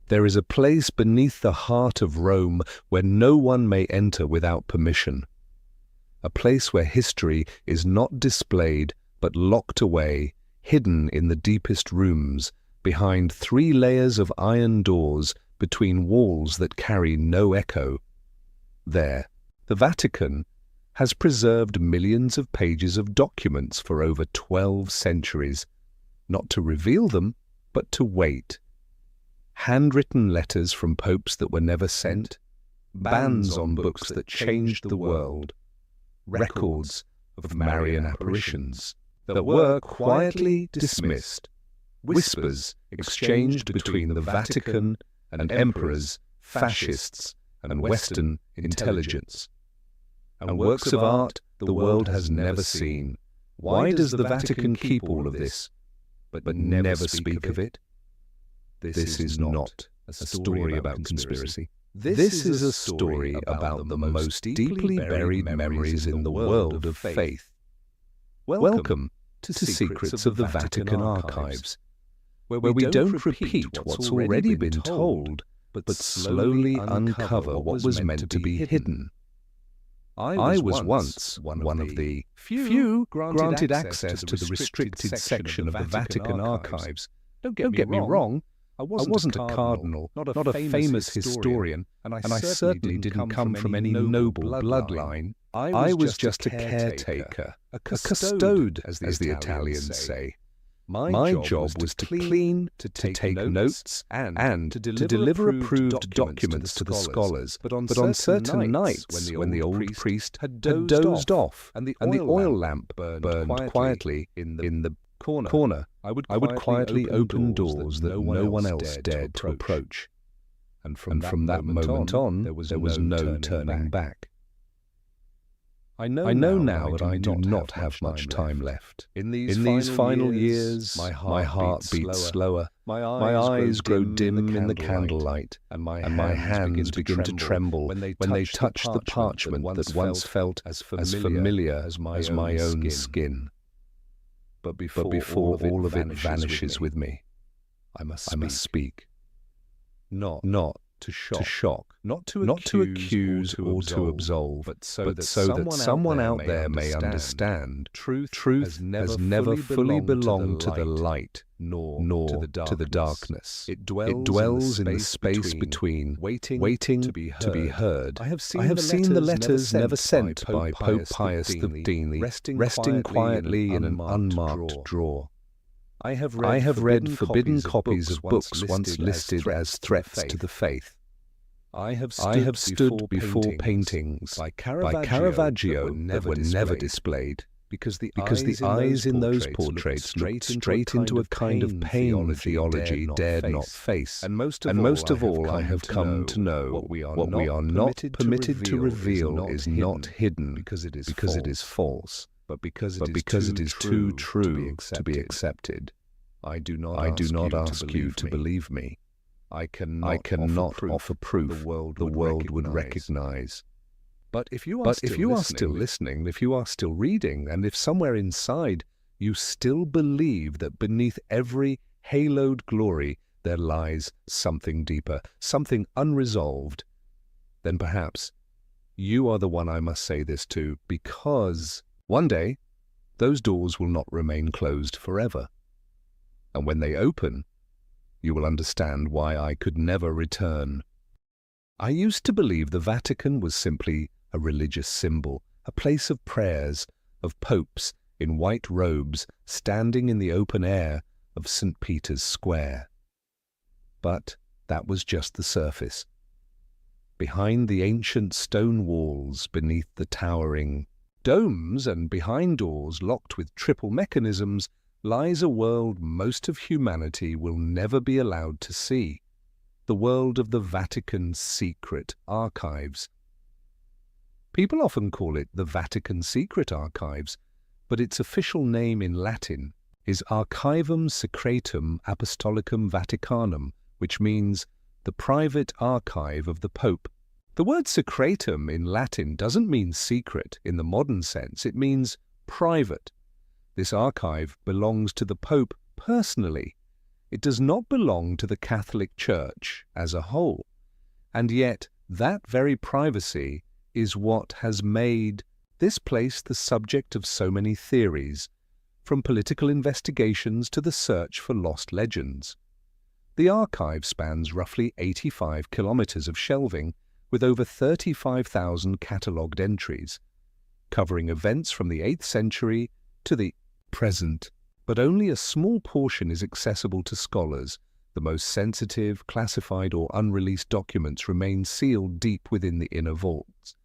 There is a place beneath the heart of Rome where no one may enter without permission. A place where history is not displayed but locked away, hidden in the deepest rooms, behind 3 layers of iron doors between walls that carry no echo. There, the Vatican has preserved millions of pages of documents for over 12 centuries, not to reveal them, but to wait. Handwritten letters from popes that were never sent, bans on books that changed the world, records of Marian apparitions that were quietly dismissed, whispers exchanged between the Vatican and emperors, fascists, and Western intelligence, and works of art the world has never seen. Why does the Vatican keep all of this, but never speak of it? This is not a story about conspiracy. This is a story about the most deeply buried memories in the world of faith. Welcome to Secrets of the Vatican Archives, where we don't repeat what's already been told, but slowly uncover what was meant to be hidden. I was once one of the few granted access to the restricted section of the Vatican Archives. Don't get me wrong, I wasn't a cardinal, not a famous historian, and I certainly didn't come from any noble bloodline. I was just a caretaker, a custode, as the Italians say. My job was to clean, to take notes, and to deliver approved documents to the scholars. But on certain nights, when the old priest had dozed off, and the oil lamp burned quietly in the corner, I would quietly open doors that no one else dared to approach. And from that moment on, there was no turning back. I know now that I do not have much time left. In these final years, my heart beats slower, my eyes grow dim in the candlelight, and my hands begin to tremble when they touch the parchment that once felt as familiar as my own skin. But before all of it vanishes with me, I must speak. Not to shock, not to accuse or to absolve, but so that someone out there may understand. Truth has never fully belonged to the light, nor to the darkness. It dwells in the space between, waiting to be heard. I have seen the letters never sent by Pope Pius XV resting quietly in an unmarked drawer. I have read forbidden copies of books once listed as threats to the faith. I have stood before paintings by Caravaggio that were never displayed, because the eyes in those portraits looked straight into a kind of pain theology dared not face. And most of all, I have come to know what we are not permitted to reveal is not hidden because it is false, but because it is too true to be accepted. I do not ask you to believe me. I cannot offer proof the world would recognize. But if you are still listening, if you are still reading, and if somewhere inside you still believe that beneath every haloed glory there lies something deeper, something unresolved, then perhaps you are the one I must say this to, because one day those doors will not remain closed forever. And when they open, you will understand why I could never return. I used to believe the Vatican was simply a religious symbol, a place of prayers, of popes in white robes standing in the open air of St. Peter's Square. But that was just the surface. Behind the ancient stone walls, beneath the towering domes, and behind doors locked with triple mechanisms, lies a world most of humanity will never be allowed to see, the world of the Vatican's secret archives. People often call it the Vatican Secret Archives, but its official name in Latin is Archivum Secretum Apostolicum Vaticanum, which means the private archive of the Pope. The word secretum in Latin doesn't mean secret in the modern sense, it means private. This archive belongs to the Pope personally. It does not belong to the Catholic Church as a whole, and yet that very privacy is what has made this place the subject of so many theories, from political investigations to the search for lost legends. The archive spans roughly 85 kilometers of shelving, with over 35,000 catalogued entries, covering events from the 8th century to the present. But only a small portion is accessible to scholars. The most sensitive, classified or unreleased documents remain sealed deep within the inner vaults,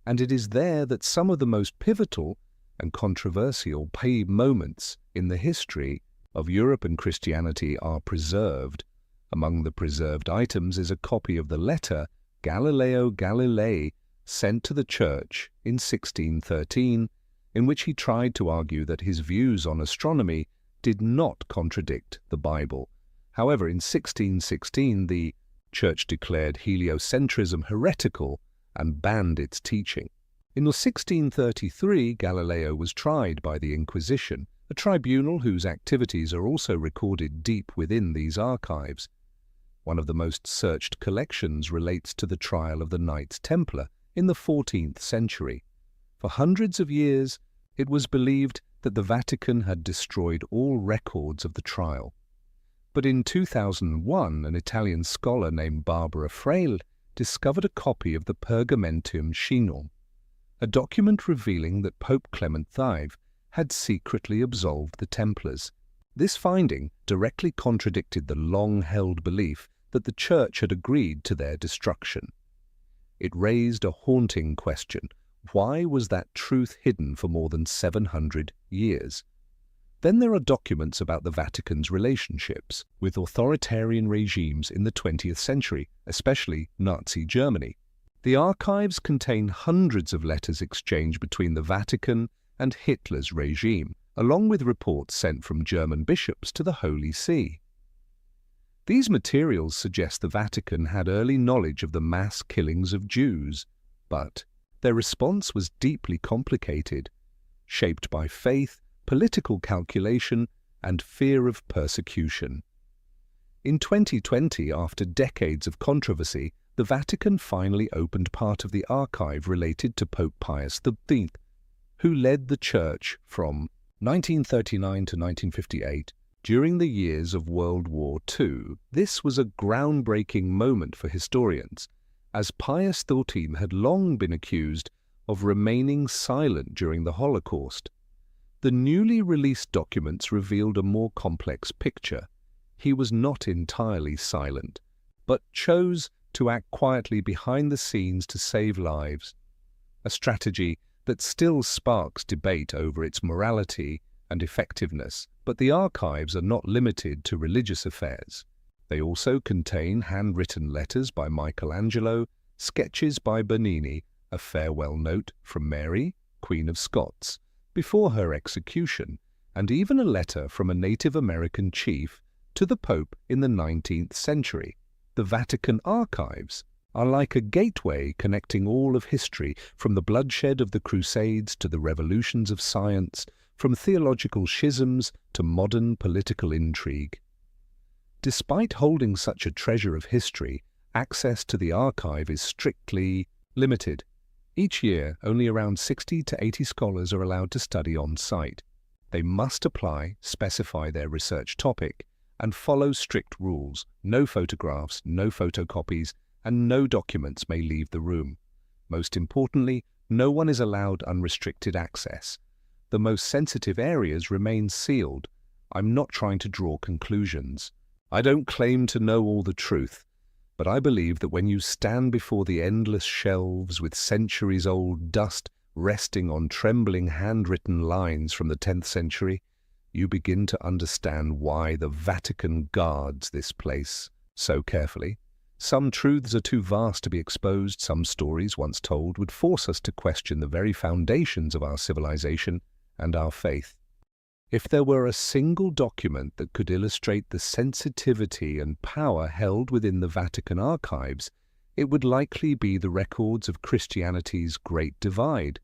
and it is there that some of the most pivotal and controversial moments in the history of Europe and Christianity are preserved. Among the preserved items is a copy of the letter Galileo Galilei sent to the Church in 1613, in which he tried to argue that his views on astronomy did not contradict the Bible. However, in 1616, the Church declared heliocentrism heretical and banned its teaching. In 1633, Galileo was tried by the Inquisition, a tribunal whose activities are also recorded deep within these archives. One of the most searched collections relates to the trial of the Knights Templar in the 14th century. For hundreds of years, it was believed that the Vatican had destroyed all records of the trial. But in 2001, an Italian scholar named Barbara Fraile discovered a copy of the Pergamentum Shinum, a document revealing that Pope Clement V had secretly absolved the Templars. This finding directly contradicted the long-held belief that the Church had agreed to their destruction. It raised a haunting question. Why was that truth hidden for more than 700 years? Then there are documents about the Vatican's relationships with authoritarian regimes in the 20th century, especially Nazi Germany. The archives contain hundreds of letters exchanged between the Vatican and Hitler's regime, along with reports sent from German bishops to the Holy See. These materials suggest the Vatican had early knowledge of the mass killings of Jews, but their response was deeply complicated, shaped by faith, political calculation, and fear of persecution. In 2020, after decades of controversy, the Vatican finally opened part of the archive related to Pope Pius X, who led the Church from 1939 to 1958. During the years of World War II, this was a groundbreaking moment for historians, as Pius XIII had long been accused of remaining silent during the Holocaust. The newly released documents revealed a more complex picture. He was not entirely silent, but chose to act quietly behind the scenes to save lives, a strategy that still sparks debate over its morality and effectiveness. But the archives are not limited to religious affairs. They also contain handwritten letters by Michelangelo, sketches by Bernini, a farewell note from Mary, Queen of Scots, before her execution, and even a letter from a Native American chief to the Pope in the 19th century. The Vatican archives are like a gateway connecting all of history, from the bloodshed of the Crusades to the revolutions of science, from theological schisms to modern political intrigue. Despite holding such a treasure of history, access to the archive is strictly limited. Each year, only around 60 to 80 scholars are allowed to study on site. They must apply, specify their research topic, and follow strict rules. No photographs, no photocopies, and no documents may leave the room. Most importantly, no one is allowed unrestricted access. The most sensitive areas remain sealed. I'm not trying to draw conclusions. I don't claim to know all the truth, but I believe that when you stand before the endless shelves with centuries-old dust resting on trembling handwritten lines from the 10th century, you begin to understand why the Vatican guards this place so carefully. Some truths are too vast to be exposed. Some stories once told would force us to question the very foundations of our civilization and our faith. If there were a single document that could illustrate the sensitivity and power held within the Vatican archives, it would likely be the records of Christianity's Great Divide,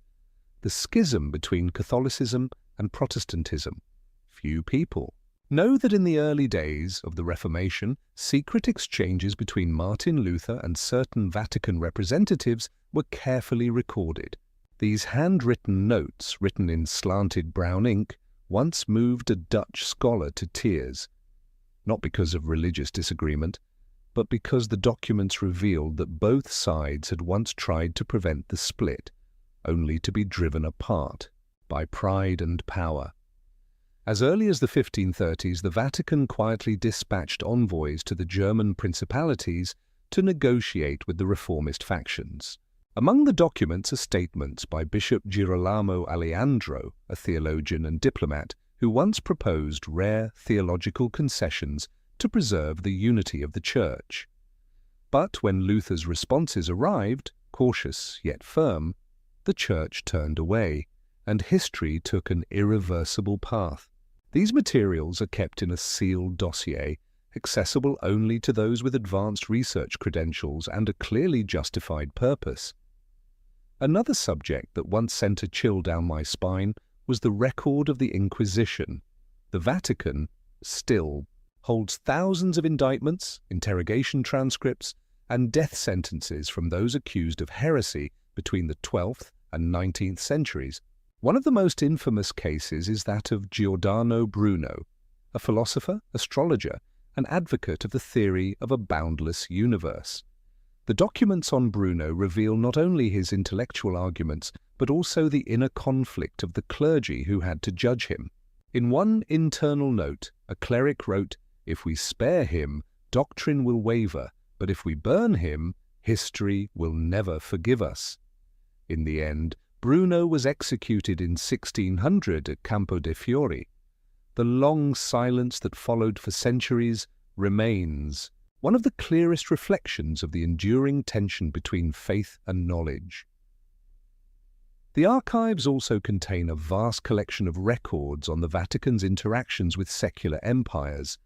the schism between Catholicism and Protestantism. Few people Know that in the early days of the Reformation, secret exchanges between Martin Luther and certain Vatican representatives were carefully recorded. These handwritten notes, written in slanted brown ink, once moved a Dutch scholar to tears, not because of religious disagreement, but because the documents revealed that both sides had once tried to prevent the split, only to be driven apart by pride and power. As early as the 1530s, the Vatican quietly dispatched envoys to the German principalities to negotiate with the reformist factions. Among the documents are statements by Bishop Girolamo Aleandro, a theologian and diplomat, who once proposed rare theological concessions to preserve the unity of the Church. But when Luther's responses arrived, cautious yet firm, the Church turned away, and history took an irreversible path. These materials are kept in a sealed dossier, accessible only to those with advanced research credentials and a clearly justified purpose. Another subject that once sent a chill down my spine was the record of the Inquisition. The Vatican still holds thousands of indictments, interrogation transcripts, and death sentences from those accused of heresy between the 12th and 19th centuries. One of the most infamous cases is that of Giordano Bruno, a philosopher, astrologer, and advocate of the theory of a boundless universe. The documents on Bruno reveal not only his intellectual arguments, but also the inner conflict of the clergy who had to judge him. In one internal note, a cleric wrote, "If we spare him, doctrine will waver, but if we burn him, history will never forgive us." In the end, Bruno was executed in 1600 at Campo de' Fiori. The long silence that followed for centuries remains one of the clearest reflections of the enduring tension between faith and knowledge. The archives also contain a vast collection of records on the Vatican's interactions with secular empires,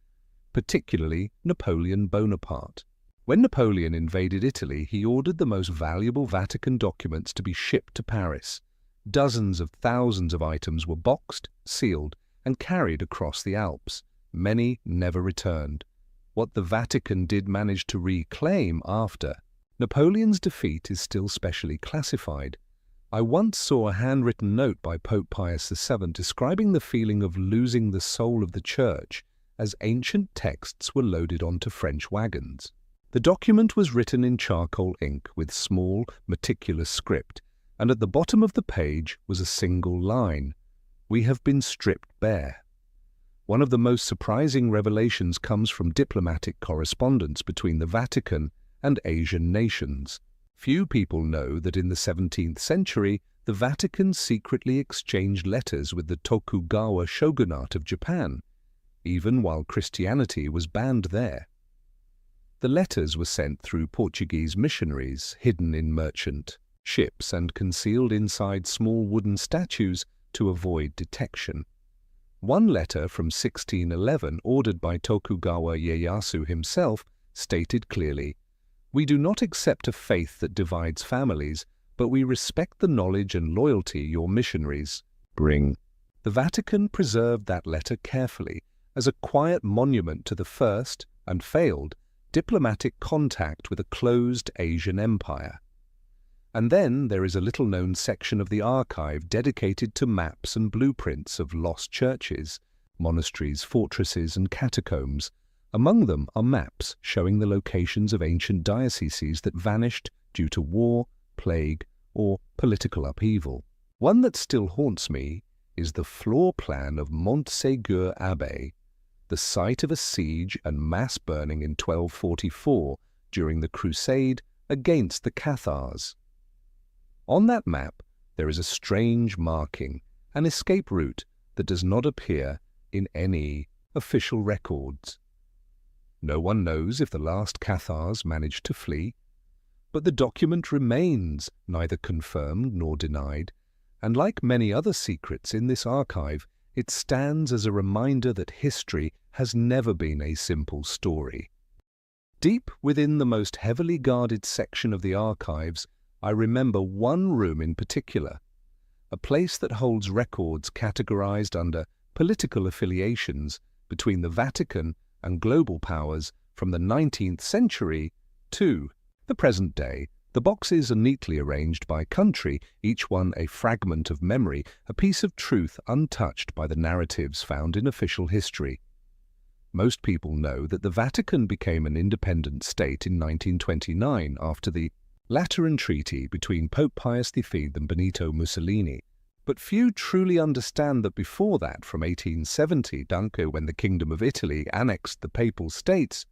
particularly Napoleon Bonaparte. When Napoleon invaded Italy, he ordered the most valuable Vatican documents to be shipped to Paris. Dozens of thousands of items were boxed, sealed, and carried across the Alps. Many never returned. What the Vatican did manage to reclaim after Napoleon's defeat is still specially classified. I once saw a handwritten note by Pope Pius VII describing the feeling of losing the soul of the Church as ancient texts were loaded onto French wagons. The document was written in charcoal ink with small, meticulous script, and at the bottom of the page was a single line: "We have been stripped bare." One of the most surprising revelations comes from diplomatic correspondence between the Vatican and Asian nations. Few people know that in the 17th century, the Vatican secretly exchanged letters with the Tokugawa shogunate of Japan, even while Christianity was banned there. The letters were sent through Portuguese missionaries, hidden in merchant ships and concealed inside small wooden statues to avoid detection. One letter from 1611, ordered by Tokugawa Ieyasu himself, stated clearly, "We do not accept a faith that divides families, but we respect the knowledge and loyalty your missionaries bring." The Vatican preserved that letter carefully as a quiet monument to the first, and failed, diplomatic contact with a closed Asian empire. And then there is a little-known section of the archive dedicated to maps and blueprints of lost churches, monasteries, fortresses, and catacombs. Among them are maps showing the locations of ancient dioceses that vanished due to war, plague, or political upheaval. One that still haunts me is the floor plan of Montségur Abbey, the site of a siege and mass burning in 1244 during the Crusade against the Cathars. On that map, there is a strange marking, an escape route that does not appear in any official records. No one knows if the last Cathars managed to flee, but the document remains neither confirmed nor denied, and like many other secrets in this archive, it stands as a reminder that history has never been a simple story. Deep within the most heavily guarded section of the archives, I remember one room in particular, a place that holds records categorized under political affiliations between the Vatican and global powers from the 19th century to the present day. The boxes are neatly arranged by country, each one a fragment of memory, a piece of truth untouched by the narratives found in official history. Most people know that the Vatican became an independent state in 1929 after the Lateran Treaty between Pope Pius V and Benito Mussolini. But few truly understand that before that, from 1870, when the Kingdom of Italy annexed the Papal States,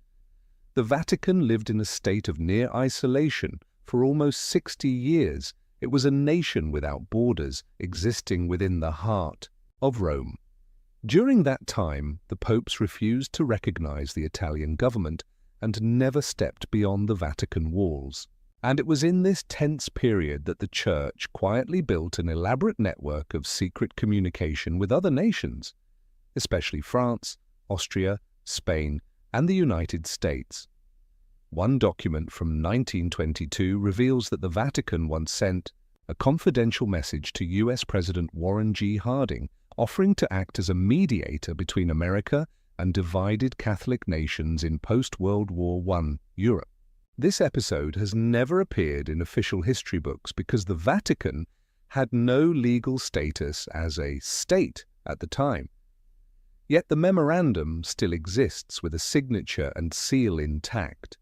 the Vatican lived in a state of near isolation for almost 60 years. It was a nation without borders, existing within the heart of Rome. During that time, the popes refused to recognize the Italian government and never stepped beyond the Vatican walls. And it was in this tense period that the Church quietly built an elaborate network of secret communication with other nations, especially France, Austria, Spain, and the United States. One document from 1922 reveals that the Vatican once sent a confidential message to U.S. President Warren G. Harding, offering to act as a mediator between America and divided Catholic nations in post-World War I Europe. This episode has never appeared in official history books because the Vatican had no legal status as a state at the time. Yet the memorandum still exists with a signature and seal intact.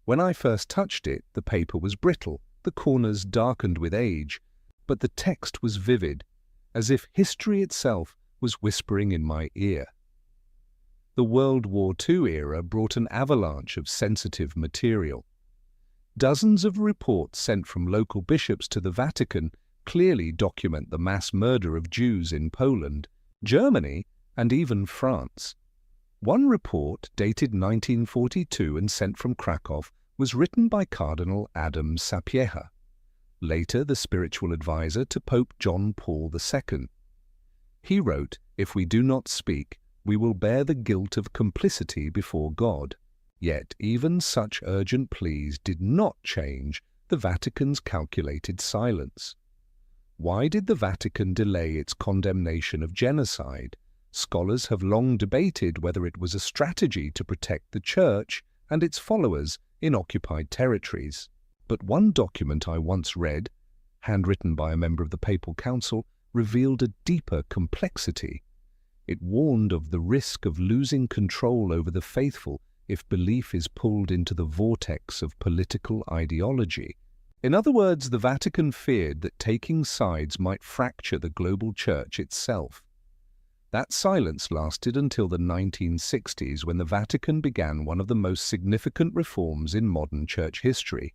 When I first touched it, the paper was brittle, the corners darkened with age, but the text was vivid, as if history itself was whispering in my ear. The World War II era brought an avalanche of sensitive material. Dozens of reports sent from local bishops to the Vatican clearly document the mass murder of Jews in Poland, Germany, and even France. One report, dated 1942 and sent from Krakow, was written by Cardinal Adam Sapieha, later the spiritual advisor to Pope John Paul II. He wrote, "If we do not speak, we will bear the guilt of complicity before God." Yet even such urgent pleas did not change the Vatican's calculated silence. Why did the Vatican delay its condemnation of genocide? Scholars have long debated whether it was a strategy to protect the Church and its followers in occupied territories. But one document I once read, handwritten by a member of the Papal Council, revealed a deeper complexity. It warned of the risk of losing control over the faithful if belief is pulled into the vortex of political ideology. In other words, the Vatican feared that taking sides might fracture the global Church itself. That silence lasted until the 1960s, when the Vatican began one of the most significant reforms in modern Church history,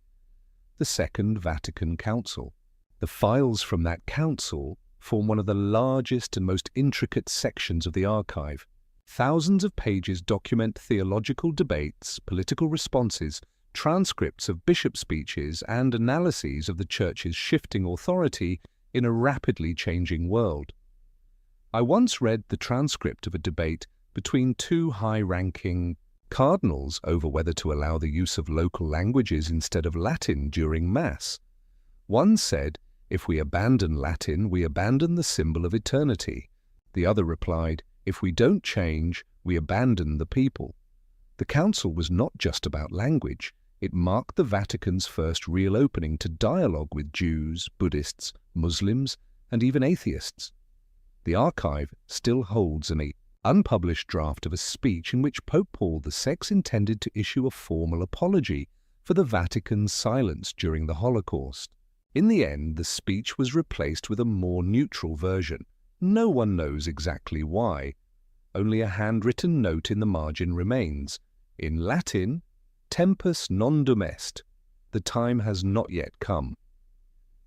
the Second Vatican Council. The files from that council form one of the largest and most intricate sections of the archive. Thousands of pages document theological debates, political responses, transcripts of bishop speeches, and analyses of the Church's shifting authority in a rapidly changing world. I once read the transcript of a debate between two high-ranking cardinals over whether to allow the use of local languages instead of Latin during Mass. One said, "If we abandon Latin, we abandon the symbol of eternity." The other replied, "If we don't change, we abandon the people." The council was not just about language. It marked the Vatican's first real opening to dialogue with Jews, Buddhists, Muslims, and even atheists. The archive still holds an unpublished draft of a speech in which Pope Paul VI intended to issue a formal apology for the Vatican's silence during the Holocaust. In the end, the speech was replaced with a more neutral version. No one knows exactly why. Only a handwritten note in the margin remains. In Latin, tempus non domest. The time has not yet come.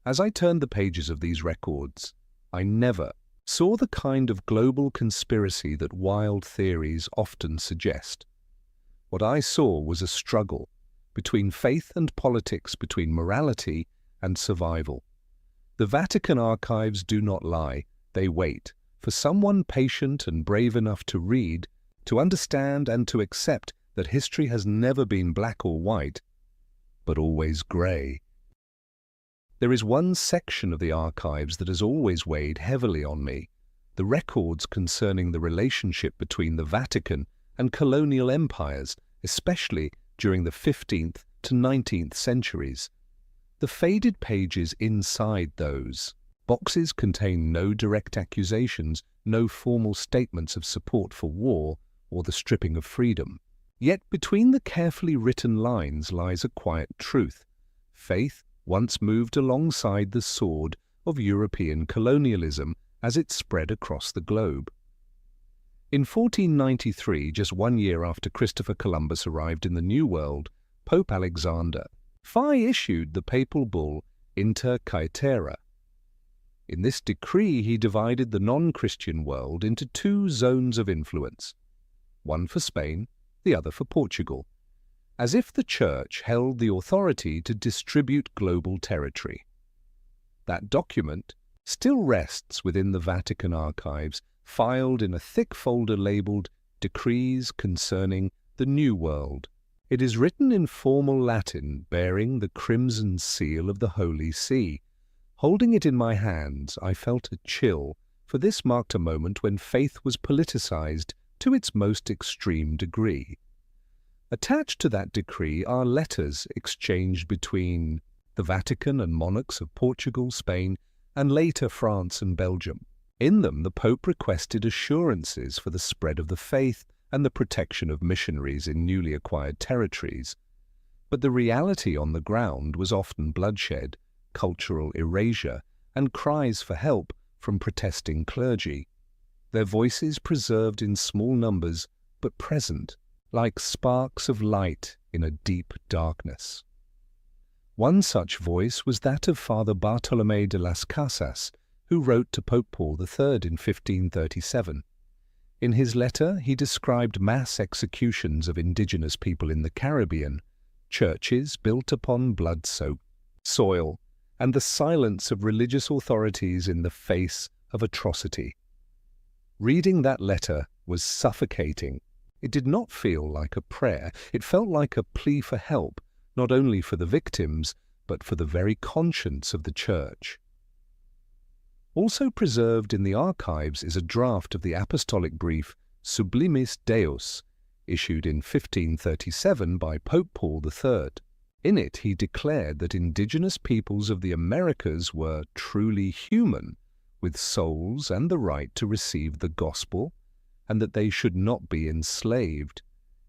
As I turned the pages of these records, I never saw the kind of global conspiracy that wild theories often suggest. What I saw was a struggle between faith and politics, between morality and survival. The Vatican archives do not lie. They wait for someone patient and brave enough to read, to understand and to accept that history has never been black or white, but always grey. There is one section of the archives that has always weighed heavily on me, the records concerning the relationship between the Vatican and colonial empires, especially during the 15th to 19th centuries. The faded pages inside those boxes contain no direct accusations, no formal statements of support for war or the stripping of freedom. Yet between the carefully written lines lies a quiet truth. Faith once moved alongside the sword of European colonialism as it spread across the globe. In 1493, just 1 year after Christopher Columbus arrived in the New World, Pope Alexander V issued the papal bull Inter Caetera. In this decree, he divided the non-Christian world into two zones of influence, one for Spain, the other for Portugal, as if the Church held the authority to distribute global territory. That document still rests within the Vatican archives, filed in a thick folder labeled Decrees Concerning the New World. It is written in formal Latin, bearing the crimson seal of the Holy See. Holding it in my hands, I felt a chill, for this marked a moment when faith was politicized to its most extreme degree. Attached to that decree are letters exchanged between the Vatican and monarchs of Portugal, Spain, and later France and Belgium. In them, the Pope requested assurances for the spread of the faith and the protection of missionaries in newly acquired territories. But the reality on the ground was often bloodshed, cultural erasure, and cries for help from protesting clergy, their voices preserved in small numbers but present, like sparks of light in a deep darkness. One such voice was that of Father Bartolomé de las Casas, who wrote to Pope Paul III in 1537. In his letter, he described mass executions of indigenous people in the Caribbean, churches built upon blood-soaked soil, and the silence of religious authorities in the face of atrocity. Reading that letter was suffocating. It did not feel like a prayer. It felt like a plea for help, not only for the victims, but for the very conscience of the Church. Also preserved in the archives is a draft of the apostolic brief Sublimis Deus, issued in 1537 by Pope Paul III. In it, he declared that indigenous peoples of the Americas were truly human, with souls and the right to receive the gospel, and that they should not be enslaved.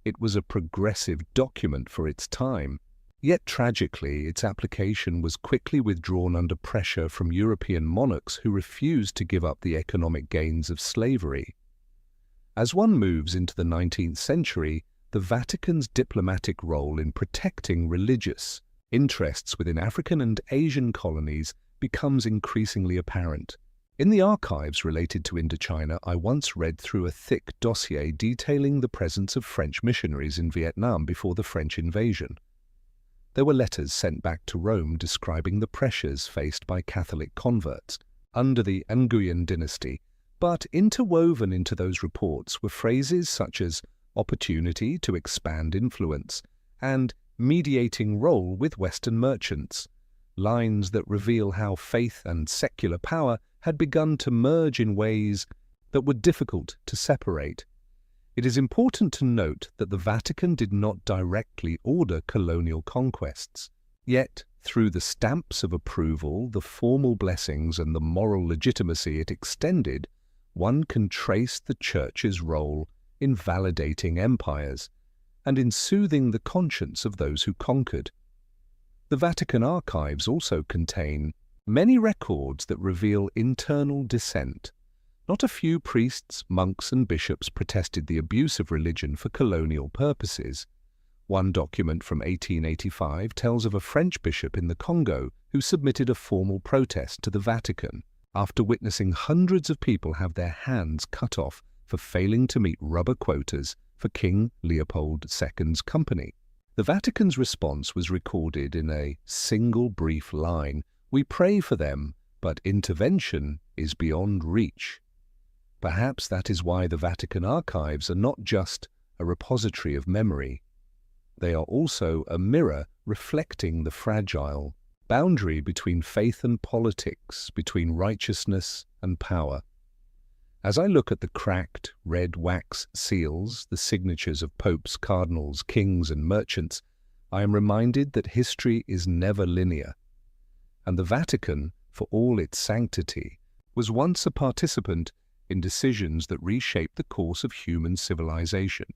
It was a progressive document for its time. Yet tragically, its application was quickly withdrawn under pressure from European monarchs who refused to give up the economic gains of slavery. As one moves into the 19th century, the Vatican's diplomatic role in protecting religious interests within African and Asian colonies becomes increasingly apparent. In the archives related to Indochina, I once read through a thick dossier detailing the presence of French missionaries in Vietnam before the French invasion. There were letters sent back to Rome describing the pressures faced by Catholic converts under the Nguyen dynasty, but interwoven into those reports were phrases such as opportunity to expand influence and mediating role with Western merchants, lines that reveal how faith and secular power had begun to merge in ways that were difficult to separate. It is important to note that the Vatican did not directly order colonial conquests. Yet, through the stamps of approval, the formal blessings, and the moral legitimacy it extended, one can trace the Church's role in validating empires and in soothing the conscience of those who conquered. The Vatican archives also contain many records that reveal internal dissent. Not a few priests, monks, and bishops protested the abuse of religion for colonial purposes. One document from 1885 tells of a French bishop in the Congo who submitted a formal protest to the Vatican after witnessing hundreds of people have their hands cut off for failing to meet rubber quotas for King Leopold II's company. The Vatican's response was recorded in a single brief line: "We pray for them, but intervention is beyond reach." Perhaps that is why the Vatican archives are not just a repository of memory. They are also a mirror reflecting the fragile boundary between faith and politics, between righteousness and power. As I look at the cracked, red wax seals, the signatures of popes, cardinals, kings, and merchants, I am reminded that history is never linear, and the Vatican, for all its sanctity, was once a participant in decisions that reshaped the course of human civilization.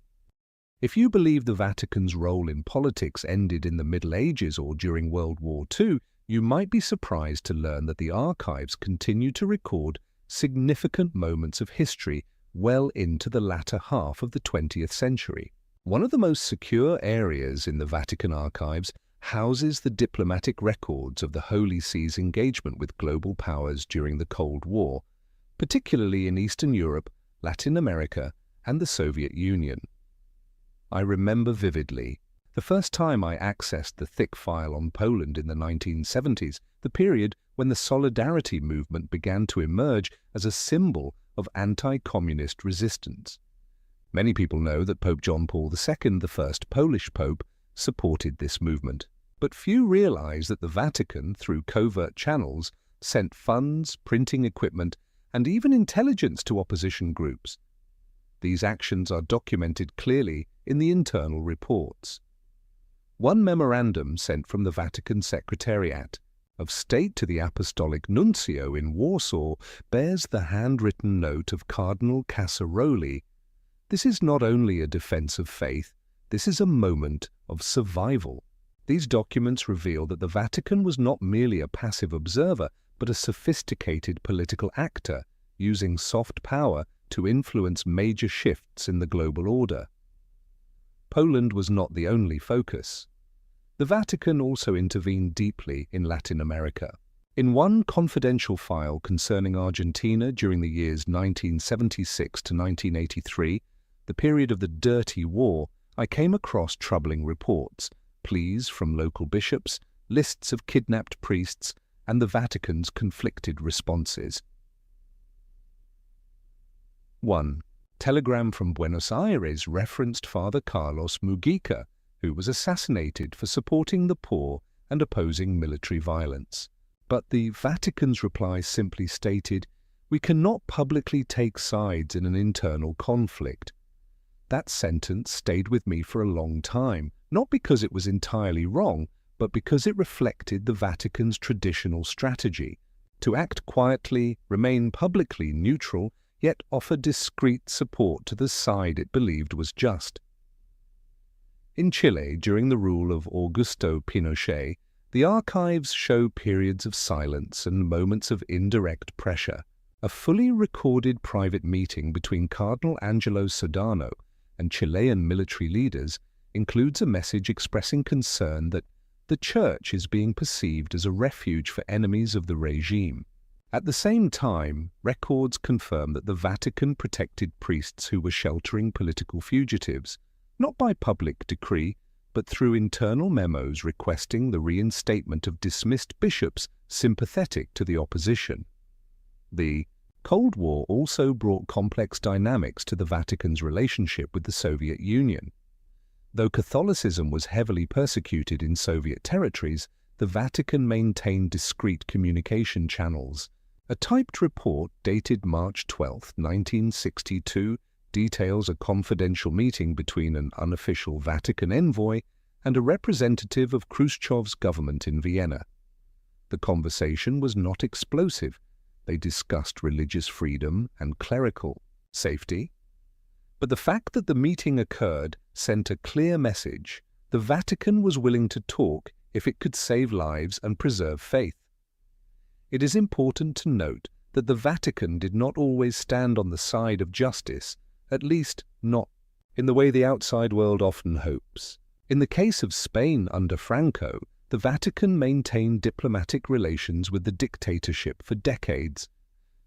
If you believe the Vatican's role in politics ended in the Middle Ages or during World War II, you might be surprised to learn that the archives continue to record significant moments of history well into the latter half of the 20th century. One of the most secure areas in the Vatican archives houses the diplomatic records of the Holy See's engagement with global powers during the Cold War, particularly in Eastern Europe, Latin America, and the Soviet Union. I remember vividly the first time I accessed the thick file on Poland in the 1970s, the period when the Solidarity movement began to emerge as a symbol of anti-communist resistance. Many people know that Pope John Paul II, the first Polish pope, supported this movement. But few realize that the Vatican, through covert channels, sent funds, printing equipment, and even intelligence to opposition groups. These actions are documented clearly in the internal reports. One memorandum sent from the Vatican Secretariat of State to the Apostolic Nuncio in Warsaw bears the handwritten note of Cardinal Casaroli. This is not only a defense of faith, this is a moment of survival. These documents reveal that the Vatican was not merely a passive observer, but a sophisticated political actor, using soft power to influence major shifts in the global order. Poland was not the only focus. The Vatican also intervened deeply in Latin America. In one confidential file concerning Argentina during the years 1976 to 1983, the period of the Dirty War, I came across troubling reports, pleas from local bishops, lists of kidnapped priests, and the Vatican's conflicted responses. 1. Telegram from Buenos Aires referenced Father Carlos Mujica, who was assassinated for supporting the poor and opposing military violence. But the Vatican's reply simply stated, "We cannot publicly take sides in an internal conflict." That sentence stayed with me for a long time, not because it was entirely wrong, but because it reflected the Vatican's traditional strategy, to act quietly, remain publicly neutral, yet offer discreet support to the side it believed was just. In Chile, during the rule of Augusto Pinochet, the archives show periods of silence and moments of indirect pressure. A fully recorded private meeting between Cardinal Angelo Sodano and Chilean military leaders includes a message expressing concern that the Church is being perceived as a refuge for enemies of the regime. At the same time, records confirm that the Vatican protected priests who were sheltering political fugitives, not by public decree, but through internal memos requesting the reinstatement of dismissed bishops sympathetic to the opposition. The Cold War also brought complex dynamics to the Vatican's relationship with the Soviet Union. Though Catholicism was heavily persecuted in Soviet territories, the Vatican maintained discreet communication channels. A typed report dated March 12, 1962, details a confidential meeting between an unofficial Vatican envoy and a representative of Khrushchev's government in Vienna. The conversation was not explosive. They discussed religious freedom and clerical safety. But the fact that the meeting occurred sent a clear message. The Vatican was willing to talk if it could save lives and preserve faith. It is important to note that the Vatican did not always stand on the side of justice, at least not in the way the outside world often hopes. In the case of Spain under Franco, the Vatican maintained diplomatic relations with the dictatorship for decades.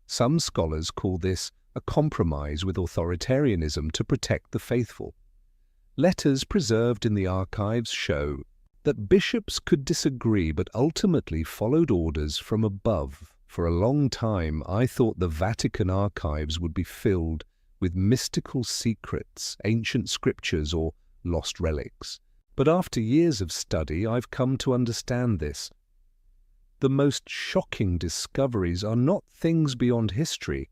Some scholars call this a compromise with authoritarianism to protect the faithful. Letters preserved in the archives show that bishops could disagree but ultimately followed orders from above. For a long time, I thought the Vatican archives would be filled with mystical secrets, ancient scriptures, or lost relics. But after years of study, I've come to understand this. The most shocking discoveries are not things beyond history.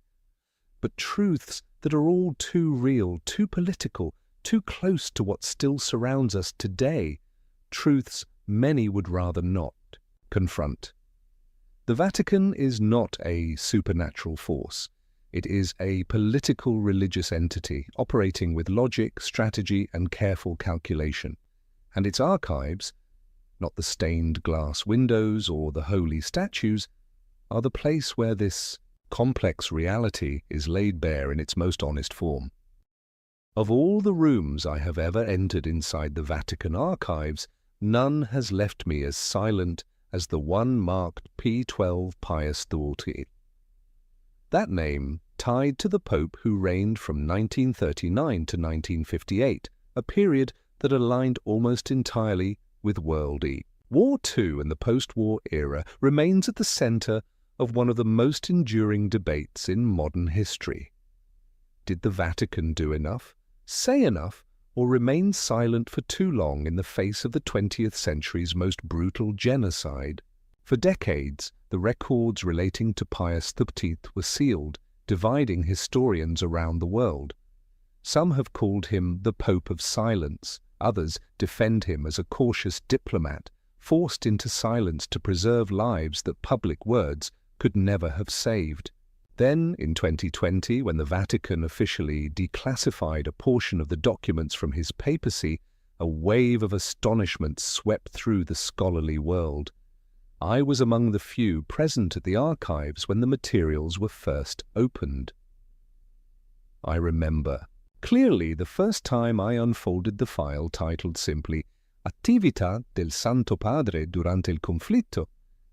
but truths that are all too real, too political, too close to what still surrounds us today, truths many would rather not confront. The Vatican is not a supernatural force. It is a political religious entity operating with logic, strategy, and careful calculation. And its archives, not the stained glass windows or the holy statues, are the place where this complex reality is laid bare in its most honest form. Of all the rooms I have ever entered inside the Vatican archives, none has left me as silent as the one marked P12 Pius XII. That name tied to the Pope who reigned from 1939 to 1958, a period that aligned almost entirely with World E. War II and the post-war era remains at the center of one of the most enduring debates in modern history. Did the Vatican do enough, say enough, or remain silent for too long in the face of the 20th century's most brutal genocide? For decades, the records relating to Pius XIII were sealed, dividing historians around the world. Some have called him the Pope of Silence. Others defend him as a cautious diplomat, forced into silence to preserve lives that public words could never have saved. Then, in 2020, when the Vatican officially declassified a portion of the documents from his papacy, a wave of astonishment swept through the scholarly world. I was among the few present at the archives when the materials were first opened. I remember clearly the first time I unfolded the file titled simply Attività del Santo Padre durante il conflitto,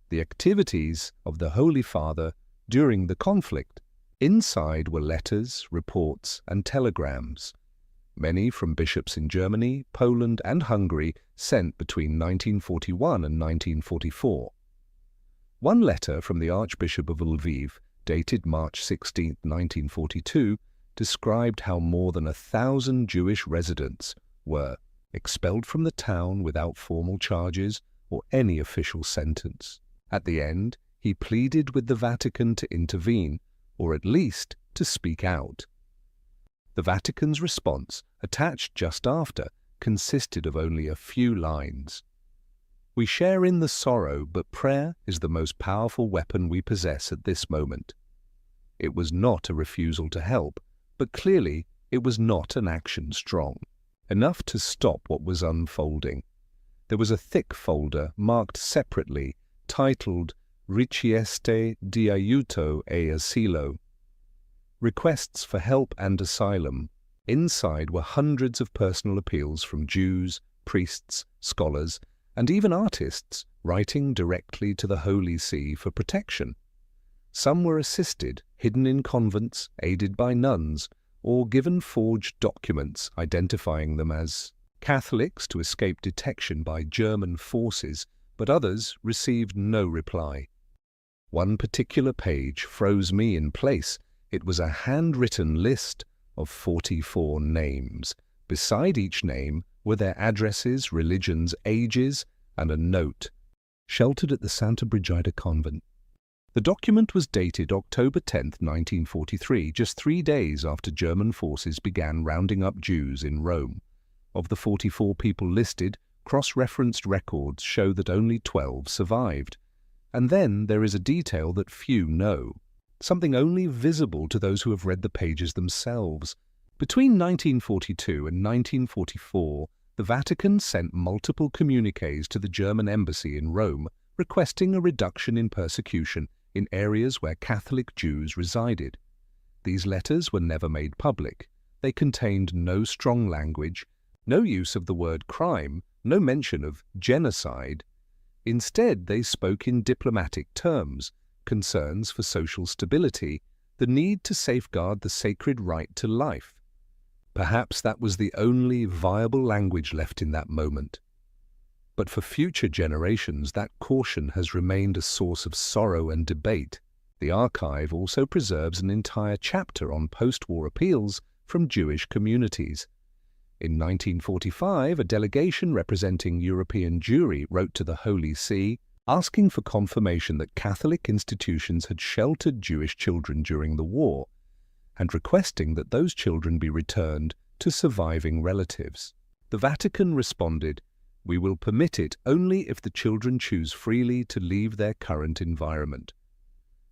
the activities of the Holy Father during the conflict. Inside were letters, reports, and telegrams, many from bishops in Germany, Poland, and Hungary, sent between 1941 and 1944. One letter from the Archbishop of Lviv, dated March 16, 1942, described how more than 1,000 Jewish residents were expelled from the town without formal charges or any official sentence. At the end, he pleaded with the Vatican to intervene, or at least to speak out. The Vatican's response, attached just after, consisted of only a few lines. We share in the sorrow, but prayer is the most powerful weapon we possess at this moment. It was not a refusal to help, but clearly it was not an action strong enough to stop what was unfolding. There was a thick folder marked separately, titled Richieste di aiuto e asilo, requests for help and asylum. Inside were hundreds of personal appeals from Jews, priests, scholars, and even artists writing directly to the Holy See for protection. Some were assisted, hidden in convents, aided by nuns, or given forged documents identifying them as Catholics to escape detection by German forces, but others received no reply. One particular page froze me in place. It was a handwritten list of 44 names. Beside each name were their addresses, religions, ages, and a note, sheltered at the Santa Brigida convent. The document was dated October 10, 1943, just 3 days after German forces began rounding up Jews in Rome. Of the 44 people listed, cross-referenced records show that only 12 survived. And then there is a detail that few know, something only visible to those who have read the pages themselves. Between 1942 and 1944, the Vatican sent multiple communiques to the German embassy in Rome requesting a reduction in persecution in areas where Catholic Jews resided. These letters were never made public. They contained no strong language, no use of the word crime, no mention of genocide. Instead, they spoke in diplomatic terms, concerns for social stability, the need to safeguard the sacred right to life. Perhaps that was the only viable language left in that moment. But for future generations, that caution has remained a source of sorrow and debate. The archive also preserves an entire chapter on post-war appeals from Jewish communities. In 1945, a delegation representing European Jewry wrote to the Holy See, asking for confirmation that Catholic institutions had sheltered Jewish children during the war. and requesting that those children be returned to surviving relatives. The Vatican responded, "We will permit it only if the children choose freely to leave their current environment."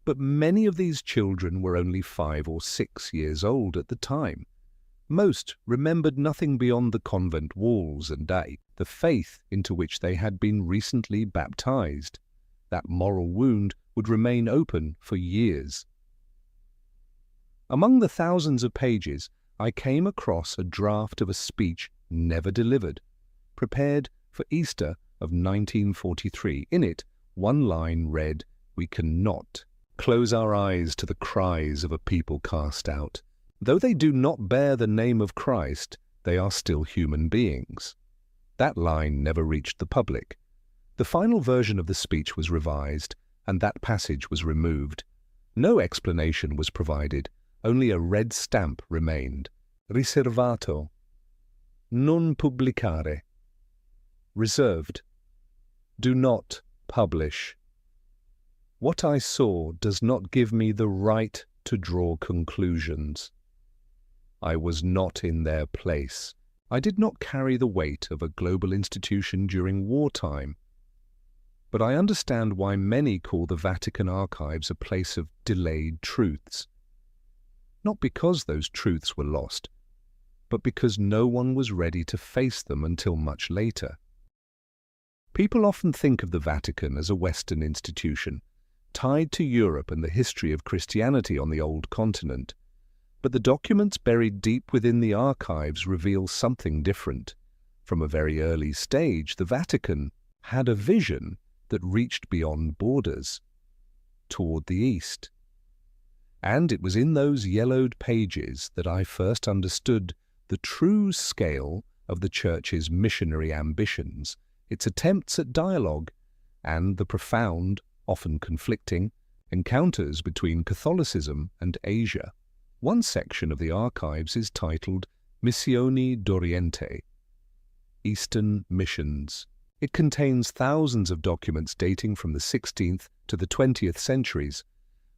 But many of these children were only 5 or 6 years old at the time. Most remembered nothing beyond the convent walls and the faith into which they had been recently baptized. That moral wound would remain open for years. Among the thousands of pages, I came across a draft of a speech never delivered, prepared for Easter of 1943. In it, one line read, "We cannot close our eyes to the cries of a people cast out. Though they do not bear the name of Christ, they are still human beings." That line never reached the public. The final version of the speech was revised, and that passage was removed. No explanation was provided, only a red stamp remained. Riservato. Non pubblicare. Reserved. Do not publish. What I saw does not give me the right to draw conclusions. I was not in their place. I did not carry the weight of a global institution during wartime. But I understand why many call the Vatican archives a place of delayed truths. Not because those truths were lost, but because no one was ready to face them until much later. People often think of the Vatican as a Western institution, tied to Europe and the history of Christianity on the old continent. But the documents buried deep within the archives reveal something different. From a very early stage, the Vatican had a vision that reached beyond borders, toward the East. And it was in those yellowed pages that I first understood the true scale of the Church's missionary ambitions, its attempts at dialogue, and the profound, often conflicting, encounters between Catholicism and Asia. One section of the archives is titled Missioni d'Oriente, Eastern Missions. It contains thousands of documents dating from the 16th to the 20th centuries.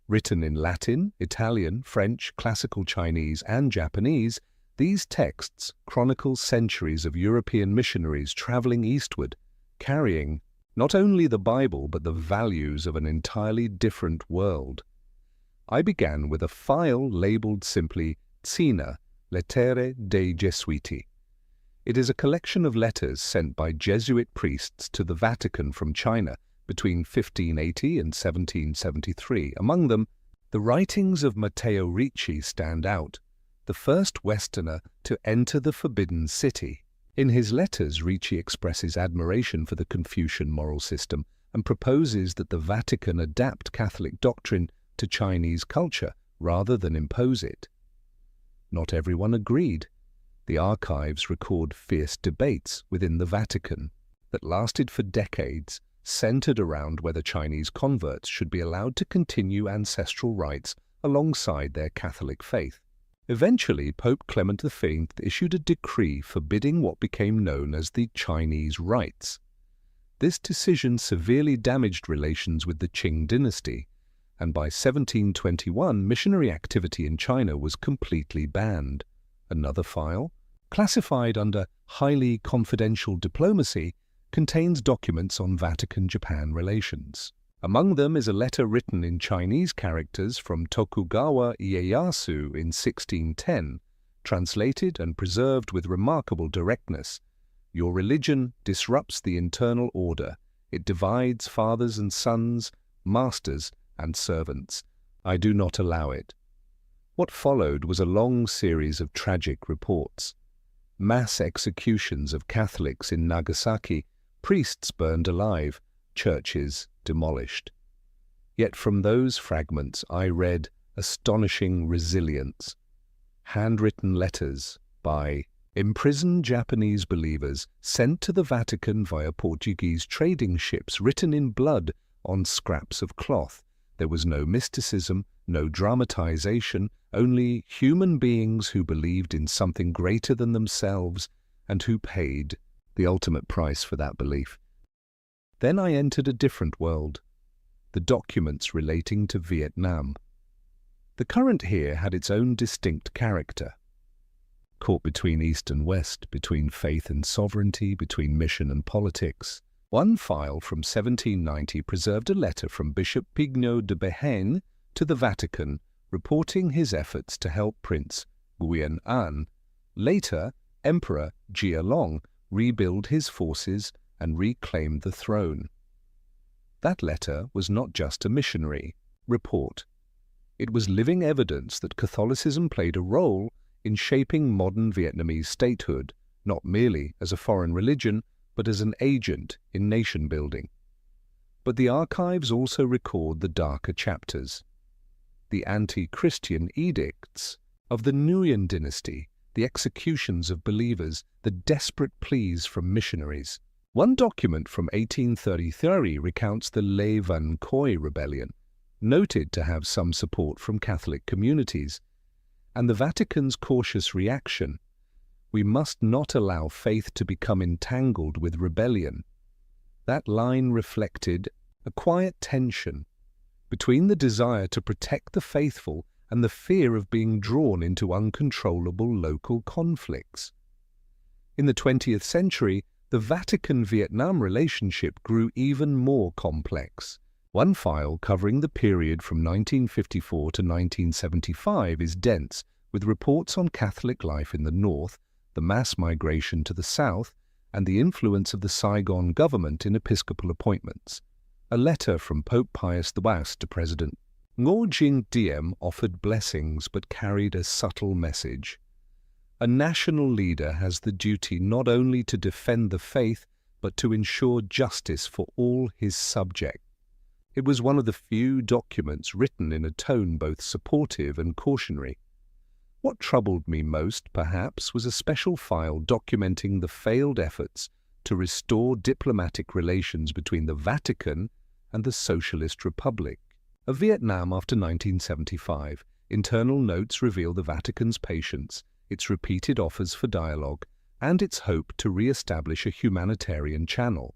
Written in Latin, Italian, French, Classical Chinese, and Japanese, these texts chronicle centuries of European missionaries traveling eastward, carrying not only the Bible but the values of an entirely different world. I began with a file labeled simply Cina, Lettere dei Gesuiti. It is a collection of letters sent by Jesuit priests to the Vatican from China between 1580 and 1773. Among them, the writings of Matteo Ricci stand out, the first Westerner to enter the Forbidden City. In his letters, Ricci expresses admiration for the Confucian moral system and proposes that the Vatican adapt Catholic doctrine to Chinese culture rather than impose it. Not everyone agreed. The archives record fierce debates within the Vatican that lasted for decades, centered around whether Chinese converts should be allowed to continue ancestral rites alongside their Catholic faith. Eventually, Pope Clement V issued a decree forbidding what became known as the Chinese rites. This decision severely damaged relations with the Qing dynasty, and by 1721 missionary activity in China was completely banned. Another file, classified under highly confidential diplomacy, contains documents on Vatican-Japan relations. Among them is a letter written in Chinese characters from Tokugawa Ieyasu in 1610, translated and preserved with remarkable directness. "Your religion disrupts the internal order. It divides fathers and sons, masters and servants. I do not allow it." What followed was a long series of tragic reports. Mass executions of Catholics in Nagasaki, priests burned alive, churches demolished. Yet from those fragments I read astonishing resilience. Handwritten letters by imprisoned Japanese believers sent to the Vatican via Portuguese trading ships, written in blood on scraps of cloth. There was no mysticism, no dramatization, only human beings who believed in something greater than themselves and who paid the ultimate price for that belief. Then I entered a different world, the documents relating to Vietnam. The current here had its own distinct character. Caught between East and West, between faith and sovereignty, between mission and politics, one file from 1790 preserved a letter from Bishop Pignot de Béhaine to the Vatican reporting his efforts to help Prince Nguyen An, later Emperor Jia Long, rebuild his forces and reclaim the throne. That letter was not just a missionary report. It was living evidence that Catholicism played a role in shaping modern Vietnamese statehood, not merely as a foreign religion, but as an agent in nation-building. But the archives also record the darker chapters. The anti-Christian edicts of the Nguyen dynasty, the executions of believers, the desperate pleas from missionaries. One document from 1833 recounts the Le Van Khoi rebellion, noted to have some support from Catholic communities, and the Vatican's cautious reaction: "We must not allow faith to become entangled with rebellion." That line reflected a quiet tension between the desire to protect the faithful and the fear of being drawn into uncontrollable local conflicts. In the 20th century, the Vatican-Vietnam relationship grew even more complex. One file covering the period from 1954 to 1975 is dense, with reports on Catholic life in the north, the mass migration to the south, and the influence of the Saigon government in episcopal appointments. A letter from Pope Pius XI to President Ngo Dinh Diem offered blessings but carried a subtle message. A national leader has the duty not only to defend the faith, but to ensure justice for all his subjects. It was one of the few documents written in a tone both supportive and cautionary. What troubled me most, perhaps, was a special file documenting the failed efforts to restore diplomatic relations between the Vatican and the Socialist Republic of Vietnam after 1975. Internal notes reveal the Vatican's patience, its repeated offers for dialogue, and its hope to re-establish a humanitarian channel.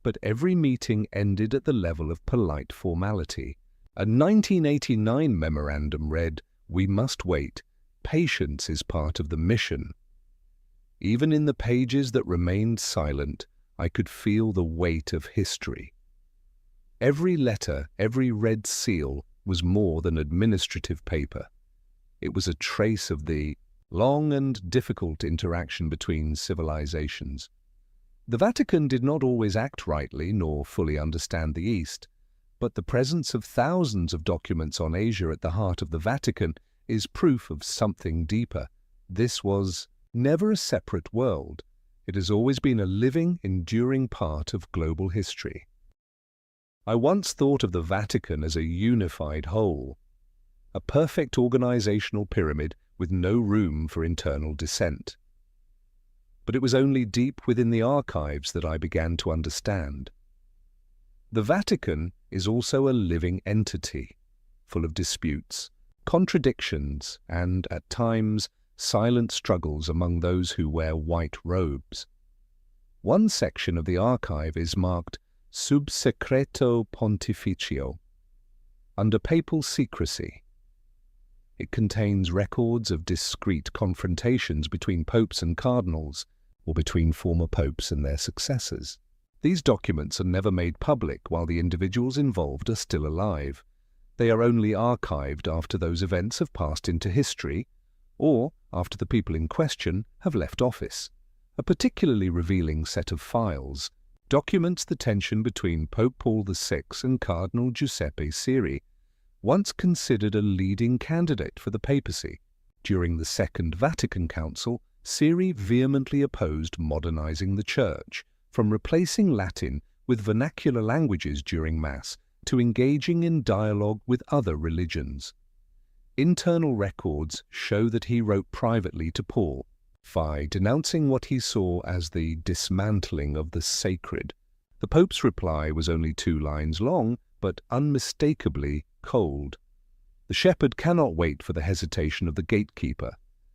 But every meeting ended at the level of polite formality. A 1989 memorandum read, "We must wait. Patience is part of the mission." Even in the pages that remained silent, I could feel the weight of history. Every letter, every red seal, was more than administrative paper. It was a trace of the long and difficult interaction between civilizations. The Vatican did not always act rightly nor fully understand the East, but the presence of thousands of documents on Asia at the heart of the Vatican is proof of something deeper. This was never a separate world. It has always been a living, enduring part of global history. I once thought of the Vatican as a unified whole, a perfect organizational pyramid with no room for internal dissent. But it was only deep within the archives that I began to understand. The Vatican is also a living entity, full of disputes, contradictions, and, at times, silent struggles among those who wear white robes. One section of the archive is marked Sub Secreto Pontificio, under papal secrecy. It contains records of discreet confrontations between popes and cardinals, or between former popes and their successors. These documents are never made public while the individuals involved are still alive. They are only archived after those events have passed into history, or after the people in question have left office. A particularly revealing set of files documents the tension between Pope Paul VI and Cardinal Giuseppe Siri, once considered a leading candidate for the papacy. During the Second Vatican Council, Siri vehemently opposed modernizing the Church, from replacing Latin with vernacular languages during Mass to engaging in dialogue with other religions. Internal records show that he wrote privately to Paul, denouncing what he saw as the dismantling of the sacred. The Pope's reply was only 2 lines long, but unmistakably cold. The shepherd cannot wait for the hesitation of the gatekeeper.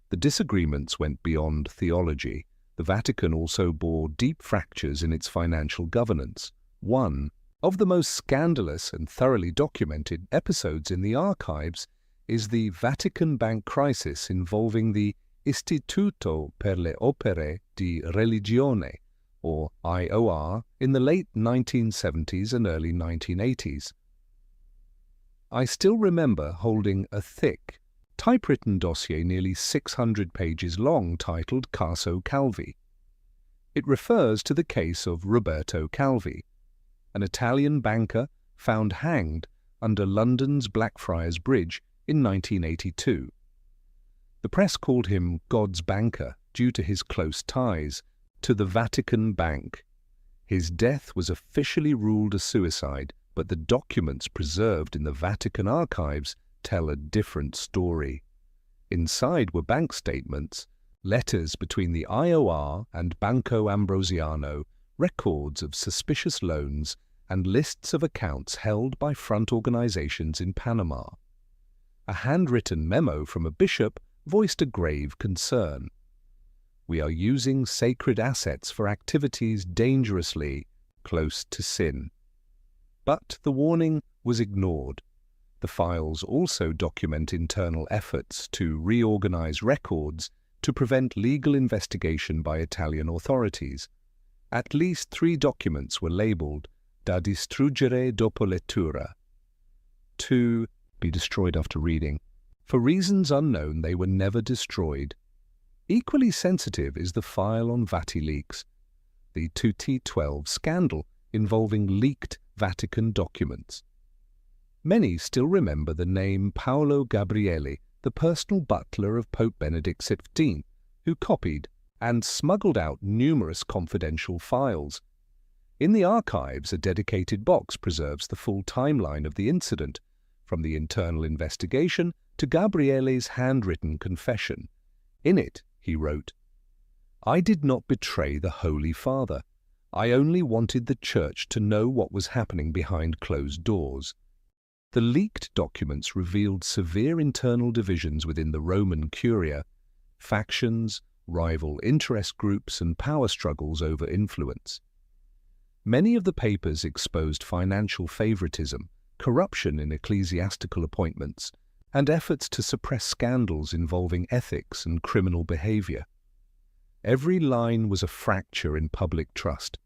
The disagreements went beyond theology. The Vatican also bore deep fractures in its financial governance. One of the most scandalous and thoroughly documented episodes in the archives is the Vatican Bank crisis involving the Istituto per le Opere di Religione, or IOR, in the late 1970s and early 1980s. I still remember holding a thick, typewritten dossier nearly 600 pages long titled Caso Calvi. It refers to the case of Roberto Calvi, an Italian banker found hanged under London's Blackfriars Bridge in 1982. The press called him God's banker due to his close ties to the Vatican Bank. His death was officially ruled a suicide, but the documents preserved in the Vatican archives tell a different story. Inside were bank statements, letters between the IOR and Banco Ambrosiano, records of suspicious loans, and lists of accounts held by front organizations in Panama. A handwritten memo from a bishop voiced a grave concern. We are using sacred assets for activities dangerously close to sin. But the warning was ignored. The files also document internal efforts to reorganize records to prevent legal investigation by Italian authorities. At least 3 documents were labeled da distruggere dopo lettura, to be destroyed after reading. For reasons unknown, they were never destroyed. Equally sensitive is the file on VatiLeaks, the 2012 scandal involving leaked Vatican documents. Many still remember the name Paolo Gabrielli, the personal butler of Pope Benedict XV, who copied and smuggled out numerous confidential files. In the archives, a dedicated box preserves the full timeline of the incident, from the internal investigation to Gabrielli's handwritten confession. In it, he wrote, "I did not betray the Holy Father. I only wanted the Church to know what was happening behind closed doors." The leaked documents revealed severe internal divisions within the Roman Curia, factions, rival interest groups, and power struggles over influence. Many of the papers exposed financial favoritism, corruption in ecclesiastical appointments, and efforts to suppress scandals involving ethics and criminal behavior. Every line was a fracture in public trust.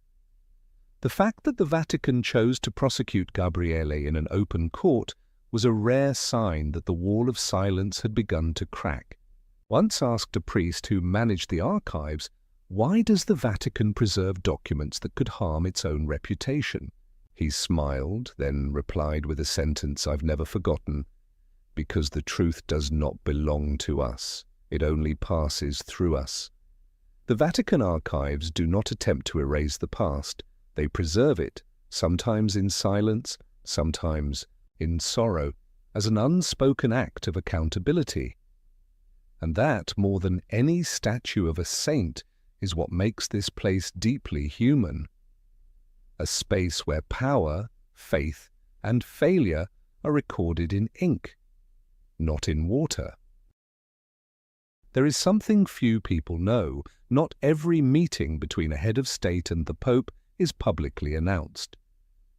The fact that the Vatican chose to prosecute Gabriele in an open court was a rare sign that the wall of silence had begun to crack. Once asked a priest who managed the archives, "Why does the Vatican preserve documents that could harm its own reputation?" He smiled, then replied with a sentence I've never forgotten, "Because the truth does not belong to us. It only passes through us." The Vatican archives do not attempt to erase the past. They preserve it, sometimes in silence, sometimes in sorrow, as an unspoken act of accountability. And that, more than any statue of a saint, is what makes this place deeply human. A space where power, faith, and failure are recorded in ink, not in water. There is something few people know. Not every meeting between a head of state and the Pope is publicly announced.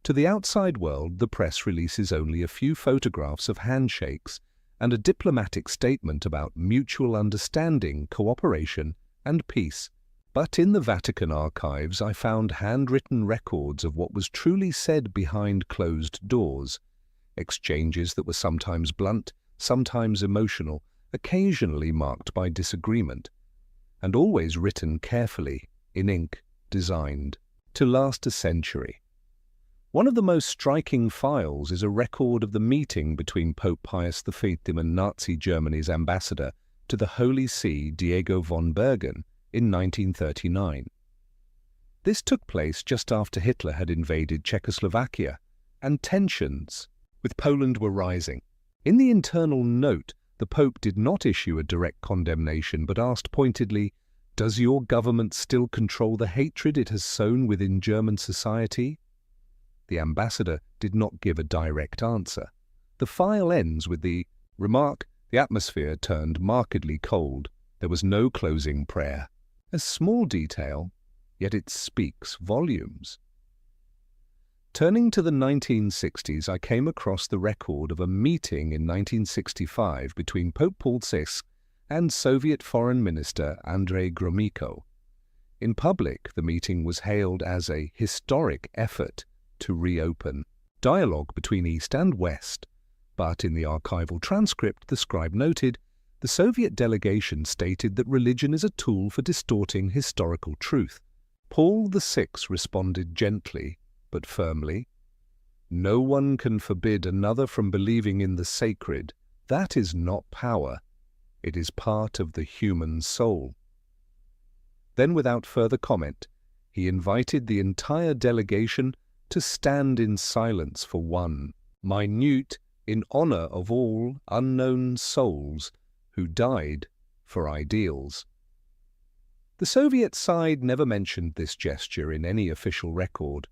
To the outside world, the press releases only a few photographs of handshakes and a diplomatic statement about mutual understanding, cooperation, and peace. But in the Vatican archives, I found handwritten records of what was truly said behind closed doors, exchanges that were sometimes blunt, sometimes emotional, occasionally marked by disagreement, and always written carefully, in ink, designed to last a century. One of the most striking files is a record of the meeting between Pope Pius V and Nazi Germany's ambassador to the Holy See, Diego von Bergen, in 1939. This took place just after Hitler had invaded Czechoslovakia, and tensions with Poland were rising. In the internal note, the Pope did not issue a direct condemnation, but asked pointedly, "Does your government still control the hatred it has sown within German society?" The ambassador did not give a direct answer. The file ends with the remark, "The atmosphere turned markedly cold. There was no closing prayer." A small detail, yet it speaks volumes. Turning to the 1960s, I came across the record of a meeting in 1965 between Pope Paul VI and Soviet Foreign Minister Andrei Gromyko. In public, the meeting was hailed as a historic effort to reopen dialogue between East and West, but in the archival transcript, the scribe noted, the Soviet delegation stated that religion is a tool for distorting historical truth. Paul VI responded gently, but firmly, "No one can forbid another from believing in the sacred. That is not power. It is part of the human soul." Then, without further comment, he invited the entire delegation to stand in silence for 1 minute in honor of all unknown souls who died for ideals. The Soviet side never mentioned this gesture in any official record.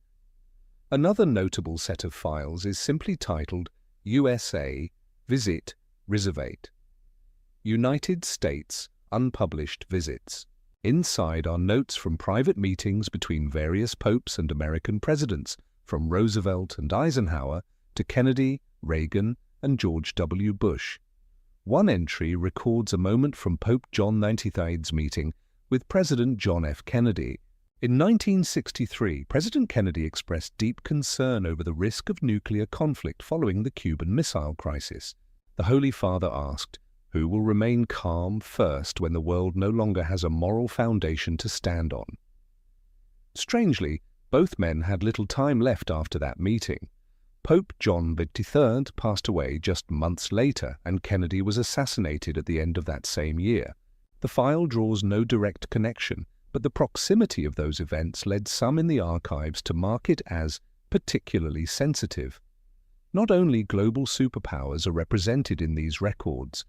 Another notable set of files is simply titled USA Visit Reservate. United States Unpublished Visits. Inside are notes from private meetings between various popes and American presidents, from Roosevelt and Eisenhower to Kennedy, Reagan, and George W. Bush. One entry records a moment from Pope John XXIII's meeting with President John F. Kennedy. In 1963, President Kennedy expressed deep concern over the risk of nuclear conflict following the Cuban Missile Crisis. The Holy Father asked, "Who will remain calm first when the world no longer has a moral foundation to stand on?" Strangely, both men had little time left after that meeting. Pope John XXIII passed away just months later, and Kennedy was assassinated at the end of that same year. The file draws no direct connection, but the proximity of those events led some in the archives to mark it as particularly sensitive. Not only global superpowers are represented in these records.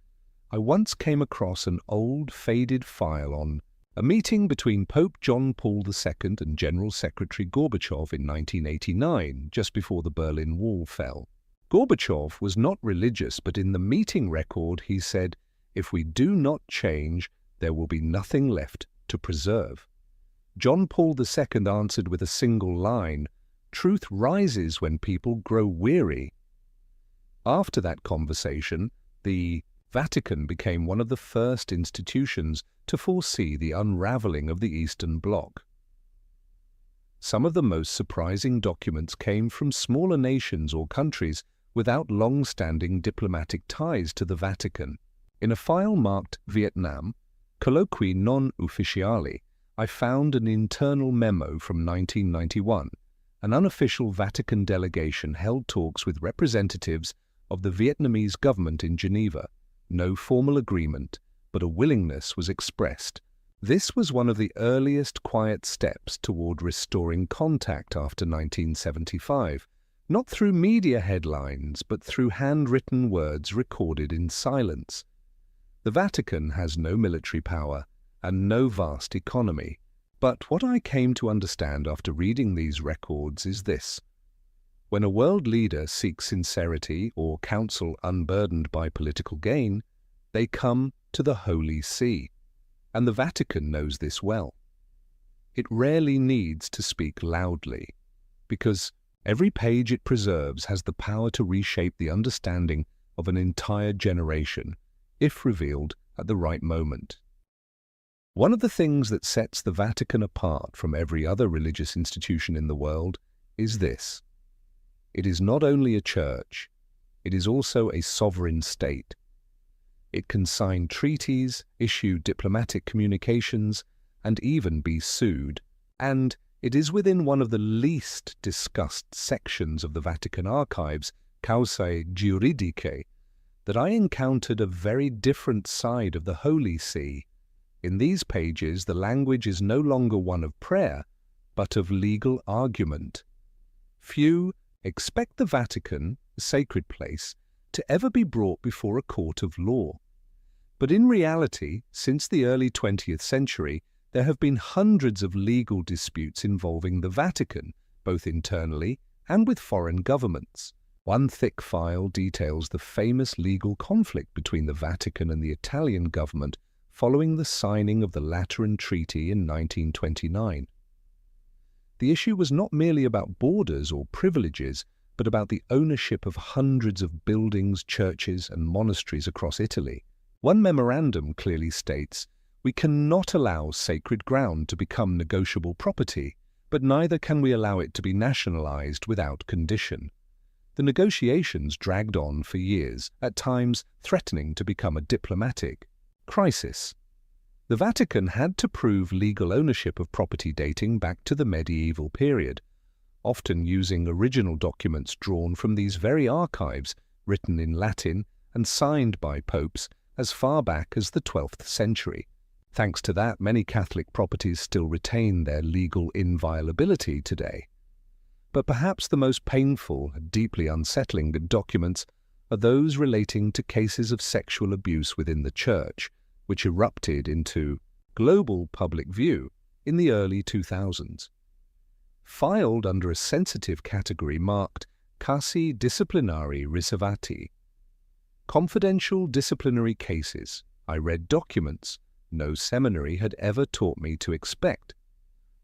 I once came across an old, faded file on a meeting between Pope John Paul II and General Secretary Gorbachev in 1989, just before the Berlin Wall fell. Gorbachev was not religious, but in the meeting record he said, "If we do not change, there will be nothing left to preserve." John Paul II answered with a single line, "Truth rises when people grow weary." After that conversation, the Vatican became one of the first institutions to foresee the unraveling of the Eastern Bloc. Some of the most surprising documents came from smaller nations or countries without long-standing diplomatic ties to the Vatican. In a file marked Vietnam, Colloqui non ufficiali, I found an internal memo from 1991. An unofficial Vatican delegation held talks with representatives of the Vietnamese government in Geneva. No formal agreement, but a willingness was expressed. This was one of the earliest quiet steps toward restoring contact after 1975, not through media headlines, but through handwritten words recorded in silence. The Vatican has no military power and no vast economy, but what I came to understand after reading these records is this. When a world leader seeks sincerity or counsel unburdened by political gain, they come to the Holy See, and the Vatican knows this well. It rarely needs to speak loudly, because every page it preserves has the power to reshape the understanding of an entire generation, if revealed at the right moment. One of the things that sets the Vatican apart from every other religious institution in the world is this. It is not only a church, it is also a sovereign state. It can sign treaties, issue diplomatic communications, and even be sued. And it is within one of the least discussed sections of the Vatican archives, Causae Juridicae, that I encountered a very different side of the Holy See. In these pages, the language is no longer one of prayer, but of legal argument. Few expect the Vatican, a sacred place, to ever be brought before a court of law. But in reality, since the early 20th century, there have been hundreds of legal disputes involving the Vatican, both internally and with foreign governments. One thick file details the famous legal conflict between the Vatican and the Italian government following the signing of the Lateran Treaty in 1929. The issue was not merely about borders or privileges, but about the ownership of hundreds of buildings, churches, and monasteries across Italy. One memorandum clearly states, "We cannot allow sacred ground to become negotiable property, but neither can we allow it to be nationalized without condition." The negotiations dragged on for years, at times threatening to become a diplomatic crisis. The Vatican had to prove legal ownership of property dating back to the medieval period, often using original documents drawn from these very archives, written in Latin and signed by popes as far back as the 12th century. Thanks to that, many Catholic properties still retain their legal inviolability today. But perhaps the most painful and deeply unsettling documents are those relating to cases of sexual abuse within the Church, which erupted into global public view in the early 2000s. Filed under a sensitive category marked Casi Disciplinari Riservati. Confidential disciplinary cases. I read documents no seminary had ever taught me to expect.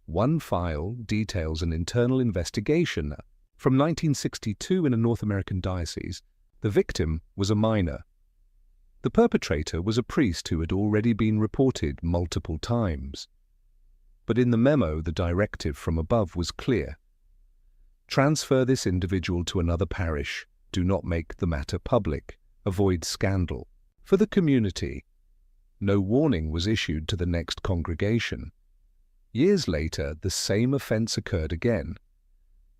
One file details an internal investigation from 1962 in a North American diocese. The victim was a minor. The perpetrator was a priest who had already been reported multiple times. But in the memo, the directive from above was clear. Transfer this individual to another parish. Do not make the matter public. Avoid scandal. For the community, no warning was issued to the next congregation. Years later, the same offence occurred again.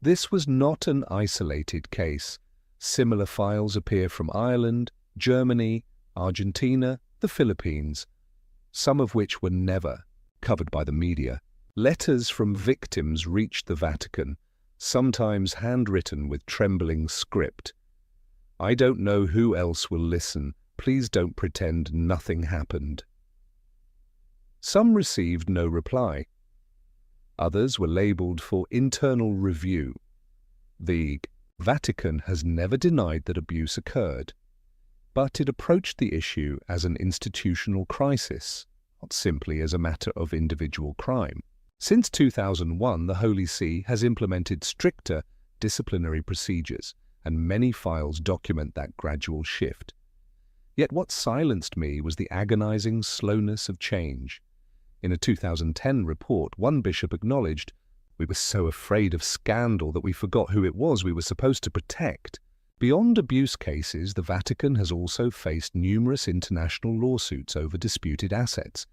This was not an isolated case. Similar files appear from Ireland, Germany, Argentina, the Philippines, some of which were never covered by the media. Letters from victims reached the Vatican, sometimes handwritten with trembling script. "I don't know who else will listen. Please don't pretend nothing happened." Some received no reply. Others were labeled for internal review. The Vatican has never denied that abuse occurred, but it approached the issue as an institutional crisis, not simply as a matter of individual crime. Since 2001, the Holy See has implemented stricter disciplinary procedures, and many files document that gradual shift. Yet what silenced me was the agonizing slowness of change. In a 2010 report, one bishop acknowledged, "We were so afraid of scandal that we forgot who it was we were supposed to protect." Beyond abuse cases, the Vatican has also faced numerous international lawsuits over disputed assets,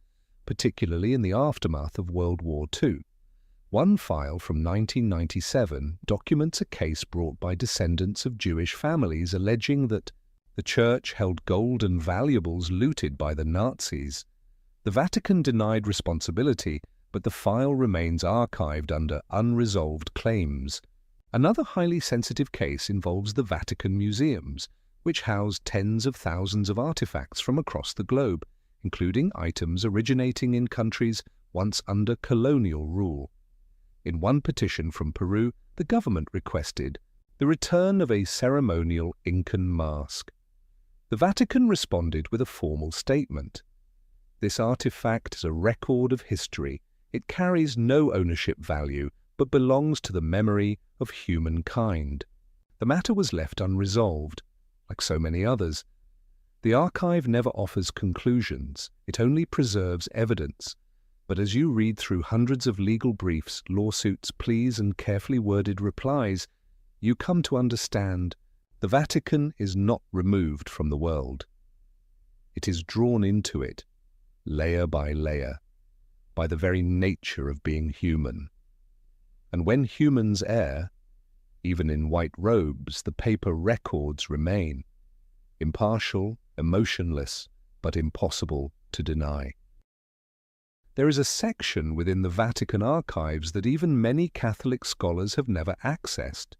particularly in the aftermath of World War II. One file from 1997 documents a case brought by descendants of Jewish families alleging that the Church held gold and valuables looted by the Nazis. The Vatican denied responsibility, but the file remains archived under unresolved claims. Another highly sensitive case involves the Vatican museums, which house tens of thousands of artifacts from across the globe, including items originating in countries once under colonial rule. In one petition from Peru, the government requested the return of a ceremonial Incan mask. The Vatican responded with a formal statement. This artifact is a record of history. It carries no ownership value, but belongs to the memory of humankind. The matter was left unresolved, like so many others. The archive never offers conclusions. It only preserves evidence. But as you read through hundreds of legal briefs, lawsuits, pleas, and carefully worded replies, you come to understand the Vatican is not removed from the world. It is drawn into it, layer by layer, by the very nature of being human. And when humans err, even in white robes, the paper records remain, impartial, emotionless, but impossible to deny. There is a section within the Vatican archives that even many Catholic scholars have never accessed,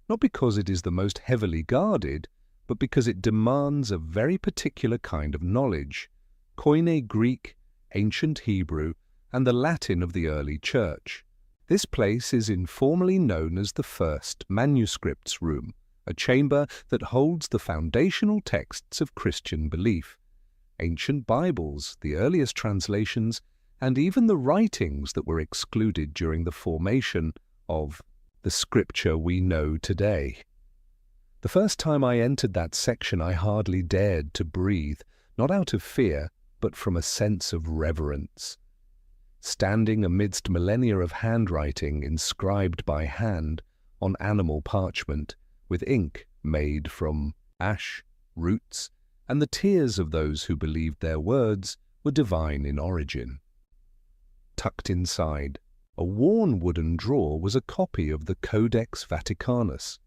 not because it is the most heavily guarded, but because it demands a very particular kind of knowledge: Koine Greek, ancient Hebrew, and the Latin of the early Church. This place is informally known as the First Manuscripts Room, a chamber that holds the foundational texts of Christian belief, ancient Bibles, the earliest translations, and even the writings that were excluded during the formation of the scripture we know today. The first time I entered that section, I hardly dared to breathe, not out of fear, but from a sense of reverence. Standing amidst millennia of handwriting inscribed by hand on animal parchment, with ink made from ash, roots, and the tears of those who believed their words were divine in origin. Tucked inside a worn wooden drawer was a copy of the Codex Vaticanus,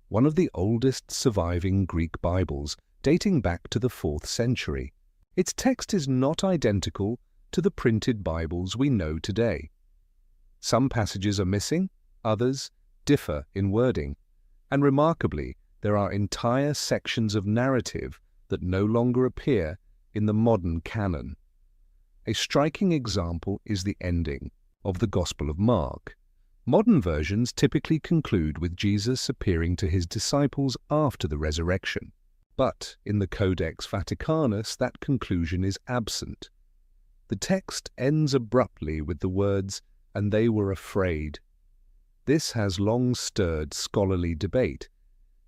one of the oldest surviving Greek Bibles, dating back to the 4th century. Its text is not identical to the printed Bibles we know today. Some passages are missing, others differ in wording, and remarkably, there are entire sections of narrative that no longer appear in the modern canon. A striking example is the ending of the Gospel of Mark. Modern versions typically conclude with Jesus appearing to his disciples after the resurrection. But in the Codex Vaticanus, that conclusion is absent. The text ends abruptly with the words, "and they were afraid." This has long stirred scholarly debate.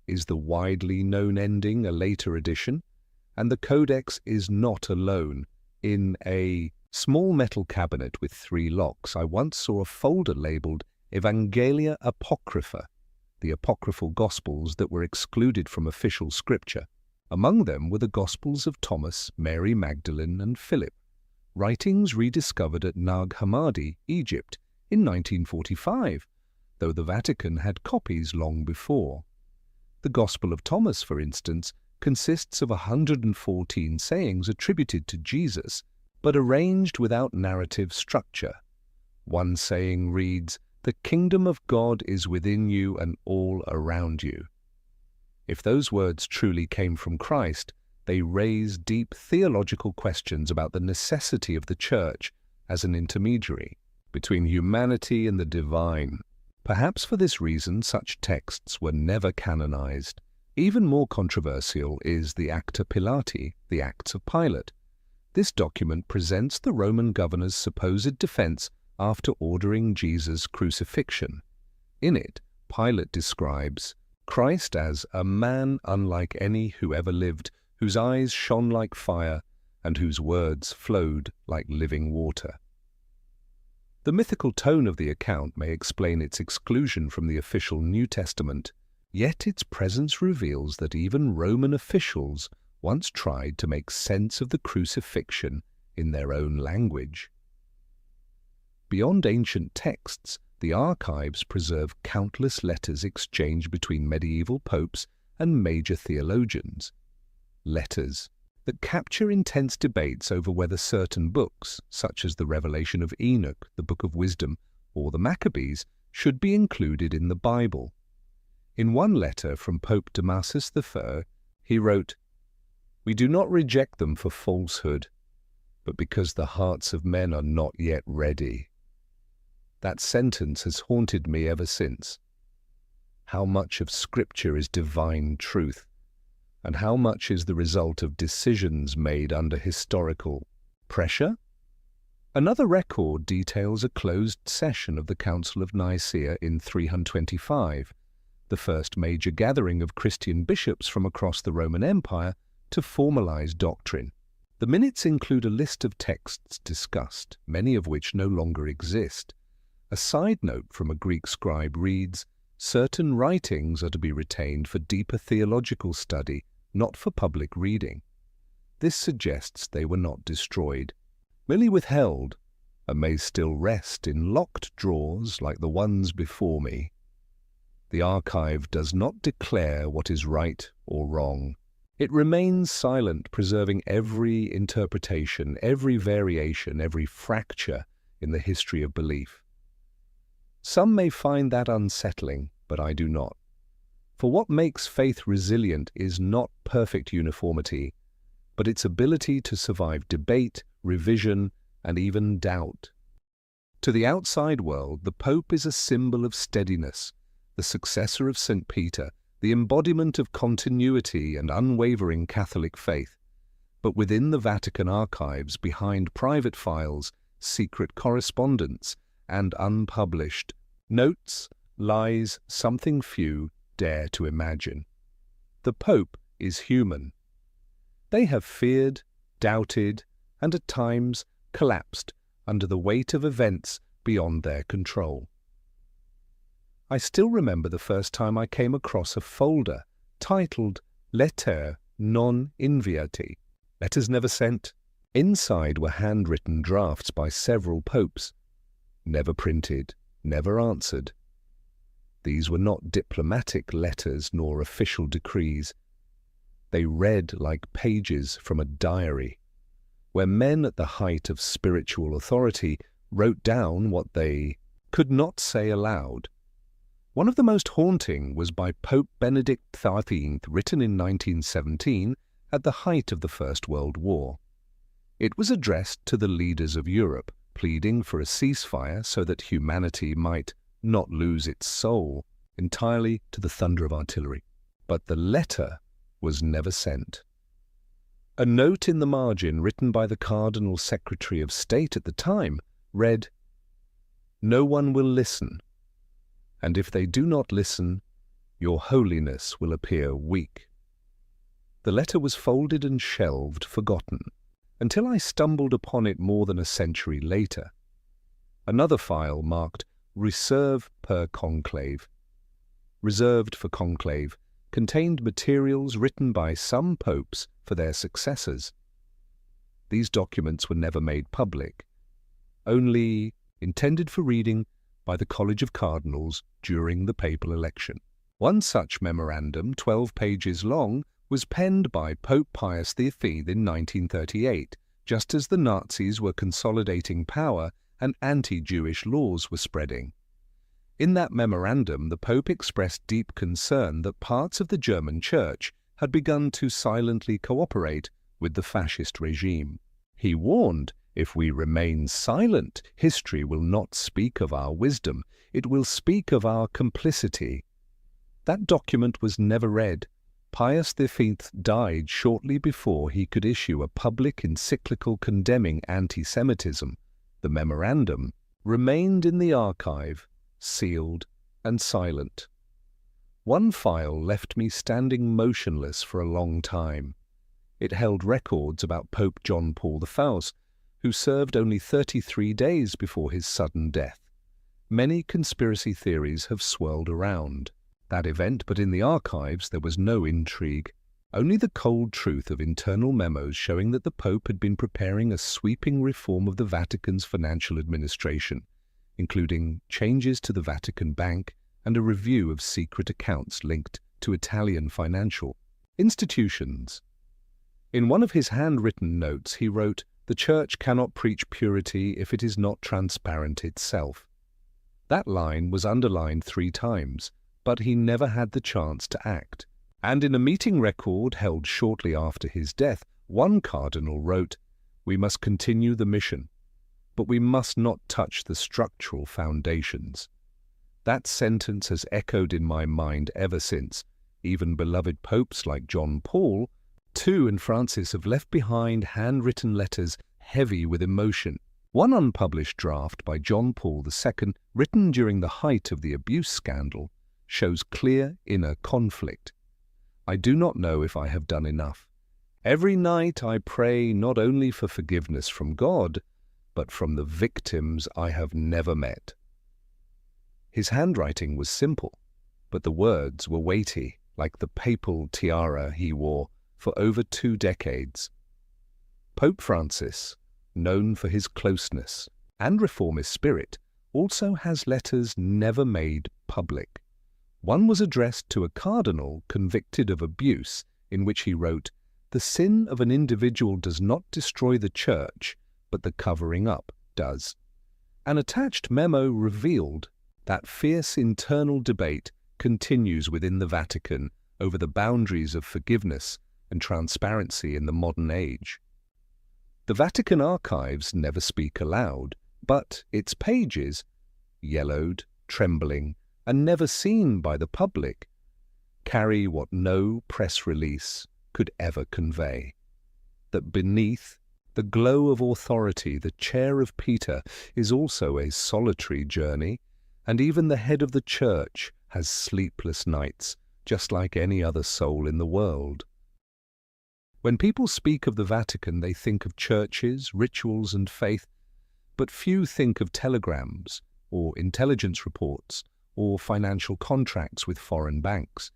Is the widely known ending a later addition? And the Codex is not alone. In a small metal cabinet with 3 locks, I once saw a folder labeled Evangelia Apocrypha, the apocryphal Gospels that were excluded from official scripture. Among them were the Gospels of Thomas, Mary Magdalene, and Philip, writings rediscovered at Nag Hammadi, Egypt, in 1945, though the Vatican had copies long before. The Gospel of Thomas, for instance, consists of 114 sayings attributed to Jesus, but arranged without narrative structure. One saying reads, "The kingdom of God is within you and all around you." If those words truly came from Christ, they raise deep theological questions about the necessity of the Church as an intermediary between humanity and the divine. Perhaps for this reason, such texts were never canonized. Even more controversial is the Acta Pilati, the Acts of Pilate. This document presents the Roman governor's supposed defense after ordering Jesus' crucifixion. In it, Pilate describes Christ as a man unlike any who ever lived, whose eyes shone like fire and whose words flowed like living water. The mythical tone of the account may explain its exclusion from the official New Testament, yet its presence reveals that even Roman officials once tried to make sense of the crucifixion in their own language. Beyond ancient texts, the archives preserve countless letters exchanged between medieval popes and major theologians. Letters that capture intense debates over whether certain books, such as the Revelation of Enoch, the Book of Wisdom, or the Maccabees, should be included in the Bible. In one letter from Pope Damasus I, he wrote, "We do not reject them for falsehood, but because the hearts of men are not yet ready." That sentence has haunted me ever since. How much of Scripture is divine truth, and how much is the result of decisions made under historical pressure? Another record details a closed session of the Council of Nicaea in 325, the first major gathering of Christian bishops from across the Roman Empire to formalize doctrine. The minutes include a list of texts discussed, many of which no longer exist. A side note from a Greek scribe reads, "Certain writings are to be retained for deeper theological study, not for public reading." This suggests they were not destroyed, merely withheld, and may still rest in locked drawers like the ones before me. The archive does not declare what is right or wrong. It remains silent, preserving every interpretation, every variation, every fracture in the history of belief. Some may find that unsettling, but I do not. For what makes faith resilient is not perfect uniformity, but its ability to survive debate, revision, and even doubt. To the outside world, the Pope is a symbol of steadiness, the successor of St. Peter, the embodiment of continuity and unwavering Catholic faith. But within the Vatican archives, behind private files, secret correspondence, and unpublished notes lies something few dare to imagine. The Pope is human. They have feared, doubted, and at times collapsed under the weight of events beyond their control. I still remember the first time I came across a folder titled Lettere non inviate, letters never sent. Inside were handwritten drafts by several popes, never printed, never answered. These were not diplomatic letters nor official decrees. They read like pages from a diary, where men at the height of spiritual authority wrote down what they could not say aloud. One of the most haunting was by Pope Benedict XIII, written in 1917 at the height of the First World War. It was addressed to the leaders of Europe, pleading for a ceasefire so that humanity might not lose its soul entirely to the thunder of artillery. But the letter was never sent. A note in the margin written by the Cardinal Secretary of State at the time read, "No one will listen, and if they do not listen, your holiness will appear weak." The letter was folded and shelved, forgotten, until I stumbled upon it more than a century later. Another file marked Reserve per Conclave. Reserved for conclave contained materials written by some popes for their successors. These documents were never made public, only intended for reading by the College of Cardinals during the papal election. One such memorandum, 12 pages long, was penned by Pope Pius V in 1938, just as the Nazis were consolidating power and anti-Jewish laws were spreading. In that memorandum, the Pope expressed deep concern that parts of the German Church had begun to silently cooperate with the fascist regime. He warned, if we remain silent, history will not speak of our wisdom, it will speak of our complicity. That document was never read. Pius V died shortly before he could issue a public encyclical condemning anti-Semitism. The memorandum remained in the archive, sealed and silent. One file left me standing motionless for a long time. It held records about Pope John Paul I, who served only 33 days before his sudden death. Many conspiracy theories have swirled around that event, but in the archives there was no intrigue, only the cold truth of internal memos showing that the Pope had been preparing a sweeping reform of the Vatican's financial administration, including changes to the Vatican Bank and a review of secret accounts linked to Italian financial institutions. In one of his handwritten notes he wrote, "The Church cannot preach purity if it is not transparent itself." That line was underlined 3 times, but he never had the chance to act. And in a meeting record held shortly after his death, one cardinal wrote, "We must continue the mission, but we must not touch the structural foundations." That sentence has echoed in my mind ever since. Even beloved popes like John Paul II and Francis have left behind handwritten letters heavy with emotion. One unpublished draft by John Paul II, written during the height of the abuse scandal, shows clear inner conflict. "I do not know if I have done enough. Every night I pray not only for forgiveness from God, but from the victims I have never met." His handwriting was simple, but the words were weighty, like the papal tiara he wore for over 2 decades. Pope Francis, known for his closeness and reformist spirit, also has letters never made public. One was addressed to a cardinal convicted of abuse, in which he wrote, "The sin of an individual does not destroy the Church, but the covering up does." An attached memo revealed that fierce internal debate continues within the Vatican over the boundaries of forgiveness and transparency in the modern age. The Vatican archives never speak aloud, but its pages, yellowed, trembling, and never seen by the public, carry what no press release could ever convey: that beneath The glow of authority, the chair of Peter, is also a solitary journey, and even the head of the church has sleepless nights, just like any other soul in the world. When people speak of the Vatican, they think of churches, rituals, and faith, but few think of telegrams, or intelligence reports, or financial contracts with foreign banks.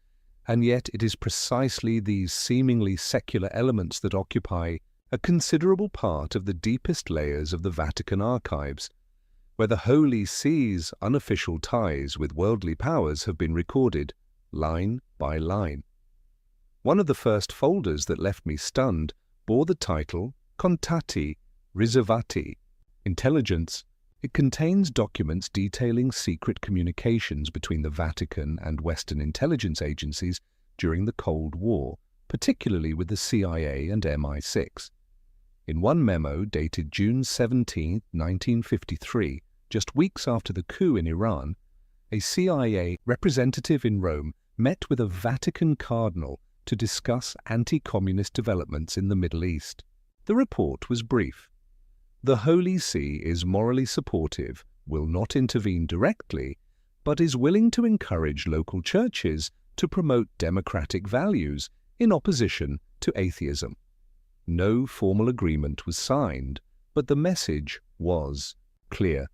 And yet it is precisely these seemingly secular elements that occupy a considerable part of the deepest layers of the Vatican archives, where the Holy See's unofficial ties with worldly powers have been recorded, line by line. One of the first folders that left me stunned bore the title Contatti Riservati, Intelligence. It contains documents detailing secret communications between the Vatican and Western intelligence agencies during the Cold War, particularly with the CIA and MI6. In one memo dated June 17, 1953, just weeks after the coup in Iran, a CIA representative in Rome met with a Vatican cardinal to discuss anti-communist developments in the Middle East. The report was brief. The Holy See is morally supportive, will not intervene directly, but is willing to encourage local churches to promote democratic values in opposition to atheism. No formal agreement was signed, but the message was clear.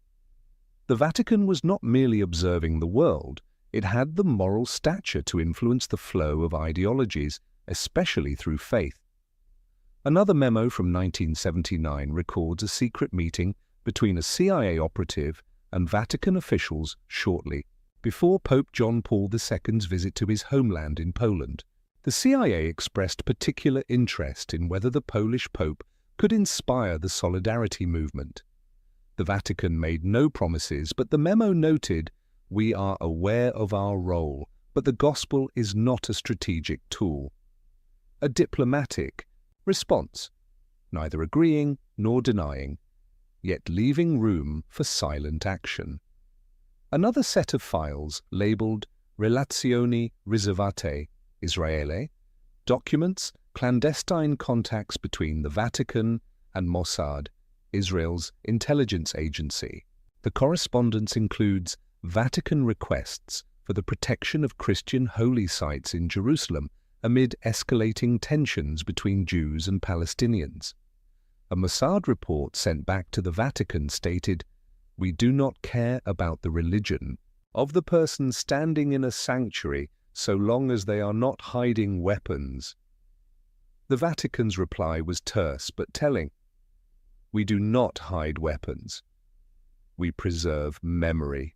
The Vatican was not merely observing the world, it had the moral stature to influence the flow of ideologies, especially through faith. Another memo from 1979 records a secret meeting between a CIA operative and Vatican officials shortly before Pope John Paul II's visit to his homeland in Poland. The CIA expressed particular interest in whether the Polish Pope could inspire the Solidarity movement. The Vatican made no promises, but the memo noted, "We are aware of our role, but the gospel is not a strategic tool." A diplomatic response, neither agreeing nor denying, yet leaving room for silent action. Another set of files labeled Relazioni Riservate Israele, documents clandestine contacts between the Vatican and Mossad, Israel's intelligence agency. The correspondence includes Vatican requests for the protection of Christian holy sites in Jerusalem amid escalating tensions between Jews and Palestinians. A Mossad report sent back to the Vatican stated, "We do not care about the religion of the person standing in a sanctuary so long as they are not hiding weapons." The Vatican's reply was terse but telling. "We do not hide weapons. We preserve memory."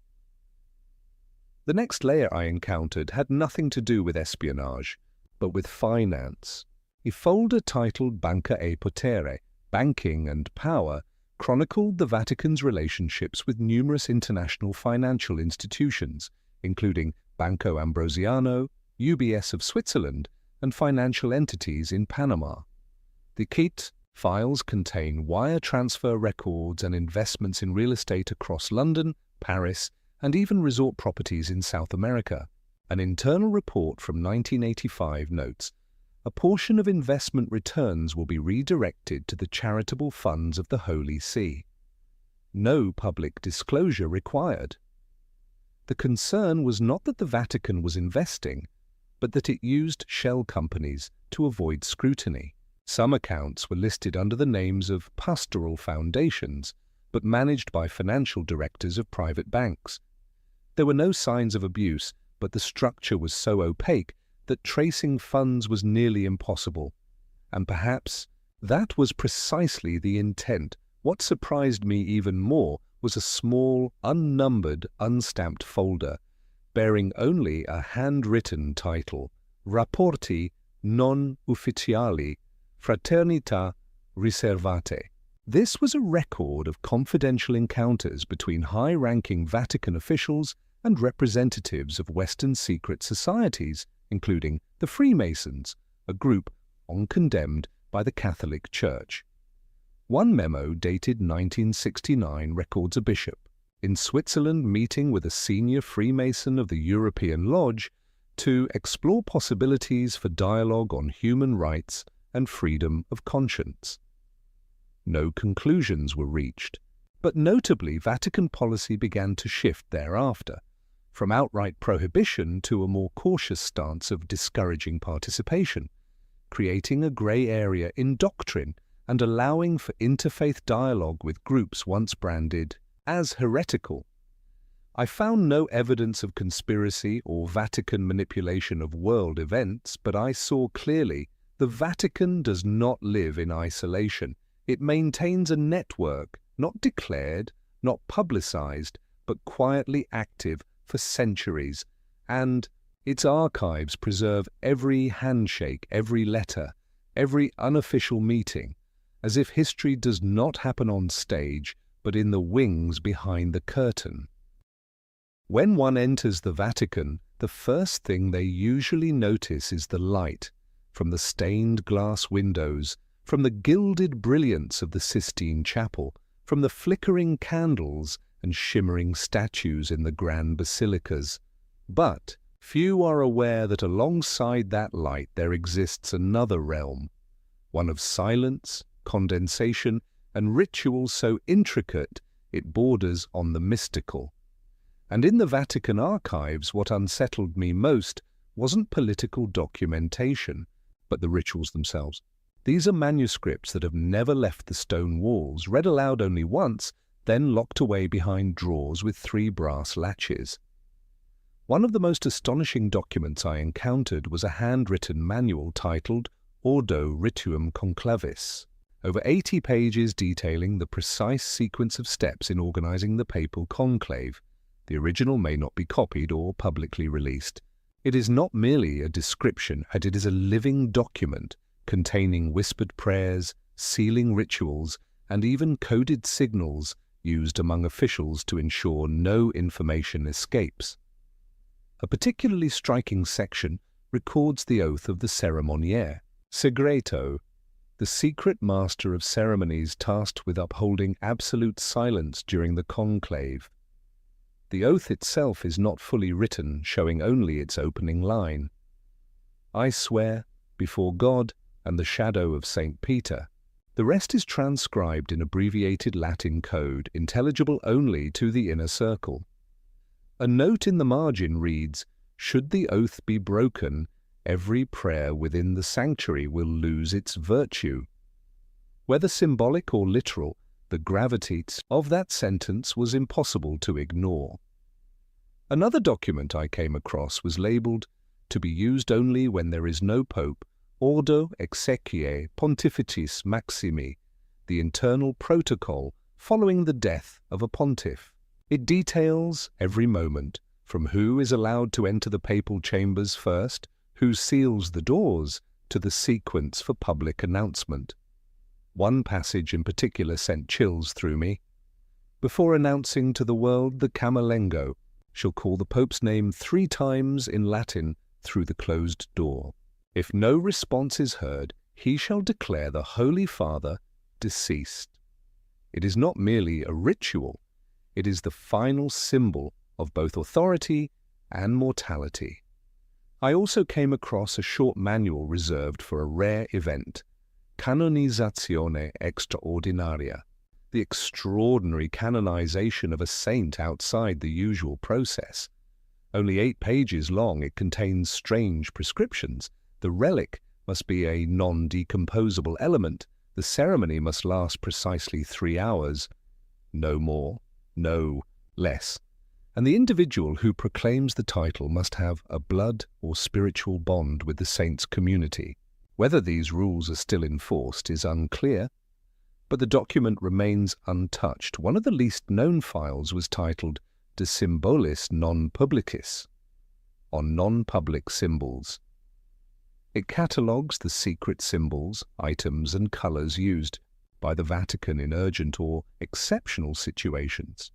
The next layer I encountered had nothing to do with espionage, but with finance. A folder titled Banca e Potere, Banking and Power, chronicled the Vatican's relationships with numerous international financial institutions, including Banco Ambrosiano, UBS of Switzerland, and financial entities in Panama. The kit files contain wire transfer records and investments in real estate across London, Paris, and even resort properties in South America. An internal report from 1985 notes, "A portion of investment returns will be redirected to the charitable funds of the Holy See. No public disclosure required." The concern was not that the Vatican was investing, but that it used shell companies to avoid scrutiny. Some accounts were listed under the names of pastoral foundations, but managed by financial directors of private banks. There were no signs of abuse, but the structure was so opaque that tracing funds was nearly impossible. And perhaps that was precisely the intent. What surprised me even more was a small, unnumbered, unstamped folder bearing only a handwritten title, Rapporti non ufficiali Fraternità Riservate. This was a record of confidential encounters between high-ranking Vatican officials and representatives of Western secret societies, including the Freemasons, a group long condemned by the Catholic Church. One memo dated 1969 records a bishop in Switzerland meeting with a senior Freemason of the European Lodge to explore possibilities for dialogue on human rights and freedom of conscience. no conclusions were reached. But notably, Vatican policy began to shift thereafter, from outright prohibition to a more cautious stance of discouraging participation, creating a grey area in doctrine and allowing for interfaith dialogue with groups once branded as heretical. I found no evidence of conspiracy or Vatican manipulation of world events, but I saw clearly the Vatican does not live in isolation. It maintains a network, not declared, not publicized, but quietly active for centuries, and its archives preserve every handshake, every letter, every unofficial meeting, as if history does not happen on stage, but in the wings behind the curtain. When one enters the Vatican, the first thing they usually notice is the light, from the stained glass windows, from the gilded brilliance of the Sistine Chapel, from the flickering candles and shimmering statues in the grand basilicas. But few are aware that alongside that light there exists another realm, one of silence, condensation, and ritual so intricate it borders on the mystical. And in the Vatican archives, what unsettled me most wasn't political documentation, but the rituals themselves. These are manuscripts that have never left the stone walls, read aloud only once, then locked away behind drawers with 3 brass latches. One of the most astonishing documents I encountered was a handwritten manual titled Ordo Rituum Conclavis, over 80 pages detailing the precise sequence of steps in organizing the papal conclave. The original may not be copied or publicly released. It is not merely a description, but it is a living document containing whispered prayers, sealing rituals, and even coded signals used among officials to ensure no information escapes. A particularly striking section records the oath of the ceremoniere, segreto, the secret master of ceremonies tasked with upholding absolute silence during the conclave. The oath itself is not fully written, showing only its opening line. I swear, before God and the shadow of St. Peter. The rest is transcribed in abbreviated Latin code, intelligible only to the inner circle. A note in the margin reads, "Should the oath be broken, every prayer within the sanctuary will lose its virtue." Whether symbolic or literal, the gravity of that sentence was impossible to ignore. Another document I came across was labeled, "To be used only when there is no pope, Ordo Exequiae Pontificis Maximi," the internal protocol following the death of a pontiff. It details every moment, from who is allowed to enter the papal chambers first, who seals the doors, to the sequence for public announcement. One passage in particular sent chills through me. Before announcing to the world, the Camerlengo shall call the Pope's name 3 times in Latin through the closed door. If no response is heard, he shall declare the Holy Father deceased. It is not merely a ritual, it is the final symbol of both authority and mortality. I also came across a short manual reserved for a rare event, Canonizzazione Extraordinaria, the extraordinary canonization of a saint outside the usual process. Only 8 pages long, it contains strange prescriptions. The relic must be a non-decomposable element. The ceremony must last precisely 3 hours. No more, no less. And the individual who proclaims the title must have a blood or spiritual bond with the saint's community. Whether these rules are still enforced is unclear, but the document remains untouched. One of the least known files was titled De Symbolis Non Publicis, on non-public symbols. It catalogues the secret symbols, items and colors used by the Vatican in urgent or exceptional situations.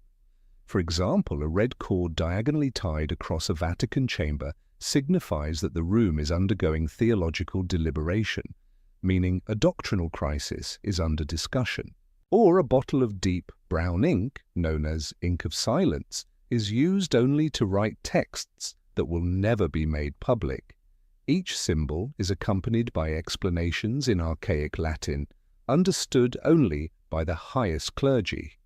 For example, a red cord diagonally tied across a Vatican chamber signifies that the room is undergoing theological deliberation, meaning a doctrinal crisis is under discussion. Or a bottle of deep brown ink, known as ink of silence, is used only to write texts that will never be made public. Each symbol is accompanied by explanations in archaic Latin, understood only by the highest clergy.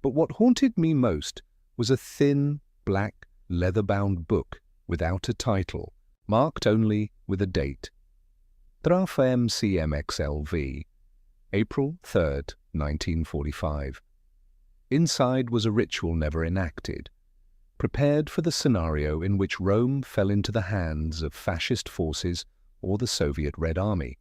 But what haunted me most was a thin, black, leather-bound book without a title, marked only with a date. Trafem CMXLV, April 3rd, 1945. Inside was a ritual never enacted, prepared for the scenario in which Rome fell into the hands of fascist forces or the Soviet Red Army.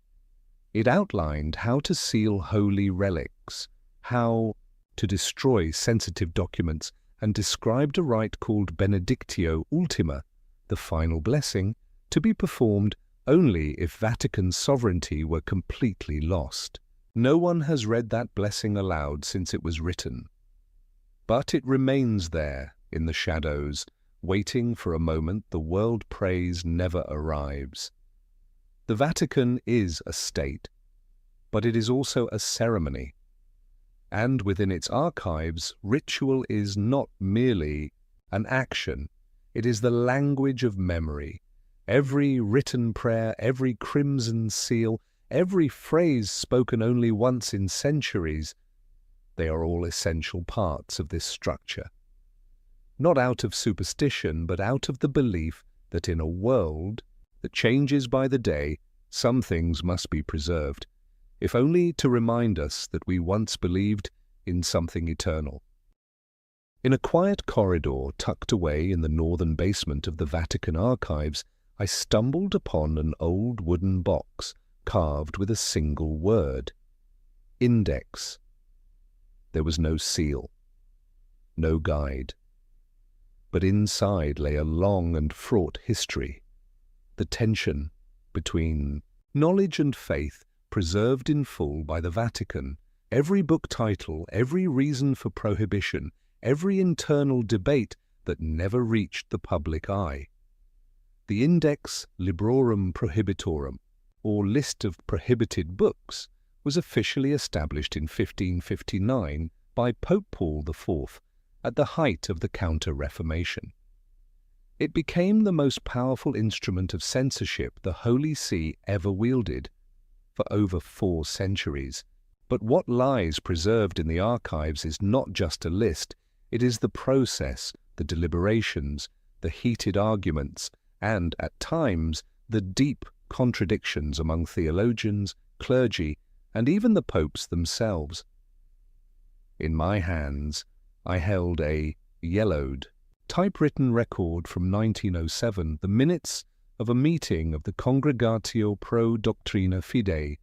It outlined how to seal holy relics, how to destroy sensitive documents, and described a rite called Benedictio Ultima, the final blessing, to be performed only if Vatican sovereignty were completely lost. No one has read that blessing aloud since it was written. But it remains there, in the shadows, waiting for a moment the world prays never arrives. The Vatican is a state, but it is also a ceremony. And within its archives, ritual is not merely an action, it is the language of memory. Every written prayer, every crimson seal, every phrase spoken only once in centuries, they are all essential parts of this structure. Not out of superstition, but out of the belief that in a world that changes by the day, some things must be preserved, if only to remind us that we once believed in something eternal. In a quiet corridor tucked away in the northern basement of the Vatican archives, I stumbled upon an old wooden box carved with a single word: Index. There was no seal, no guide. But inside lay a long and fraught history, the tension between knowledge and faith preserved in full by the Vatican, every book title, every reason for prohibition, every internal debate that never reached the public eye. The Index Librorum Prohibitorum, or List of Prohibited Books, was officially established in 1559 by Pope Paul IV at the height of the Counter-Reformation. It became the most powerful instrument of censorship the Holy See ever wielded for over 4 centuries. But what lies preserved in the archives is not just a list, it is the process, the deliberations, the heated arguments, and, at times, the deep contradictions among theologians, clergy, and even the popes themselves. In my hands, I held a yellowed, typewritten record from 1907, the minutes of a meeting of the Congregatio Pro Doctrina Fidei,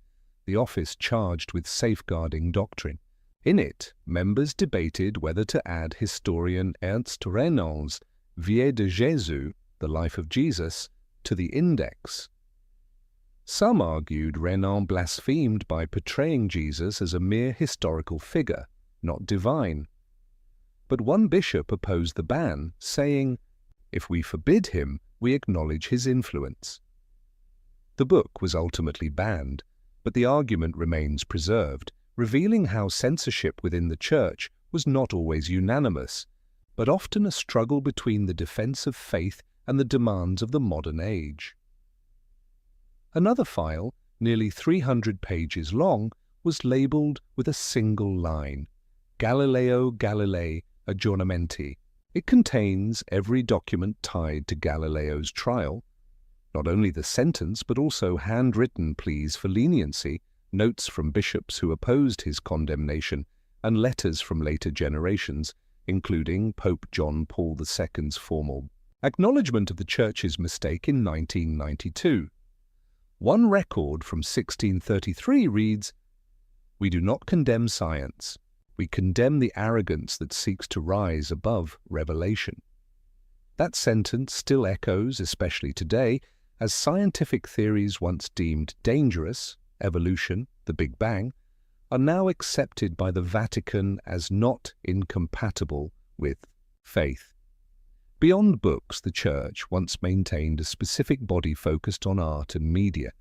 the office charged with safeguarding doctrine. In it, members debated whether to add historian Ernst Renan's Vie de Jésus, the life of Jesus, to the index. Some argued Renan blasphemed by portraying Jesus as a mere historical figure, not divine. But one bishop opposed the ban, saying, "If we forbid him, we acknowledge his influence." The book was ultimately banned, but the argument remains preserved, revealing how censorship within the Church was not always unanimous, but often a struggle between the defense of faith and the demands of the modern age. Another file, nearly 300 pages long, was labelled with a single line, Galileo Galilei Aggiornamenti. It contains every document tied to Galileo's trial, not only the sentence but also handwritten pleas for leniency, notes from bishops who opposed his condemnation, and letters from later generations, including Pope John Paul II's formal acknowledgement of the Church's mistake in 1992. One record from 1633 reads, "We do not condemn science. We condemn the arrogance that seeks to rise above revelation." That sentence still echoes, especially today, as scientific theories once deemed dangerous, evolution, the Big Bang, are now accepted by the Vatican as not incompatible with faith. Beyond books, the Church once maintained a specific body focused on art and media,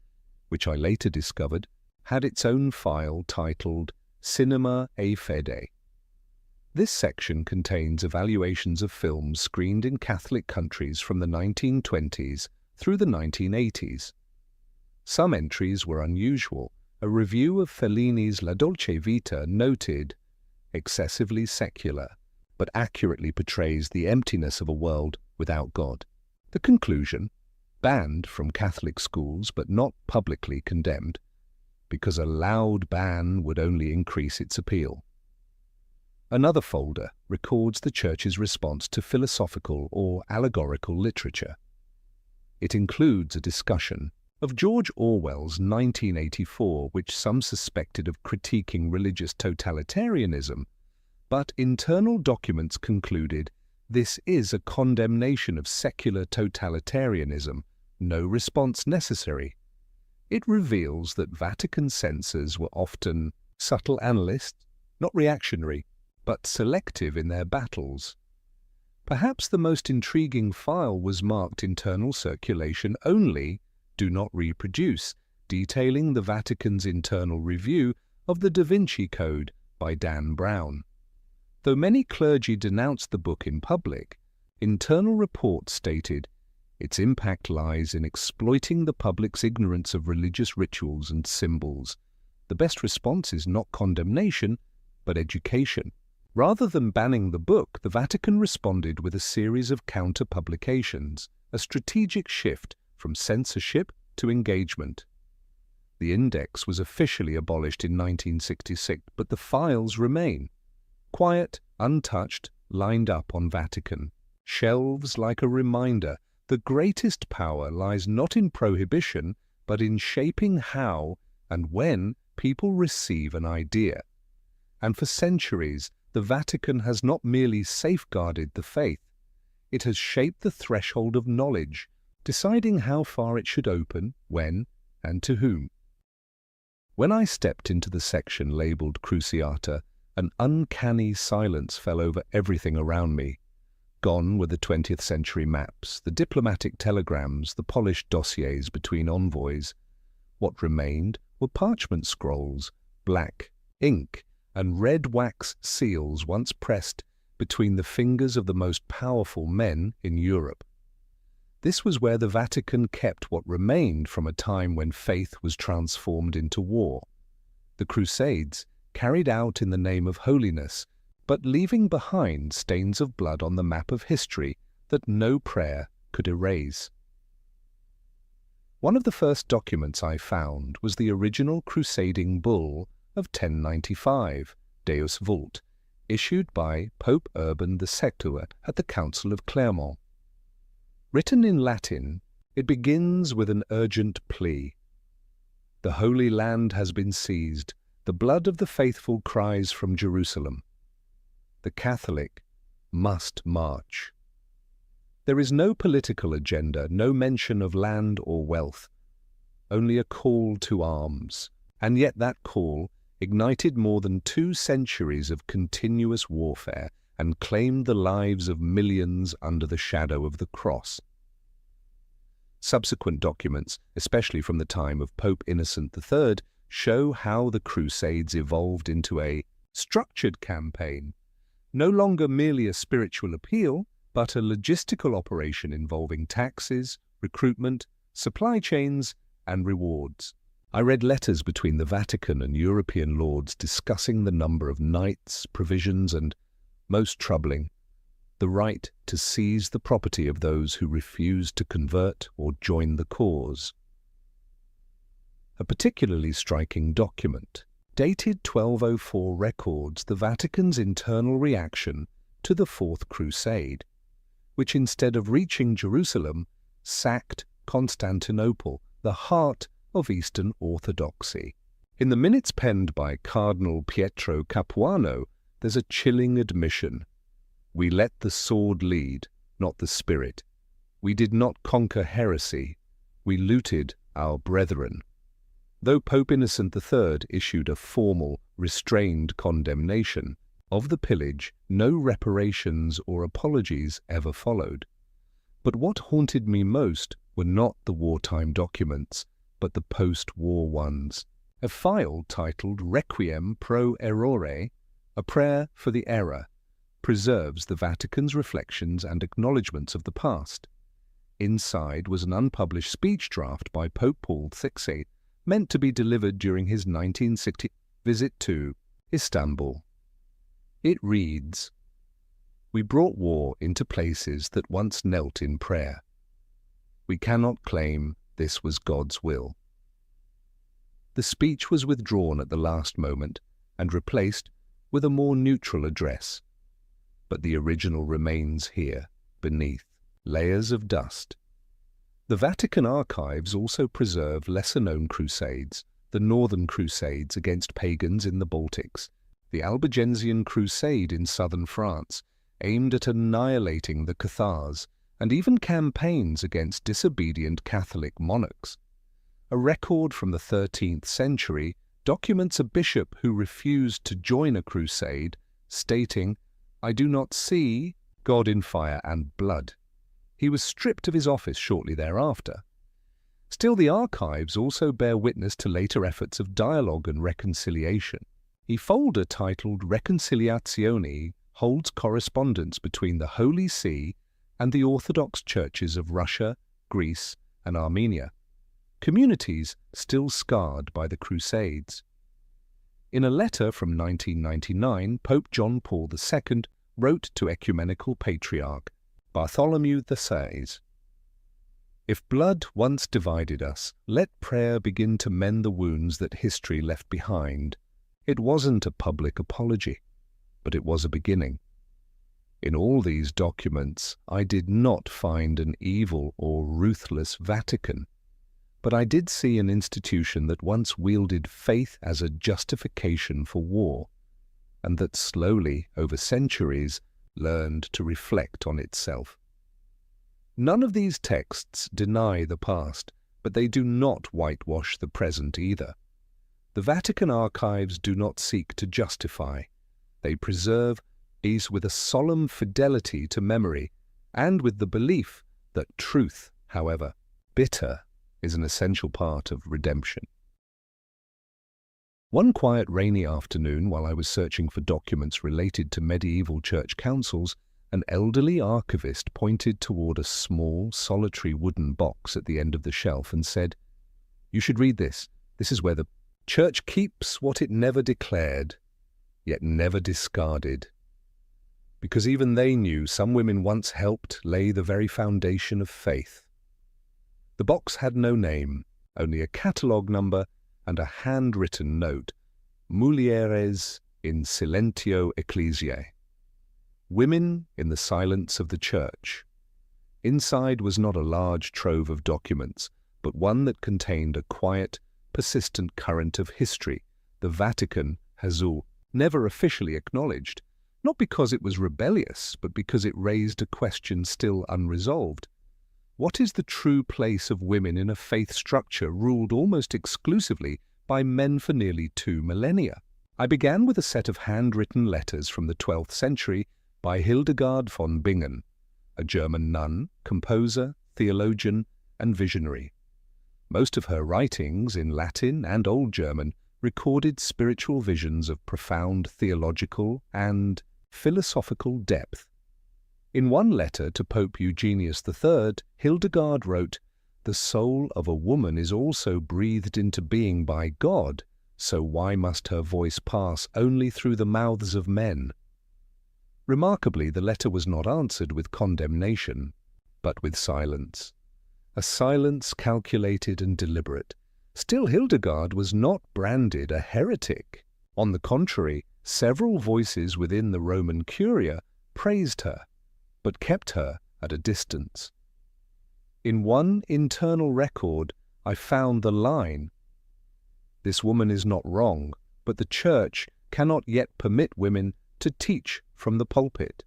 which I later discovered had its own file titled Cinema e Fede. This section contains evaluations of films screened in Catholic countries from the 1920s through the 1980s. Some entries were unusual, a review of Fellini's La Dolce Vita noted, excessively secular, but accurately portrays the emptiness of a world without God. The conclusion, banned from Catholic schools but not publicly condemned, because a loud ban would only increase its appeal. Another folder records the Church's response to philosophical or allegorical literature. It includes a discussion of George Orwell's 1984, which some suspected of critiquing religious totalitarianism, but internal documents concluded this is a condemnation of secular totalitarianism, no response necessary. It reveals that Vatican censors were often subtle analysts, not reactionary, but selective in their battles. Perhaps the most intriguing file was marked internal circulation only, do not reproduce, detailing the Vatican's internal review of the Da Vinci Code by Dan Brown. Though many clergy denounced the book in public, internal reports stated its impact lies in exploiting the public's ignorance of religious rituals and symbols. The best response is not condemnation, but education. Rather than banning the book, the Vatican responded with a series of counter-publications, a strategic shift from censorship to engagement. The index was officially abolished in 1966, but the files remain. Quiet, untouched, lined up on Vatican shelves like a reminder. The greatest power lies not in prohibition, but in shaping how and when people receive an idea. And for centuries, the Vatican has not merely safeguarded the faith, it has shaped the threshold of knowledge, deciding how far it should open, when, and to whom. When I stepped into the section labelled Cruciata, an uncanny silence fell over everything around me. Gone were the 20th century maps, the diplomatic telegrams, the polished dossiers between envoys. What remained were parchment scrolls, black ink, and red wax seals once pressed between the fingers of the most powerful men in Europe. This was where the Vatican kept what remained from a time when faith was transformed into war. The Crusades, carried out in the name of holiness, but leaving behind stains of blood on the map of history that no prayer could erase. One of the first documents I found was the original crusading bull of 1095, Deus Vult, issued by Pope Urban II at the Council of Clermont. Written in Latin, it begins with an urgent plea. The Holy Land has been seized. The blood of the faithful cries from Jerusalem. The Catholic must march. There is no political agenda, no mention of land or wealth, only a call to arms, and yet that call ignited more than 2 centuries of continuous warfare and claimed the lives of millions under the shadow of the cross. Subsequent documents, especially from the time of Pope Innocent III, show how the Crusades evolved into a structured campaign, no longer merely a spiritual appeal, but a logistical operation involving taxes, recruitment, supply chains, and rewards. I read letters between the Vatican and European lords discussing the number of knights, provisions, and, most troubling, the right to seize the property of those who refused to convert or join the cause. A particularly striking document, dated 1204, records the Vatican's internal reaction to the Fourth Crusade, which instead of reaching Jerusalem, sacked Constantinople, the heart of Eastern Orthodoxy. In the minutes penned by Cardinal Pietro Capuano, there's a chilling admission. We let the sword lead, not the spirit. We did not conquer heresy. We looted our brethren. Though Pope Innocent III issued a formal, restrained condemnation of the pillage, no reparations or apologies ever followed. But what haunted me most were not the wartime documents, but the post-war ones. A file titled Requiem pro Errore, a prayer for the error, preserves the Vatican's reflections and acknowledgements of the past. Inside was an unpublished speech draft by Pope Paul VI, meant to be delivered during his 1960 visit to Istanbul. It reads, "We brought war into places that once knelt in prayer. We cannot claim this was God's will." The speech was withdrawn at the last moment and replaced with a more neutral address, but the original remains here, beneath layers of dust. The Vatican archives also preserve lesser-known crusades, the Northern Crusades against pagans in the Baltics, the Albigensian Crusade in southern France, aimed at annihilating the Cathars, and even campaigns against disobedient Catholic monarchs. A record from the 13th century documents a bishop who refused to join a crusade, stating, "I do not see God in fire and blood." He was stripped of his office shortly thereafter. Still, the archives also bear witness to later efforts of dialogue and reconciliation. A folder titled Reconciliazioni holds correspondence between the Holy See and the Orthodox churches of Russia, Greece, and Armenia, communities still scarred by the Crusades. In a letter from 1999, Pope John Paul II wrote to Ecumenical Patriarch Bartholomew VI, "If blood once divided us, let prayer begin to mend the wounds that history left behind. It wasn't a public apology, but it was a beginning." In all these documents, I did not find an evil or ruthless Vatican, but I did see an institution that once wielded faith as a justification for war, and that slowly, over centuries, learned to reflect on itself. None of these texts deny the past, but they do not whitewash the present either. The Vatican archives do not seek to justify. They preserve these with a solemn fidelity to memory, and with the belief that truth, however bitter, is an essential part of redemption. One quiet rainy afternoon, while I was searching for documents related to medieval church councils, an elderly archivist pointed toward a small, solitary wooden box at the end of the shelf and said, "You should read this. This is where the church keeps what it never declared, yet never discarded." Because even they knew some women once helped lay the very foundation of faith. The box had no name, only a catalogue number and a handwritten note, "Mulieres in silentio ecclesiae," women in the silence of the church. Inside was not a large trove of documents, but one that contained a quiet, persistent current of history the Vatican has never officially acknowledged, not because it was rebellious, but because it raised a question still unresolved. What is the true place of women in a faith structure ruled almost exclusively by men for nearly 2 millennia? I began with a set of handwritten letters from the 12th century by Hildegard von Bingen, a German nun, composer, theologian, and visionary. Most of her writings, in Latin and Old German, recorded spiritual visions of profound theological and philosophical depth. In one letter to Pope Eugenius III, Hildegard wrote, "The soul of a woman is also breathed into being by God, so why must her voice pass only through the mouths of men?" Remarkably, the letter was not answered with condemnation, but with silence. A silence calculated and deliberate. Still, Hildegard was not branded a heretic. On the contrary, several voices within the Roman Curia praised her, but kept her at a distance. In one internal record, I found the line, "This woman is not wrong, but the Church cannot yet permit women to teach from the pulpit."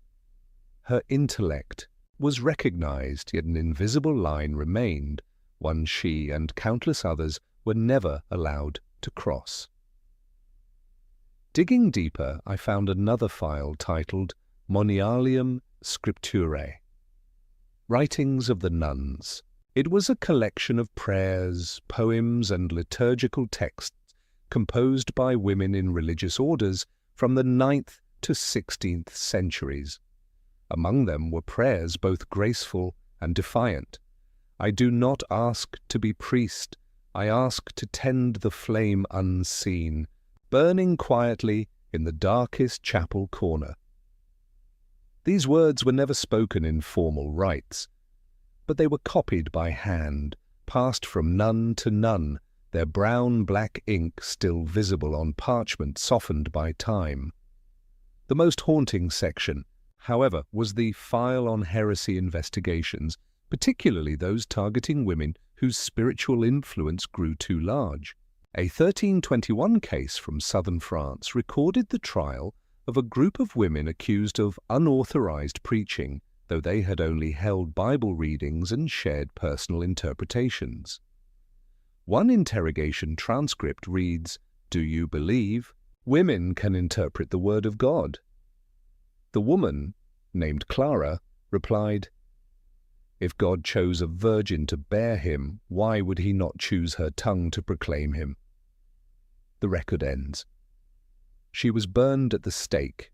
Her intellect was recognized, yet an invisible line remained, one she and countless others were never allowed to cross. Digging deeper, I found another file titled Monialium Scripturae, Writings of the Nuns. It was a collection of prayers, poems, and liturgical texts composed by women in religious orders from the 9th to 16th centuries. Among them were prayers both graceful and defiant. "I do not ask to be priest, I ask to tend the flame unseen, burning quietly in the darkest chapel corner." These words were never spoken in formal rites, but they were copied by hand, passed from nun to nun, their brown-black ink still visible on parchment softened by time. The most haunting section, however, was the file on heresy investigations, particularly those targeting women whose spiritual influence grew too large. A 1321 case from southern France recorded the trial of a group of women accused of unauthorized preaching, though they had only held Bible readings and shared personal interpretations. One interrogation transcript reads, "Do you believe women can interpret the Word of God?" The woman, named Clara, replied, "If God chose a virgin to bear him, why would he not choose her tongue to proclaim him?" The record ends. She was burned at the stake,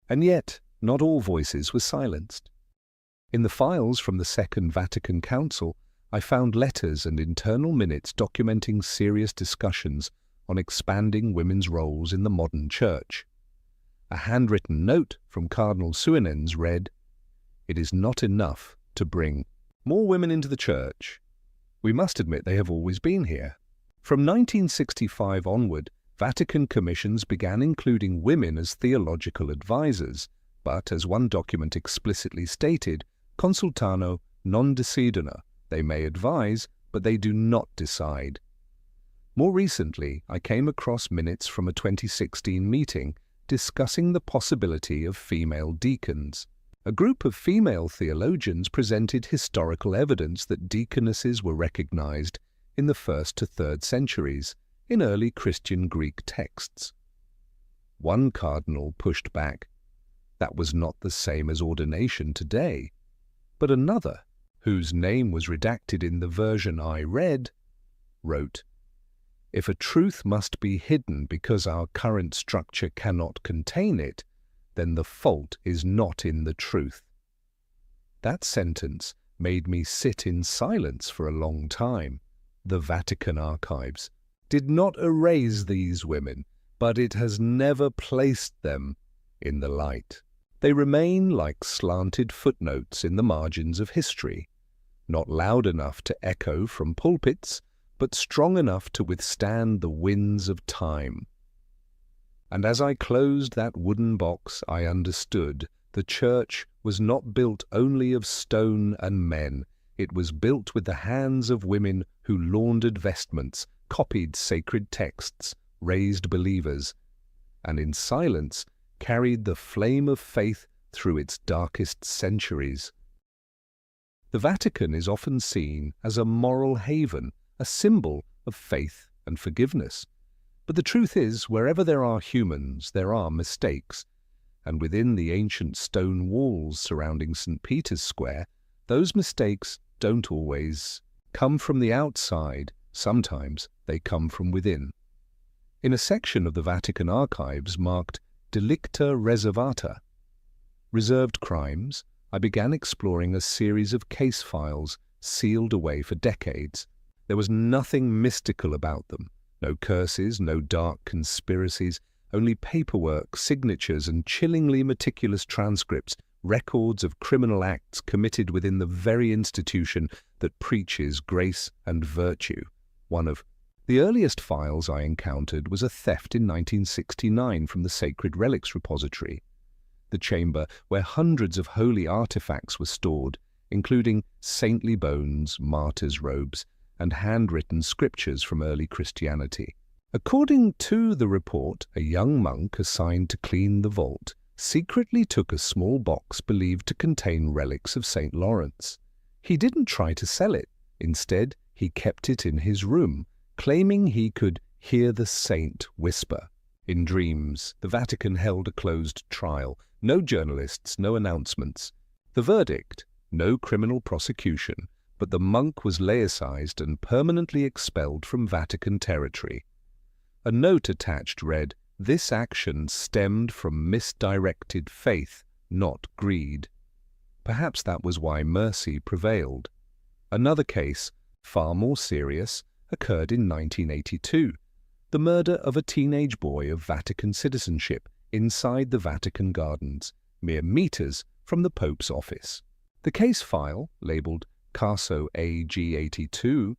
and yet not all voices were silenced. In the files from the Second Vatican Council, I found letters and internal minutes documenting serious discussions on expanding women's roles in the modern Church. A handwritten note from Cardinal Suenens read, "It is not enough to bring more women into the Church. We must admit they have always been here." From 1965 onward, Vatican commissions began including women as theological advisors, but, as one document explicitly stated, consultano non decidono, they may advise, but they do not decide. More recently, I came across minutes from a 2016 meeting discussing the possibility of female deacons. A group of female theologians presented historical evidence that deaconesses were recognized in the 1st to 3rd centuries in early Christian Greek texts. One cardinal pushed back. That was not the same as ordination today. But another, whose name was redacted in the version I read, wrote, "If a truth must be hidden because our current structure cannot contain it, then the fault is not in the truth." That sentence made me sit in silence for a long time. The Vatican archives did not erase these women, but it has never placed them in the light. They remain like slanted footnotes in the margins of history, not loud enough to echo from pulpits, but strong enough to withstand the winds of time. And as I closed that wooden box, I understood the Church was not built only of stone and men. It was built with the hands of women who laundered vestments, copied sacred texts, raised believers, and in silence carried the flame of faith through its darkest centuries. The Vatican is often seen as a moral haven, a symbol of faith and forgiveness. But the truth is, wherever there are humans, there are mistakes. And within the ancient stone walls surrounding St. Peter's Square, those mistakes don't always come from the outside. Sometimes they come from within. In a section of the Vatican archives marked Delicta Reservata, reserved crimes, I began exploring a series of case files sealed away for decades. There was nothing mystical about them. No curses, no dark conspiracies, only paperwork, signatures, and chillingly meticulous transcripts, records of criminal acts committed within the very institution that preaches grace and virtue. One of the earliest files I encountered was a theft in 1969 from the Sacred Relics Repository, the chamber where hundreds of holy artifacts were stored, including saintly bones, martyrs' robes, and handwritten scriptures from early Christianity. According to the report, a young monk assigned to clean the vault secretly took a small box believed to contain relics of St. Lawrence. He didn't try to sell it. Instead, he kept it in his room, claiming he could hear the saint whisper. In dreams, the Vatican held a closed trial. No journalists, no announcements. The verdict: no criminal prosecution, but the monk was laicized and permanently expelled from Vatican territory. A note attached read, "This action stemmed from misdirected faith, not greed." Perhaps that was why mercy prevailed. Another case, far more serious, occurred in 1982, the murder of a teenage boy of Vatican citizenship inside the Vatican gardens, mere meters from the Pope's office. The case file, labelled Caso AG82,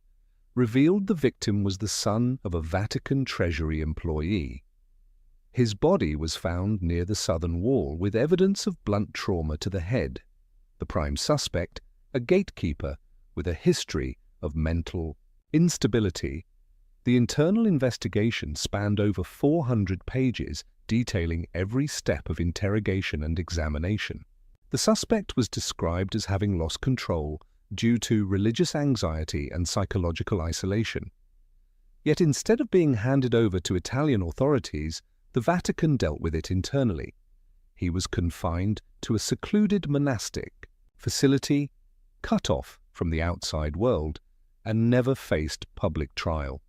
revealed the victim was the son of a Vatican Treasury employee. His body was found near the southern wall with evidence of blunt trauma to the head. The prime suspect, a gatekeeper with a history of mental instability. The internal investigation spanned over 400 pages, detailing every step of interrogation and examination. The suspect was described as having lost control due to religious anxiety and psychological isolation. Yet instead of being handed over to Italian authorities, the Vatican dealt with it internally. He was confined to a secluded monastic facility, cut off from the outside world, and never faced public trial.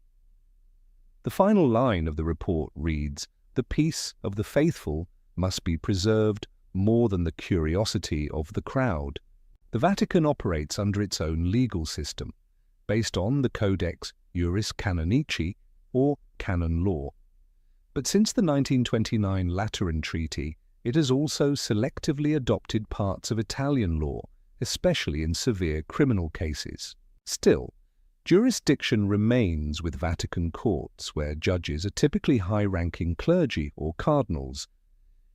The final line of the report reads, "The peace of the faithful must be preserved more than the curiosity of the crowd." The Vatican operates under its own legal system, based on the Codex Juris Canonici, or canon law. But since the 1929 Lateran Treaty, it has also selectively adopted parts of Italian law, especially in severe criminal cases. Still, jurisdiction remains with Vatican courts, where judges are typically high-ranking clergy or cardinals.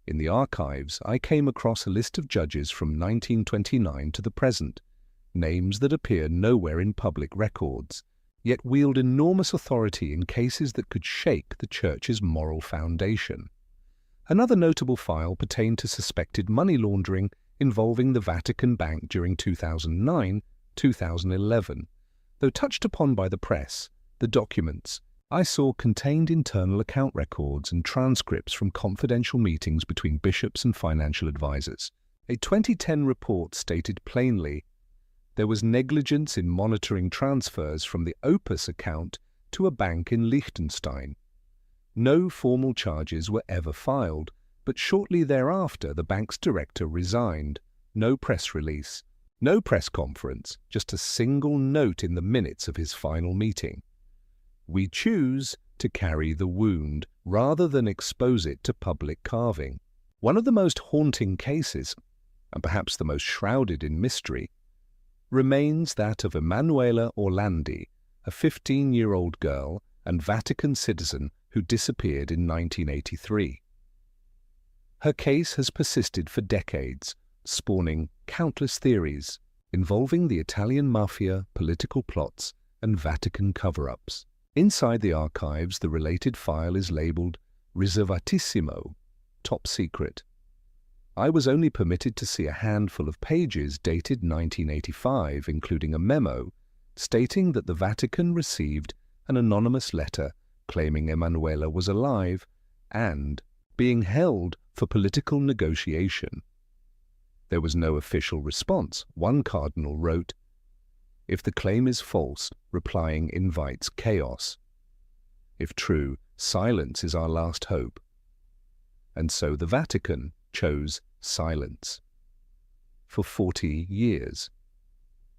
In the archives, I came across a list of judges from 1929 to the present, names that appear nowhere in public records, yet wield enormous authority in cases that could shake the Church's moral foundation. Another notable file pertained to suspected money laundering involving the Vatican Bank during 2009-2011. Though touched upon by the press, the documents I saw contained internal account records and transcripts from confidential meetings between bishops and financial advisors. A 2010 report stated plainly there was negligence in monitoring transfers from the Opus account to a bank in Liechtenstein. No formal charges were ever filed, but shortly thereafter the bank's director resigned. No press release, no press conference, just a single note in the minutes of his final meeting. We choose to carry the wound rather than expose it to public carving. One of the most haunting cases, and perhaps the most shrouded in mystery, remains that of Emanuela Orlandi, a 15-year-old girl and Vatican citizen who disappeared in 1983. Her case has persisted for decades, spawning countless theories involving the Italian mafia, political plots, and Vatican cover-ups. Inside the archives, the related file is labelled Riservatissimo, top secret. I was only permitted to see a handful of pages dated 1985, including a memo stating that the Vatican received an anonymous letter claiming Emanuela was alive and being held for political negotiation. There was no official response. One cardinal wrote, "If the claim is false, replying invites chaos. If true, silence is our last hope." And so the Vatican chose silence. For 40 years.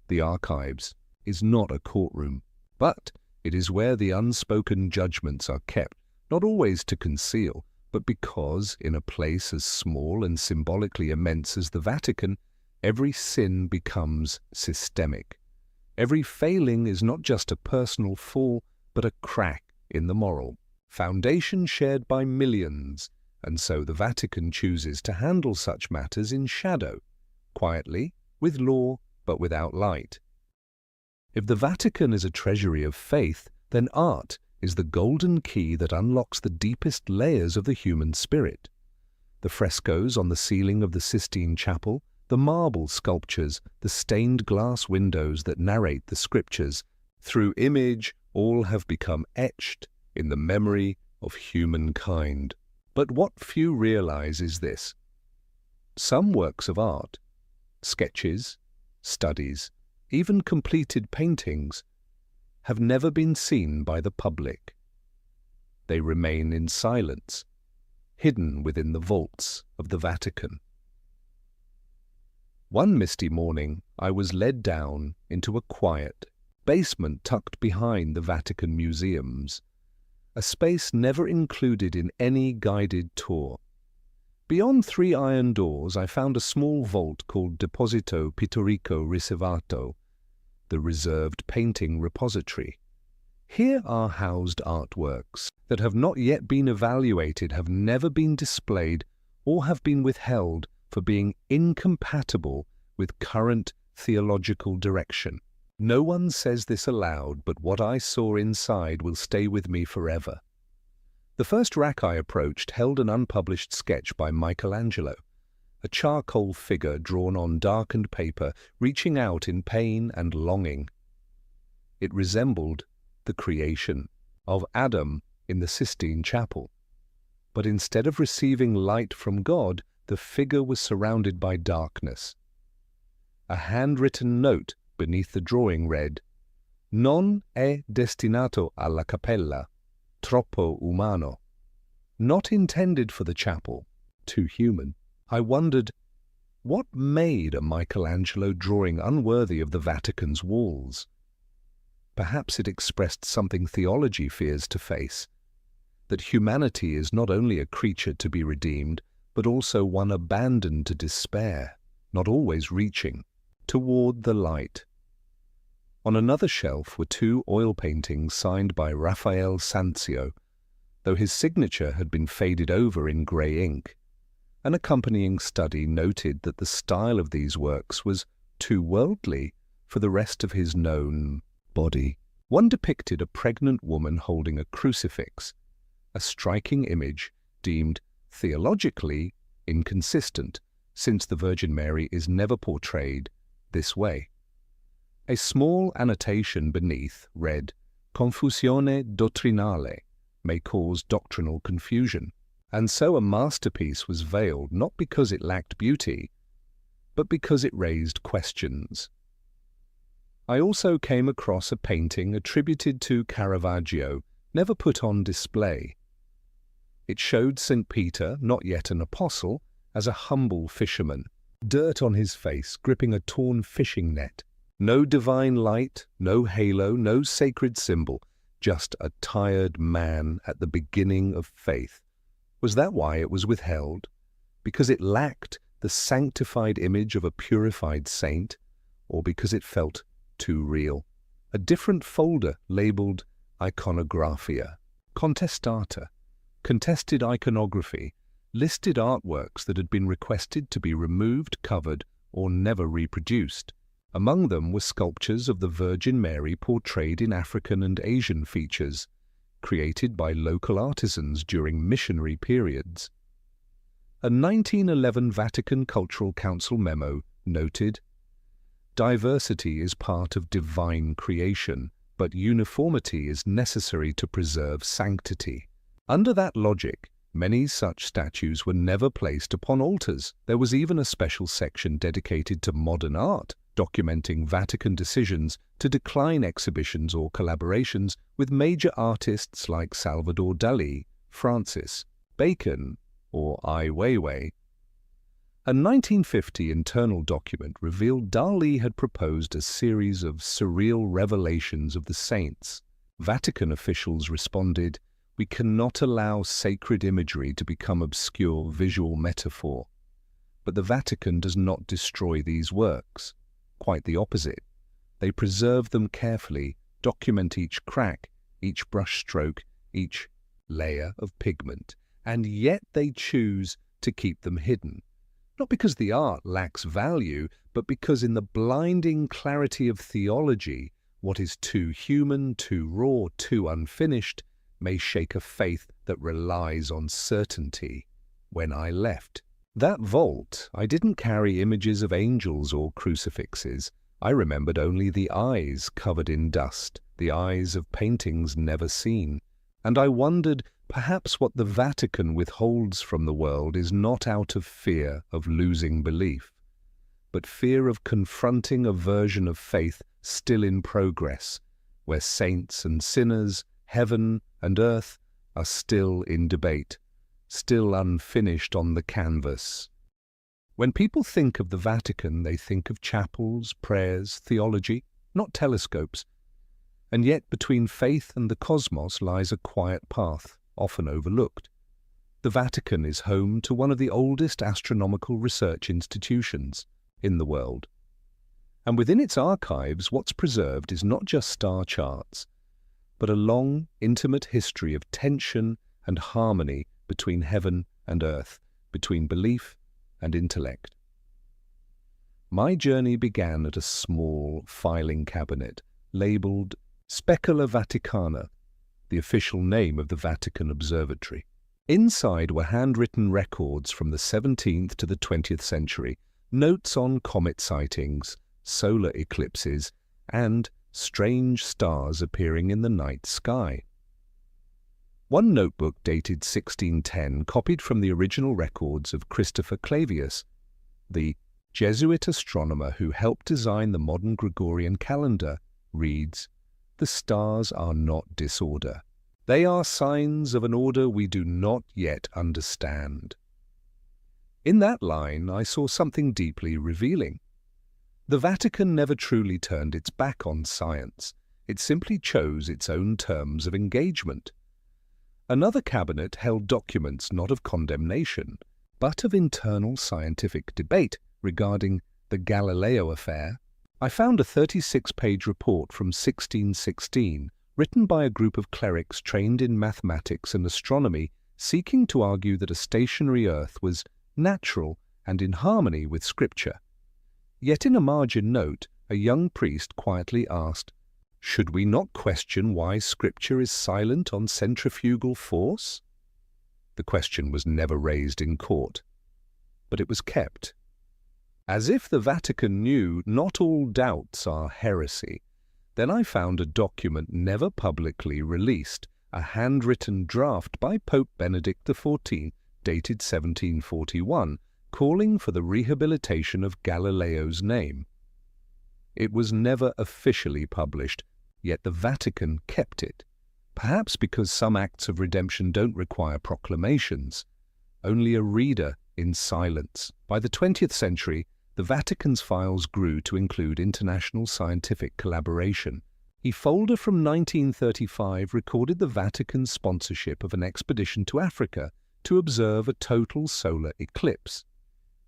The archives is not a courtroom, but it is where the unspoken judgments are kept, not always to conceal, but because, in a place as small and symbolically immense as the Vatican, every sin becomes systemic. Every failing is not just a personal fall, but a crack in the moral foundation shared by millions, and so the Vatican chooses to handle such matters in shadow, quietly, with law, but without light. If the Vatican is a treasury of faith, then art is the golden key that unlocks the deepest layers of the human spirit. The frescoes on the ceiling of the Sistine Chapel, the marble sculptures, the stained glass windows that narrate the scriptures, through image all have become etched in the memory of humankind. But what few realize is this: some works of art, sketches, studies, even completed paintings, have never been seen by the public. They remain in silence, hidden within the vaults of the Vatican. One misty morning, I was led down into a quiet basement tucked behind the Vatican museums, a space never included in any guided tour. Beyond 3 iron doors, I found a small vault called Deposito Pittorico Riservato, the reserved painting repository. Here are housed artworks that have not yet been evaluated, have never been displayed, or have been withheld for being incompatible with current theological direction. No one says this aloud, but what I saw inside will stay with me forever. The first rack I approached held an unpublished sketch by Michelangelo, a charcoal figure drawn on darkened paper, reaching out in pain and longing. It resembled the creation of Adam in the Sistine Chapel. But instead of receiving light from God, the figure was surrounded by darkness. A handwritten note beneath the drawing read, "Non è destinato alla cappella, troppo umano." Not intended for the chapel, too human. I wondered, what made a Michelangelo drawing unworthy of the Vatican's walls? Perhaps it expressed something theology fears to face, that humanity is not only a creature to be redeemed, but also one abandoned to despair, not always reaching toward the light. On another shelf were 2 oil paintings signed by Raphael Sanzio, though his signature had been faded over in grey ink. An accompanying study noted that the style of these works was too worldly for the rest of his known body. One depicted a pregnant woman holding a crucifix, a striking image deemed theologically inconsistent, since the Virgin Mary is never portrayed this way. A small annotation beneath read, "Confusione dottrinale," may cause doctrinal confusion, and so a masterpiece was veiled not because it lacked beauty, but because it raised questions. I also came across a painting attributed to Caravaggio, never put on display. It showed St. Peter, not yet an apostle, as a humble fisherman, dirt on his face, gripping a torn fishing net. No divine light, no halo, no sacred symbol, just a tired man at the beginning of faith. Was that why it was withheld? Because it lacked the sanctified image of a purified saint, or because it felt too real? A different folder labeled Iconographia, Contestata, Contested Iconography, listed artworks that had been requested to be removed, covered, or never reproduced. Among them were sculptures of the Virgin Mary portrayed in African and Asian features, created by local artisans during missionary periods. A 1911 Vatican Cultural Council memo noted, "Diversity is part of divine creation, but uniformity is necessary to preserve sanctity." Under that logic, many such statues were never placed upon altars. There was even a special section dedicated to modern art, documenting Vatican decisions to decline exhibitions or collaborations with major artists like Salvador Dali, Francis Bacon, or Ai Weiwei. A 1950 internal document revealed Dali had proposed a series of surreal revelations of the saints. Vatican officials responded, "We cannot allow sacred imagery to become obscure visual metaphor." But the Vatican does not destroy these works. Quite the opposite. They preserve them carefully, document each crack, each brushstroke, each layer of pigment, and yet they choose to keep them hidden. Not because the art lacks value, but because in the blinding clarity of theology, what is too human, too raw, too unfinished, may shake a faith that relies on certainty. When I left that vault, I didn't carry images of angels or crucifixes. I remembered only the eyes covered in dust, the eyes of paintings never seen. And I wondered, perhaps what the Vatican withholds from the world is not out of fear of losing belief, but fear of confronting a version of faith still in progress, where saints and sinners, heaven and earth, are still in debate, still unfinished on the canvas. When people think of the Vatican, they think of chapels, prayers, theology, not telescopes. And yet between faith and the cosmos lies a quiet path, often overlooked. The Vatican is home to one of the oldest astronomical research institutions in the world. And within its archives, what's preserved is not just star charts, but a long, intimate history of tension and harmony between heaven and earth, between belief and intellect. My journey began at a small filing cabinet labelled Specula Vaticana, the official name of the Vatican Observatory. Inside were handwritten records from the 17th to the 20th century, notes on comet sightings, solar eclipses, and strange stars appearing in the night sky. One notebook dated 1610, copied from the original records of Christopher Clavius, the Jesuit astronomer who helped design the modern Gregorian calendar, reads, "The stars are not disorder. They are signs of an order we do not yet understand." In that line, I saw something deeply revealing. The Vatican never truly turned its back on science. It simply chose its own terms of engagement. Another cabinet held documents not of condemnation, but of internal scientific debate regarding the Galileo affair. I found a 36-page report from 1616, written by a group of clerics trained in mathematics and astronomy, seeking to argue that a stationary Earth was natural and in harmony with Scripture. Yet in a margin note, a young priest quietly asked, "Should we not question why Scripture is silent on centrifugal force?" The question was never raised in court, but it was kept. As if the Vatican knew not all doubts are heresy, then I found a document never publicly released, a handwritten draft by Pope Benedict XIV, dated 1741, calling for the rehabilitation of Galileo's name. It was never officially published, yet the Vatican kept it, perhaps because some acts of redemption don't require proclamations, only a reader in silence. By the 20th century, the Vatican's files grew to include international scientific collaboration. A folder from 1935 recorded the Vatican's sponsorship of an expedition to Africa to observe a total solar eclipse.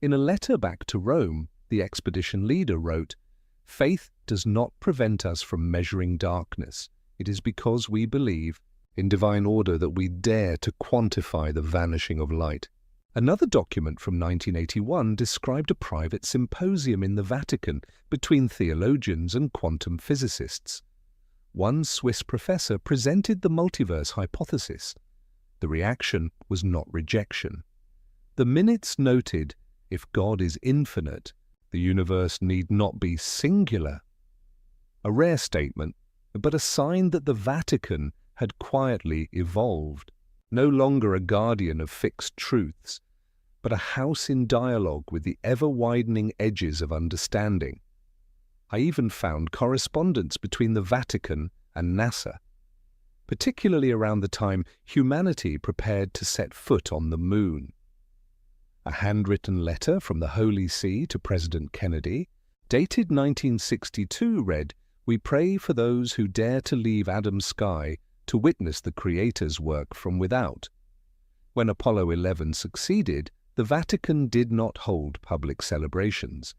In a letter back to Rome, the expedition leader wrote, "Faith does not prevent us from measuring darkness. It is because we believe in divine order that we dare to quantify the vanishing of light." Another document from 1981 described a private symposium in the Vatican between theologians and quantum physicists. One Swiss professor presented the multiverse hypothesis. The reaction was not rejection. The minutes noted, if God is infinite, the universe need not be singular. A rare statement, but a sign that the Vatican had quietly evolved. No longer a guardian of fixed truths, but a house in dialogue with the ever-widening edges of understanding. I even found correspondence between the Vatican and NASA, particularly around the time humanity prepared to set foot on the moon. A handwritten letter from the Holy See to President Kennedy, dated 1962, read, "We pray for those who dare to leave Adam's sky to witness the Creator's work from without." When Apollo 11 succeeded, the Vatican did not hold public celebrations,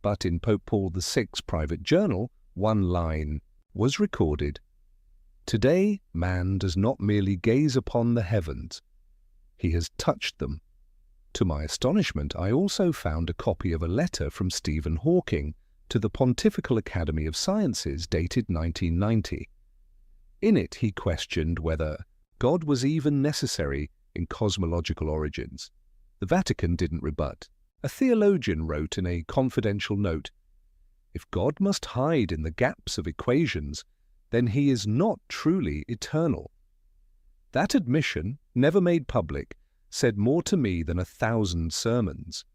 but in Pope Paul VI's private journal, one line was recorded, "Today man does not merely gaze upon the heavens, he has touched them." To my astonishment, I also found a copy of a letter from Stephen Hawking to the Pontifical Academy of Sciences, dated 1990. In it he questioned whether God was even necessary in cosmological origins. The Vatican didn't rebut. A theologian wrote in a confidential note, "If God must hide in the gaps of equations, then he is not truly eternal." That admission, never made public, said more to me than 1,000 sermons.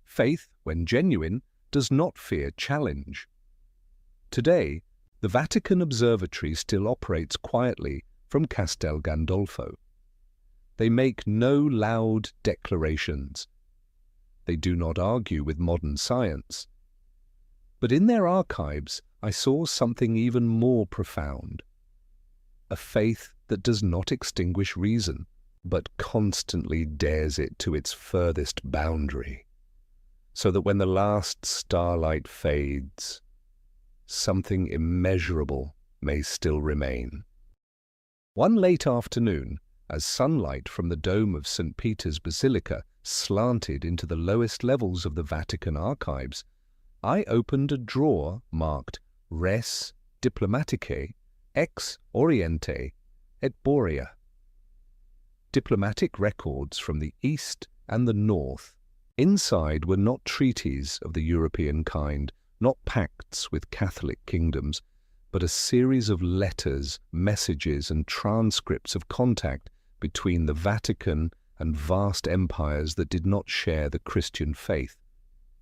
Faith, when genuine, does not fear challenge. Today, the Vatican Observatory still operates quietly from Castel Gandolfo. They make no loud declarations. They do not argue with modern science. But in their archives I saw something even more profound. A faith that does not extinguish reason, but constantly dares it to its furthest boundary, so that when the last starlight fades, something immeasurable may still remain. One late afternoon, as sunlight from the dome of St. Peter's Basilica slanted into the lowest levels of the Vatican archives, I opened a drawer marked Res Diplomaticae ex Oriente et Borea. Diplomatic records from the East and the North. Inside were not treaties of the European kind, not pacts with Catholic kingdoms, but a series of letters, messages, and transcripts of contact between the Vatican and vast empires that did not share the Christian faith,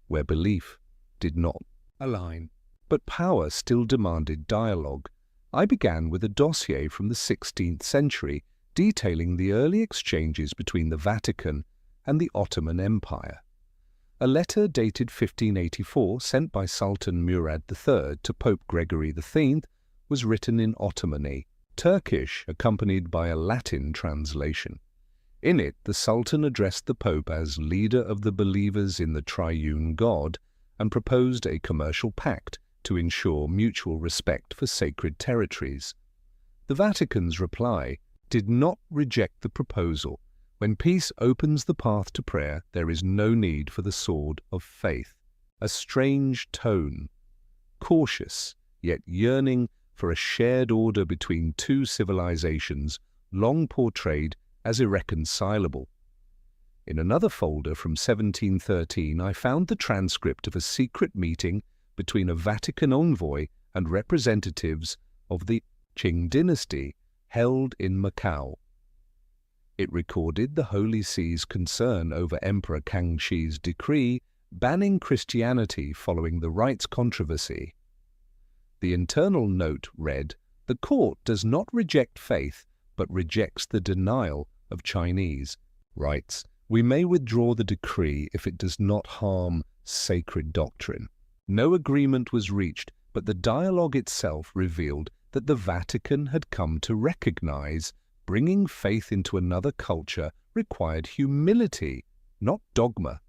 where belief did not align. But power still demanded dialogue. I began with a dossier from the 16th century detailing the early exchanges between the Vatican and the Ottoman Empire. A letter dated 1584, sent by Sultan Murad III to Pope Gregory X, was written in Ottomani, Turkish, accompanied by a Latin translation. In it, the Sultan addressed the Pope as leader of the believers in the triune God and proposed a commercial pact to ensure mutual respect for sacred territories. The Vatican's reply did not reject the proposal. When peace opens the path to prayer, there is no need for the sword of faith. A strange tone, cautious, yet yearning for a shared order between two civilizations, long portrayed as irreconcilable. In another folder from 1713, I found the transcript of a secret meeting between a Vatican envoy and representatives of the Qing dynasty held in Macau. It recorded the Holy See's concern over Emperor Kangxi's decree banning Christianity following the rights controversy. The internal note read, "The court does not reject faith, but rejects the denial of Chinese rights. We may withdraw the decree if it does not harm sacred doctrine." No agreement was reached, but the dialogue itself revealed that the Vatican had come to recognize bringing faith into another culture required humility, not dogma.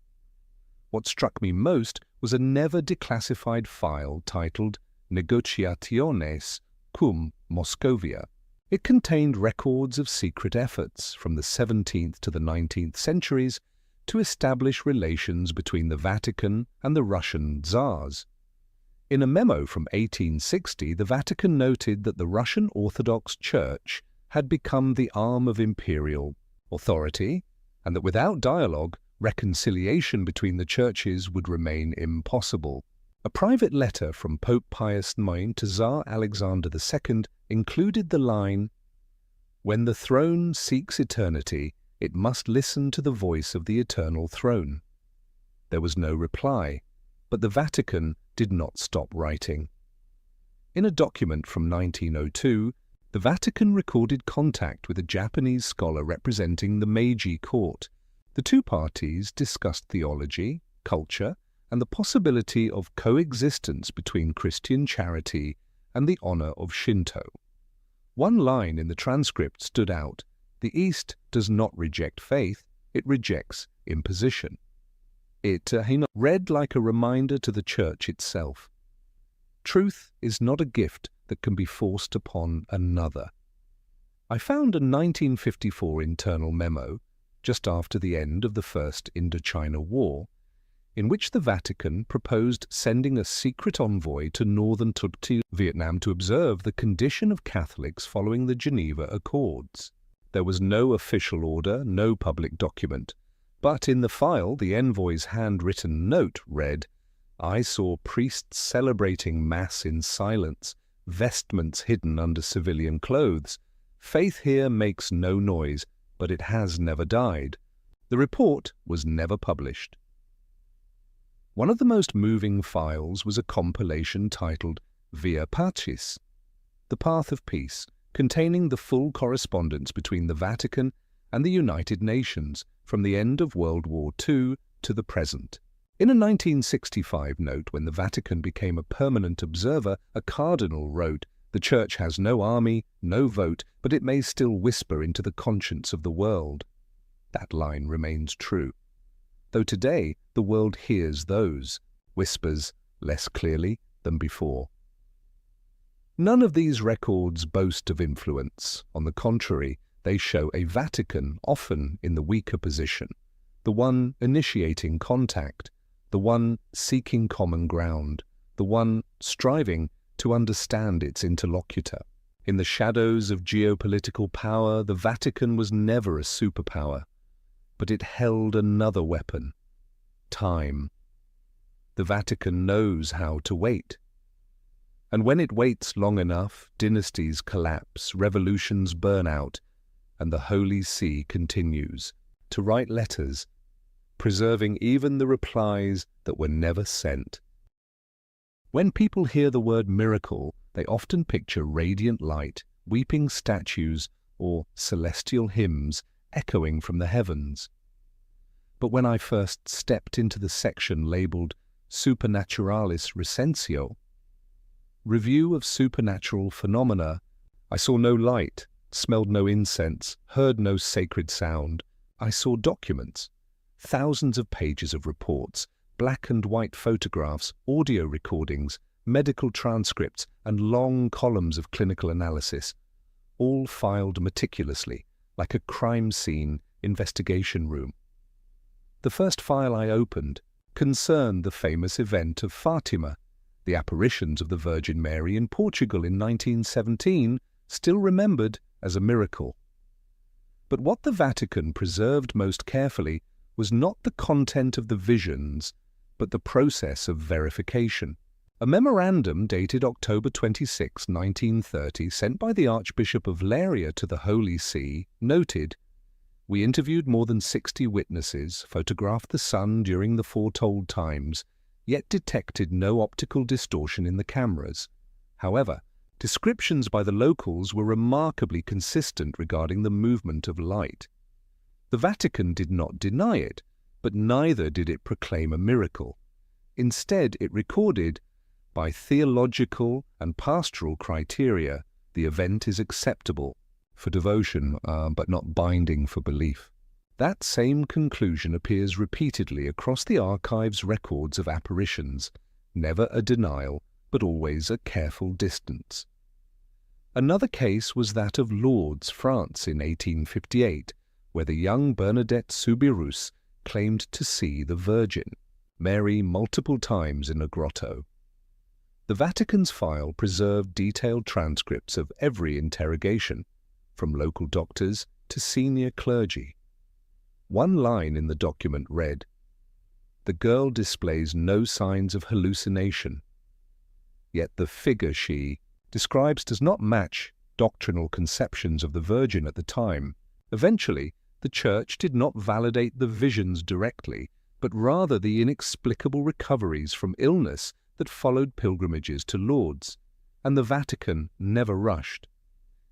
What struck me most was a never-declassified file titled Negotiationes cum Moscovia. It contained records of secret efforts from the 17th to the 19th centuries to establish relations between the Vatican and the Russian Tsars. In a memo from 1860, the Vatican noted that the Russian Orthodox Church had become the arm of imperial authority, and that without dialogue, reconciliation between the churches would remain impossible. A private letter from Pope Pius IX to Tsar Alexander II included the line, "When the throne seeks eternity, it must listen to the voice of the eternal throne." There was no reply, but the Vatican did not stop writing. In a document from 1902, the Vatican recorded contact with a Japanese scholar representing the Meiji court. The two parties discussed theology, culture, and the possibility of coexistence between Christian charity and the honor of Shinto. One line in the transcript stood out: "The East does not reject faith, it rejects imposition." It read like a reminder to the Church itself. Truth is not a gift that can be forced upon another. I found a 1954 internal memo, just after the end of the First Indochina War, in which the Vatican proposed sending a secret envoy to northern Vietnam to observe the condition of Catholics following the Geneva Accords. There was no official order, no public document, but in the file the envoy's handwritten note read, "I saw priests celebrating Mass in silence, vestments hidden under civilian clothes. Faith here makes no noise, but it has never died." The report was never published. One of the most moving files was a compilation titled Via Pacis, The Path of Peace, containing the full correspondence between the Vatican and the United Nations from the end of World War II to the present. In a 1965 note, when the Vatican became a permanent observer, a cardinal wrote, "The Church has no army, no vote, but it may still whisper into the conscience of the world." That line remains true, though today the world hears those whispers less clearly than before. None of these records boast of influence. On the contrary, they show a Vatican often in the weaker position, the one initiating contact, the one seeking common ground, the one striving to understand its interlocutor. In the shadows of geopolitical power, the Vatican was never a superpower, but it held another weapon: time. The Vatican knows how to wait. And when it waits long enough, dynasties collapse, revolutions burn out, and the Holy See continues to write letters, preserving even the replies that were never sent. When people hear the word miracle, they often picture radiant light, weeping statues, or celestial hymns echoing from the heavens. But when I first stepped into the section labeled Supernaturalis Recensio, Review of Supernatural Phenomena, I saw no light, smelled no incense, heard no sacred sound. I saw documents, thousands of pages of reports, black and white photographs, audio recordings, medical transcripts, and long columns of clinical analysis, all filed meticulously, like a crime scene investigation room. The first file I opened concerned the famous event of Fatima, the apparitions of the Virgin Mary in Portugal in 1917, still remembered as a miracle. But what the Vatican preserved most carefully was not the content of the visions, but the process of verification. A memorandum dated October 26, 1930, sent by the Archbishop of Leiria to the Holy See, noted, "We interviewed more than 60 witnesses, photographed the sun during the foretold times, yet detected no optical distortion in the cameras. However, descriptions by the locals were remarkably consistent regarding the movement of light." The Vatican did not deny it, but neither did it proclaim a miracle. Instead, it recorded, "By theological and pastoral criteria, the event is acceptable for devotion, but not binding for belief." That same conclusion appears repeatedly across the archive's records of apparitions, never a denial, but always a careful distance. Another case was that of Lourdes, France in 1858, where the young Bernadette Soubirous claimed to see the Virgin Mary multiple times in a grotto. The Vatican's file preserved detailed transcripts of every interrogation, from local doctors to senior clergy. One line in the document read, "The girl displays no signs of hallucination, yet the figure she describes does not match doctrinal conceptions of the Virgin at the time." Eventually, the Church did not validate the visions directly, but rather the inexplicable recoveries from illness that followed pilgrimages to Lourdes, and the Vatican never rushed.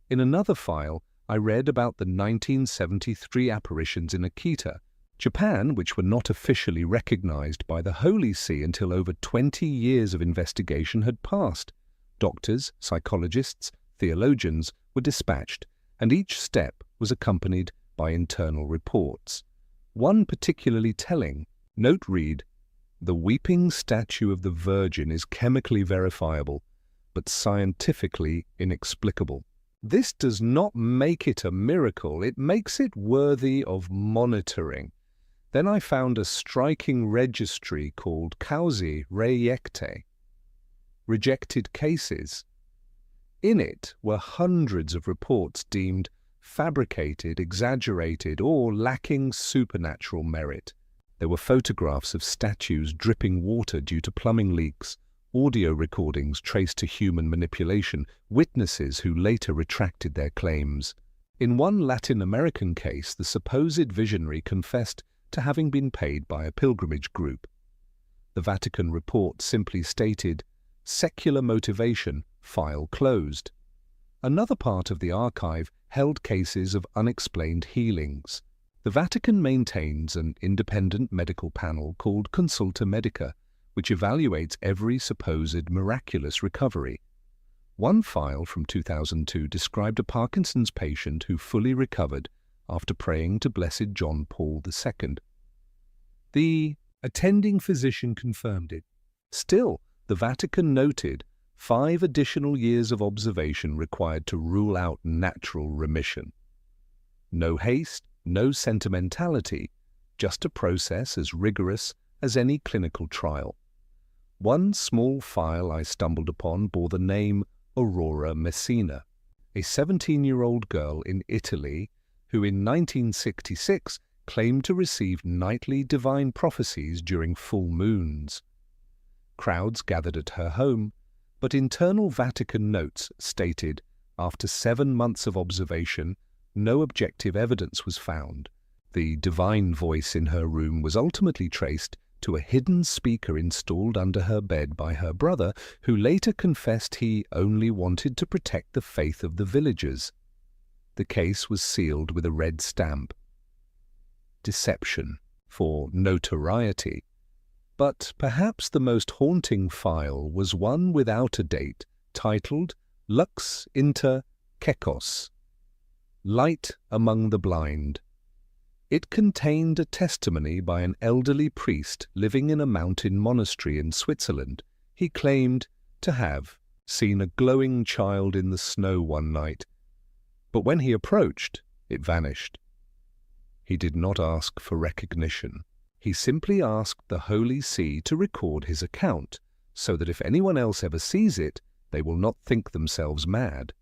In another file, I read about the 1973 apparitions in Akita, Japan, which were not officially recognized by the Holy See until over 20 years of investigation had passed. Doctors, psychologists, theologians were dispatched, and each step was accompanied by internal reports. One particularly telling note read, "The weeping statue of the Virgin is chemically verifiable, but scientifically inexplicable." This does not make it a miracle, it makes it worthy of monitoring. Then I found a striking registry called Causae Rejectae, rejected cases. In it were hundreds of reports deemed fabricated, exaggerated, or lacking supernatural merit. There were photographs of statues dripping water due to plumbing leaks, audio recordings traced to human manipulation, witnesses who later retracted their claims. In one Latin American case, the supposed visionary confessed to having been paid by a pilgrimage group. The Vatican report simply stated, "Secular motivation, file closed." Another part of the archive held cases of unexplained healings. The Vatican maintains an independent medical panel called Consulta Medica, which evaluates every supposed miraculous recovery. One file from 2002 described a Parkinson's patient who fully recovered after praying to Blessed John Paul II. The attending physician confirmed it. Still, the Vatican noted 5 additional years of observation required to rule out natural remission. No haste, no sentimentality, just a process as rigorous as any clinical trial. One small file I stumbled upon bore the name Aurora Messina, a 17-year-old girl in Italy who in 1966 claimed to receive nightly divine prophecies during full moons. Crowds gathered at her home, but internal Vatican notes stated, after 7 months of observation, no objective evidence was found. The divine voice in her room was ultimately traced to a hidden speaker installed under her bed by her brother, who later confessed he only wanted to protect the faith of the villagers. The case was sealed with a red stamp. Deception for notoriety. But perhaps the most haunting file was one without a date, titled Lux Inter Cecos, Light Among the Blind. It contained a testimony by an elderly priest living in a mountain monastery in Switzerland. He claimed to have seen a glowing child in the snow one night, but when he approached, it vanished. He did not ask for recognition. He simply asked the Holy See to record his account, so that if anyone else ever sees it, they will not think themselves mad.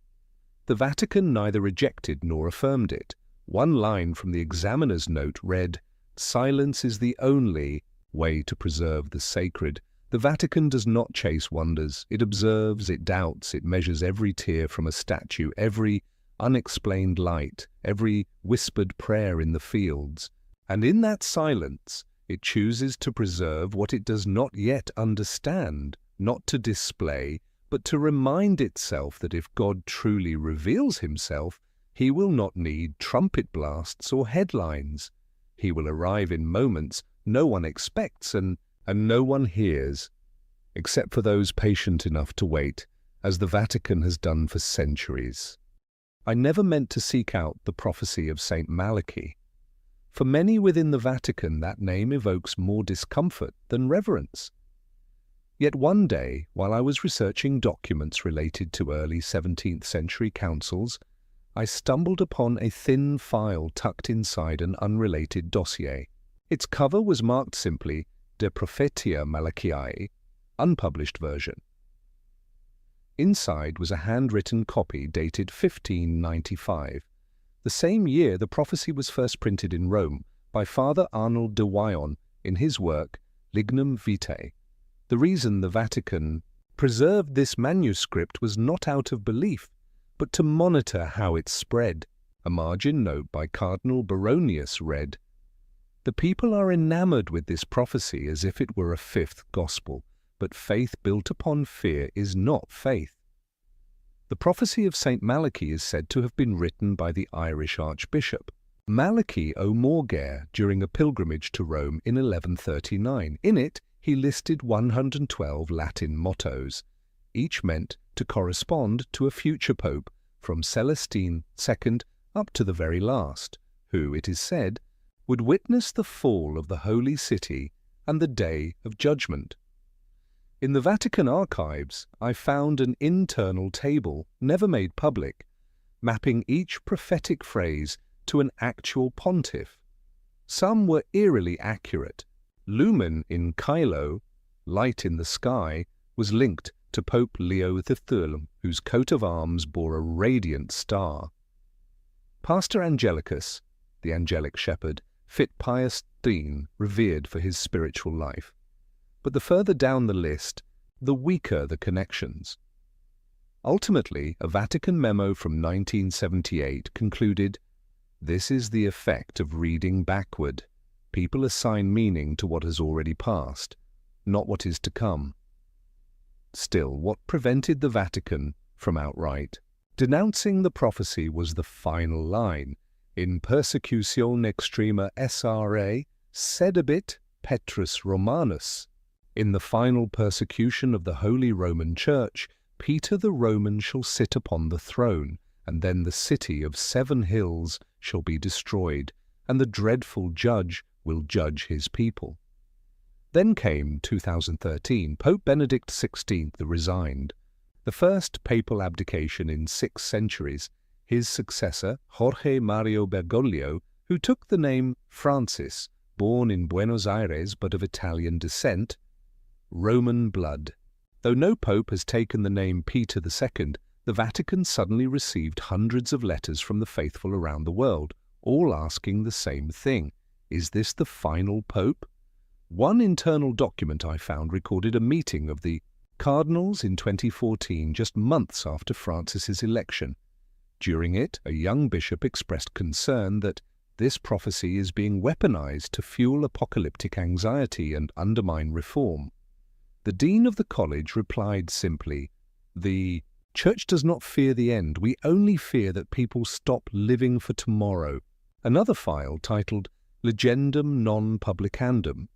The Vatican neither rejected nor affirmed it. One line from the examiner's note read, "Silence is the only way to preserve the sacred." The Vatican does not chase wonders. It observes, it doubts, it measures every tear from a statue, every unexplained light, every whispered prayer in the fields. And in that silence, it chooses to preserve what it does not yet understand, not to display, but to remind itself that if God truly reveals himself, he will not need trumpet blasts or headlines. He will arrive in moments no one expects and no one hears, except for those patient enough to wait, as the Vatican has done for centuries. I never meant to seek out the prophecy of St. Malachy. For many within the Vatican, that name evokes more discomfort than reverence. Yet one day, while I was researching documents related to early 17th century councils, I stumbled upon a thin file tucked inside an unrelated dossier. Its cover was marked simply De Prophetia Malachiae, unpublished version. Inside was a handwritten copy dated 1595. The same year the prophecy was first printed in Rome by Father Arnold de Wyon in his work Lignum Vitae. The reason the Vatican preserved this manuscript was not out of belief, but to monitor how it spread. A margin note by Cardinal Baronius read, "The people are enamored with this prophecy as if it were a fifth gospel, but faith built upon fear is not faith." The prophecy of St. Malachy is said to have been written by the Irish Archbishop Malachy O'Morgair during a pilgrimage to Rome in 1139. In it, he listed 112 Latin mottos, each meant to correspond to a future pope, from Celestine II up to the very last, who, it is said, would witness the fall of the Holy City and the Day of Judgment. In the Vatican archives, I found an internal table, never made public, mapping each prophetic phrase to an actual pontiff. Some were eerily accurate. Lumen in Caelo, light in the sky, was linked to Pope Leo III, whose coat of arms bore a radiant star. Pastor Angelicus, the angelic shepherd, fit Pius X, revered for his spiritual life. But the further down the list, the weaker the connections. Ultimately, a Vatican memo from 1978 concluded, "This is the effect of reading backward. People assign meaning to what has already passed, not what is to come." Still, what prevented the Vatican from outright denouncing the prophecy was the final line. In Persecution Extrema SRA, sedebit Petrus Romanus. In the final persecution of the Holy Roman Church, Peter the Roman shall sit upon the throne, and then the city of 7 hills shall be destroyed, and the dreadful judge will judge his people. Then came 2013. Pope Benedict XVI resigned. The first papal abdication in 6 centuries. His successor, Jorge Mario Bergoglio, who took the name Francis, born in Buenos Aires but of Italian descent, Roman blood. Though no pope has taken the name Peter II, the Vatican suddenly received hundreds of letters from the faithful around the world, all asking the same thing. Is this the final pope? One internal document I found recorded a meeting of the cardinals in 2014, just months after Francis's election. During it, a young bishop expressed concern that this prophecy is being weaponized to fuel apocalyptic anxiety and undermine reform. The dean of the college replied simply, "The Church does not fear the end. We only fear that people stop living for tomorrow." Another file titled Legendum non publicandum,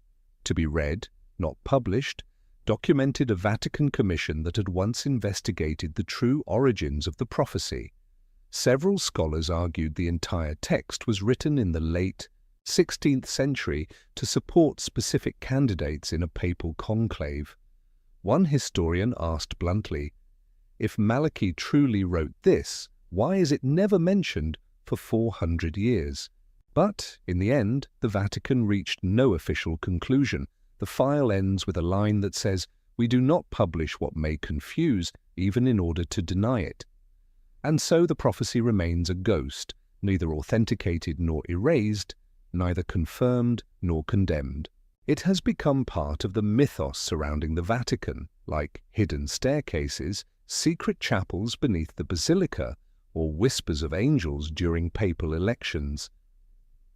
to be read, not published, documented a Vatican commission that had once investigated the true origins of the prophecy. Several scholars argued the entire text was written in the late 16th century to support specific candidates in a papal conclave. One historian asked bluntly, "If Malachi truly wrote this, why is it never mentioned for 400 years? But, in the end, the Vatican reached no official conclusion. The file ends with a line that says, "We do not publish what may confuse, even in order to deny it." And so the prophecy remains a ghost, neither authenticated nor erased, neither confirmed nor condemned. It has become part of the mythos surrounding the Vatican, like hidden staircases, secret chapels beneath the basilica, or whispers of angels during papal elections.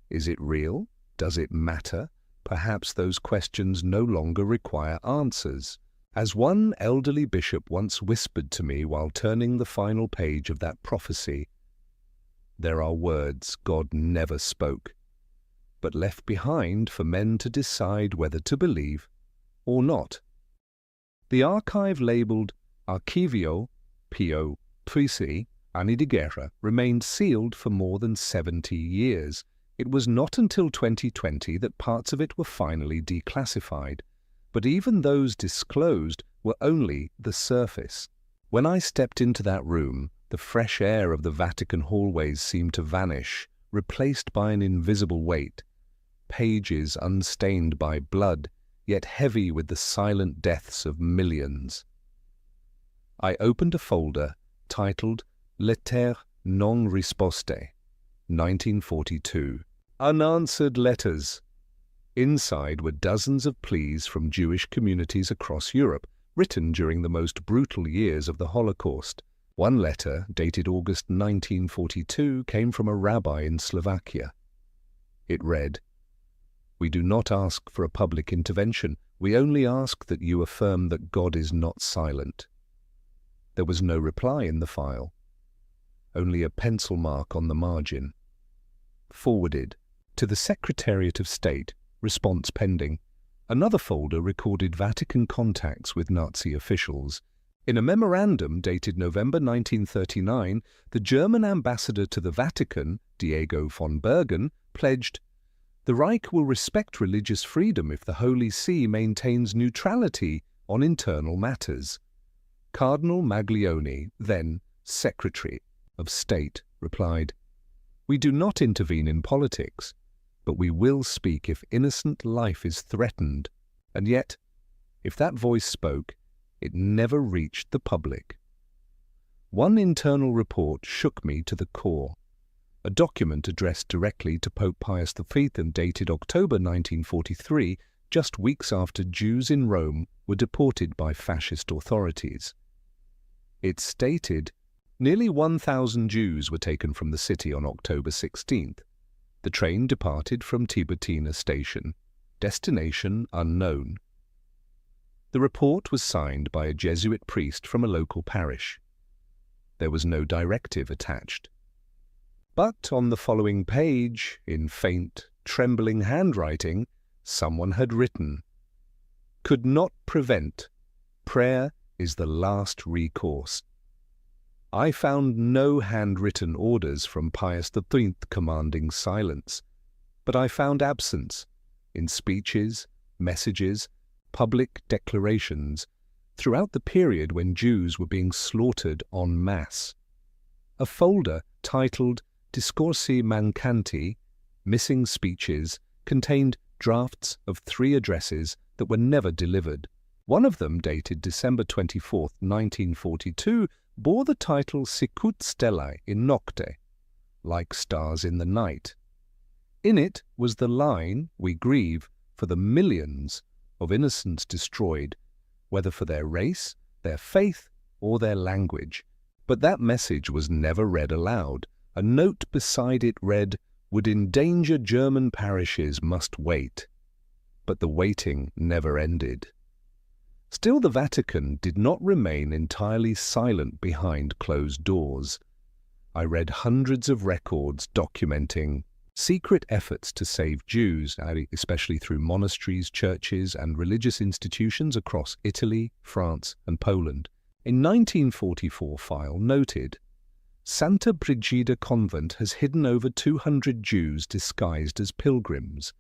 Is it real? Does it matter? Perhaps those questions no longer require answers. As one elderly bishop once whispered to me while turning the final page of that prophecy, "There are words God never spoke, but left behind for men to decide whether to believe or not." The archive labelled Archivio Pio Puisi Anni di Guerra remained sealed for more than 70 years. It was not until 2020 that parts of it were finally declassified, but even those disclosed were only the surface. When I stepped into that room, the fresh air of the Vatican hallways seemed to vanish, replaced by an invisible weight. Pages unstained by blood, yet heavy with the silent deaths of millions. I opened a folder titled Lettere non risposte, 1942. Unanswered letters. Inside were dozens of pleas from Jewish communities across Europe, written during the most brutal years of the Holocaust. One letter, dated August 1942, came from a rabbi in Slovakia. It read, "We do not ask for a public intervention. We only ask that you affirm that God is not silent." There was no reply in the file, only a pencil mark on the margin. Forwarded to the Secretariat of State, response pending. Another folder recorded Vatican contacts with Nazi officials. In a memorandum dated November 1939, the German ambassador to the Vatican, Diego von Bergen, pledged, "The Reich will respect religious freedom if the Holy See maintains neutrality on internal matters." Cardinal Maglione, then Secretary of State, replied, "We do not intervene in politics, but we will speak if innocent life is threatened." And yet, if that voice spoke, it never reached the public. One internal report shook me to the core. A document addressed directly to Pope Pius V and dated October 1943, just weeks after Jews in Rome were deported by fascist authorities. It stated, nearly 1,000 Jews were taken from the city on October 16th. The train departed from Tiburtina station, destination unknown. The report was signed by a Jesuit priest from a local parish. There was no directive attached. But on the following page, in faint, trembling handwriting, someone had written, "Could not prevent. Prayer is the last recourse." I found no handwritten orders from Pius XIII commanding silence, but I found absence in speeches, messages, public declarations throughout the period when Jews were being slaughtered en masse. A folder titled Discorsi Mancanti, Missing Speeches, contained drafts of 3 addresses that were never delivered. One of them, dated December 24, 1942, bore the title Sicut Stellae in Nocte, like stars in the night. In it was the line, "We grieve for the millions of innocents destroyed, whether for their race, their faith, or their language." But that message was never read aloud. A note beside it read, "Would endanger German parishes must wait." But the waiting never ended. Still, the Vatican did not remain entirely silent behind closed doors. I read hundreds of records documenting secret efforts to save Jews, especially through monasteries, churches, and religious institutions across Italy, France, and Poland. A 1944 file noted, "Santa Brigida Convent has hidden over 200 Jews disguised as pilgrims.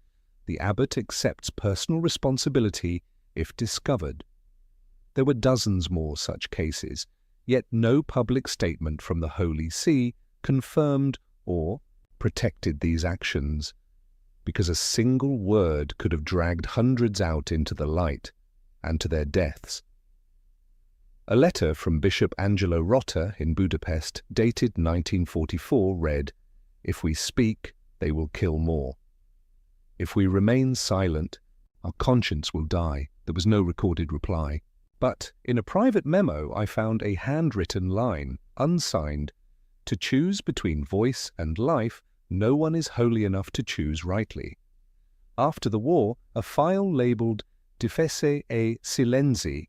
The abbot accepts personal responsibility if discovered." There were dozens more such cases, yet no public statement from the Holy See confirmed or protected these actions, because a single word could have dragged hundreds out into the light and to their deaths. A letter from Bishop Angelo Rota in Budapest, dated 1944, read, "If we speak, they will kill more. If we remain silent, our conscience will die." There was no recorded reply. But in a private memo I found a handwritten line, unsigned, "To choose between voice and life, no one is holy enough to choose rightly." After the war, a file labelled Difese e Silenzi,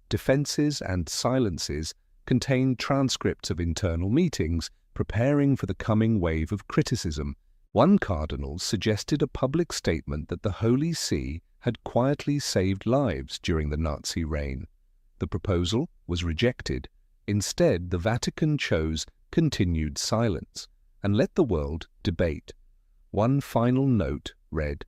Defences and Silences, contained transcripts of internal meetings preparing for the coming wave of criticism. One cardinal suggested a public statement that the Holy See had quietly saved lives during the Nazi reign. The proposal was rejected. Instead, the Vatican chose continued silence and let the world debate. One final note read,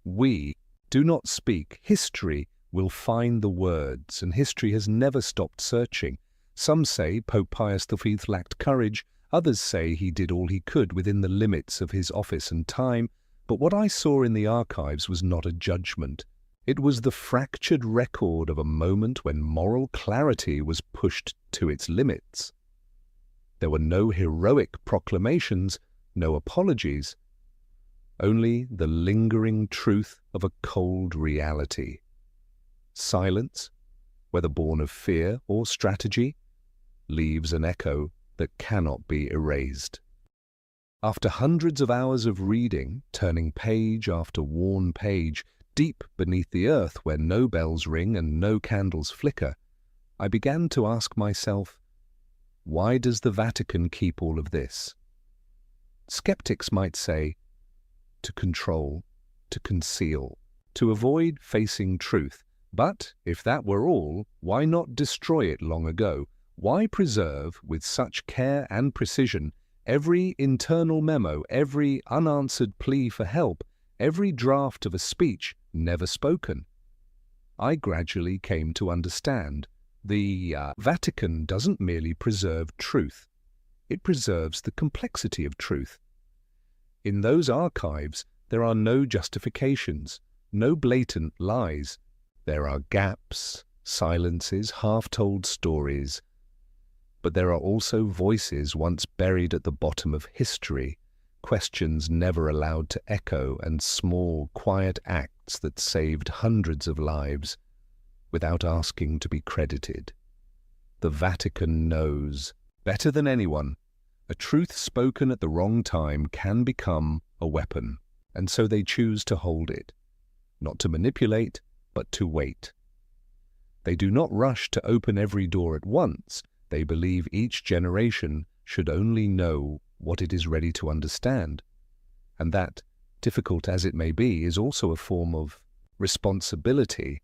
"We do not speak. History will find the words, and history has never stopped searching. Some say Pope Pius V lacked courage, others say he did all he could within the limits of his office and time, but what I saw in the archives was not a judgment. It was the fractured record of a moment when moral clarity was pushed to its limits. There were no heroic proclamations, no apologies, only the lingering truth of a cold reality. Silence, whether born of fear or strategy, leaves an echo that cannot be erased." After hundreds of hours of reading, turning page after worn page, deep beneath the earth where no bells ring and no candles flicker, I began to ask myself, why does the Vatican keep all of this? Skeptics might say, to control, to conceal, to avoid facing truth. But if that were all, why not destroy it long ago? Why preserve, with such care and precision, every internal memo, every unanswered plea for help, every draft of a speech never spoken? I gradually came to understand the Vatican doesn't merely preserve truth, it preserves the complexity of truth. In those archives, there are no justifications, no blatant lies. There are gaps, silences, half-told stories. But there are also voices once buried at the bottom of history, questions never allowed to echo, and small, quiet acts that saved hundreds of lives without asking to be credited. The Vatican knows, better than anyone, a truth spoken at the wrong time can become a weapon, and so they choose to hold it, not to manipulate, but to wait. They do not rush to open every door at once. They believe each generation should only know what it is ready to understand. And that, difficult as it may be, is also a form of responsibility.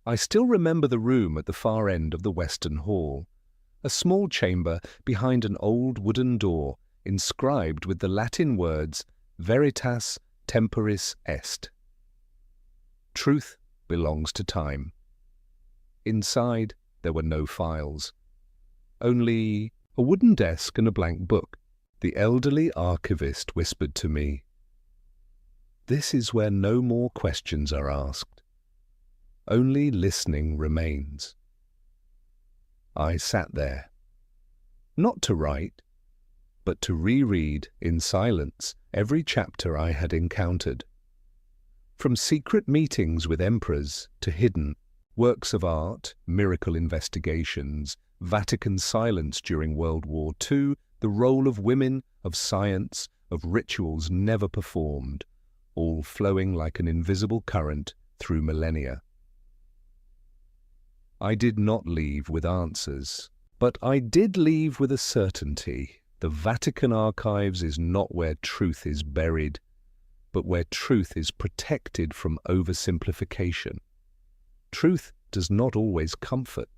I still remember the room at the far end of the Western Hall, a small chamber behind an old wooden door inscribed with the Latin words Veritas temporis est. Truth belongs to time. Inside, there were no files, only a wooden desk and a blank book. The elderly archivist whispered to me, "This is where no more questions are asked. Only listening remains." I sat there, not to write, but to reread in silence every chapter I had encountered. From secret meetings with emperors to hidden works of art, miracle investigations, Vatican silence during World War II, the role of women, of science, of rituals never performed, all flowing like an invisible current through millennia. I did not leave with answers, but I did leave with a certainty. The Vatican archives is not where truth is buried, but where truth is protected from oversimplification. Truth does not always comfort.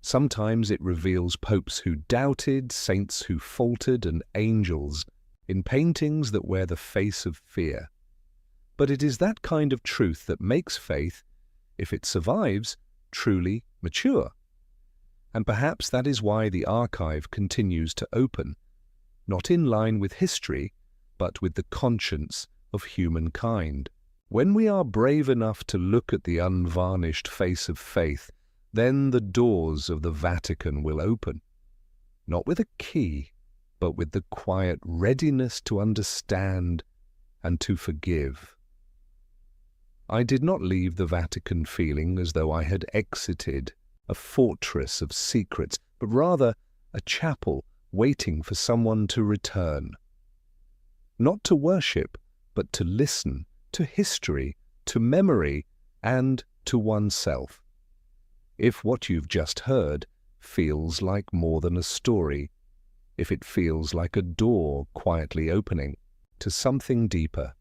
Sometimes it reveals popes who doubted, saints who faltered, and angels in paintings that wear the face of fear. But it is that kind of truth that makes faith, if it survives, truly mature. And perhaps that is why the archive continues to open, not in line with history, but with the conscience of humankind. When we are brave enough to look at the unvarnished face of faith, then the doors of the Vatican will open, not with a key, but with the quiet readiness to understand and to forgive. I did not leave the Vatican feeling as though I had exited a fortress of secrets, but rather a chapel waiting for someone to return. Not to worship, but to listen to history, to memory, and to oneself. If what you've just heard feels like more than a story, if it feels like a door quietly opening to something deeper,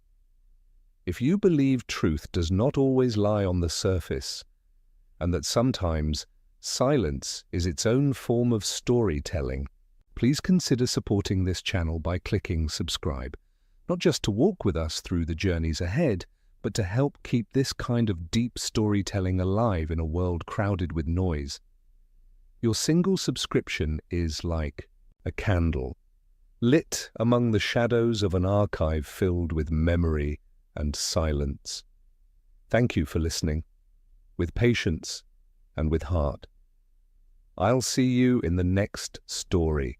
if you believe truth does not always lie on the surface, and that sometimes silence is its own form of storytelling, please consider supporting this channel by clicking subscribe, not just to walk with us through the journeys ahead, but to help keep this kind of deep storytelling alive in a world crowded with noise. Your single subscription is like a candle, lit among the shadows of an archive filled with memory and silence. Thank you for listening, with patience and with heart. I'll see you in the next story.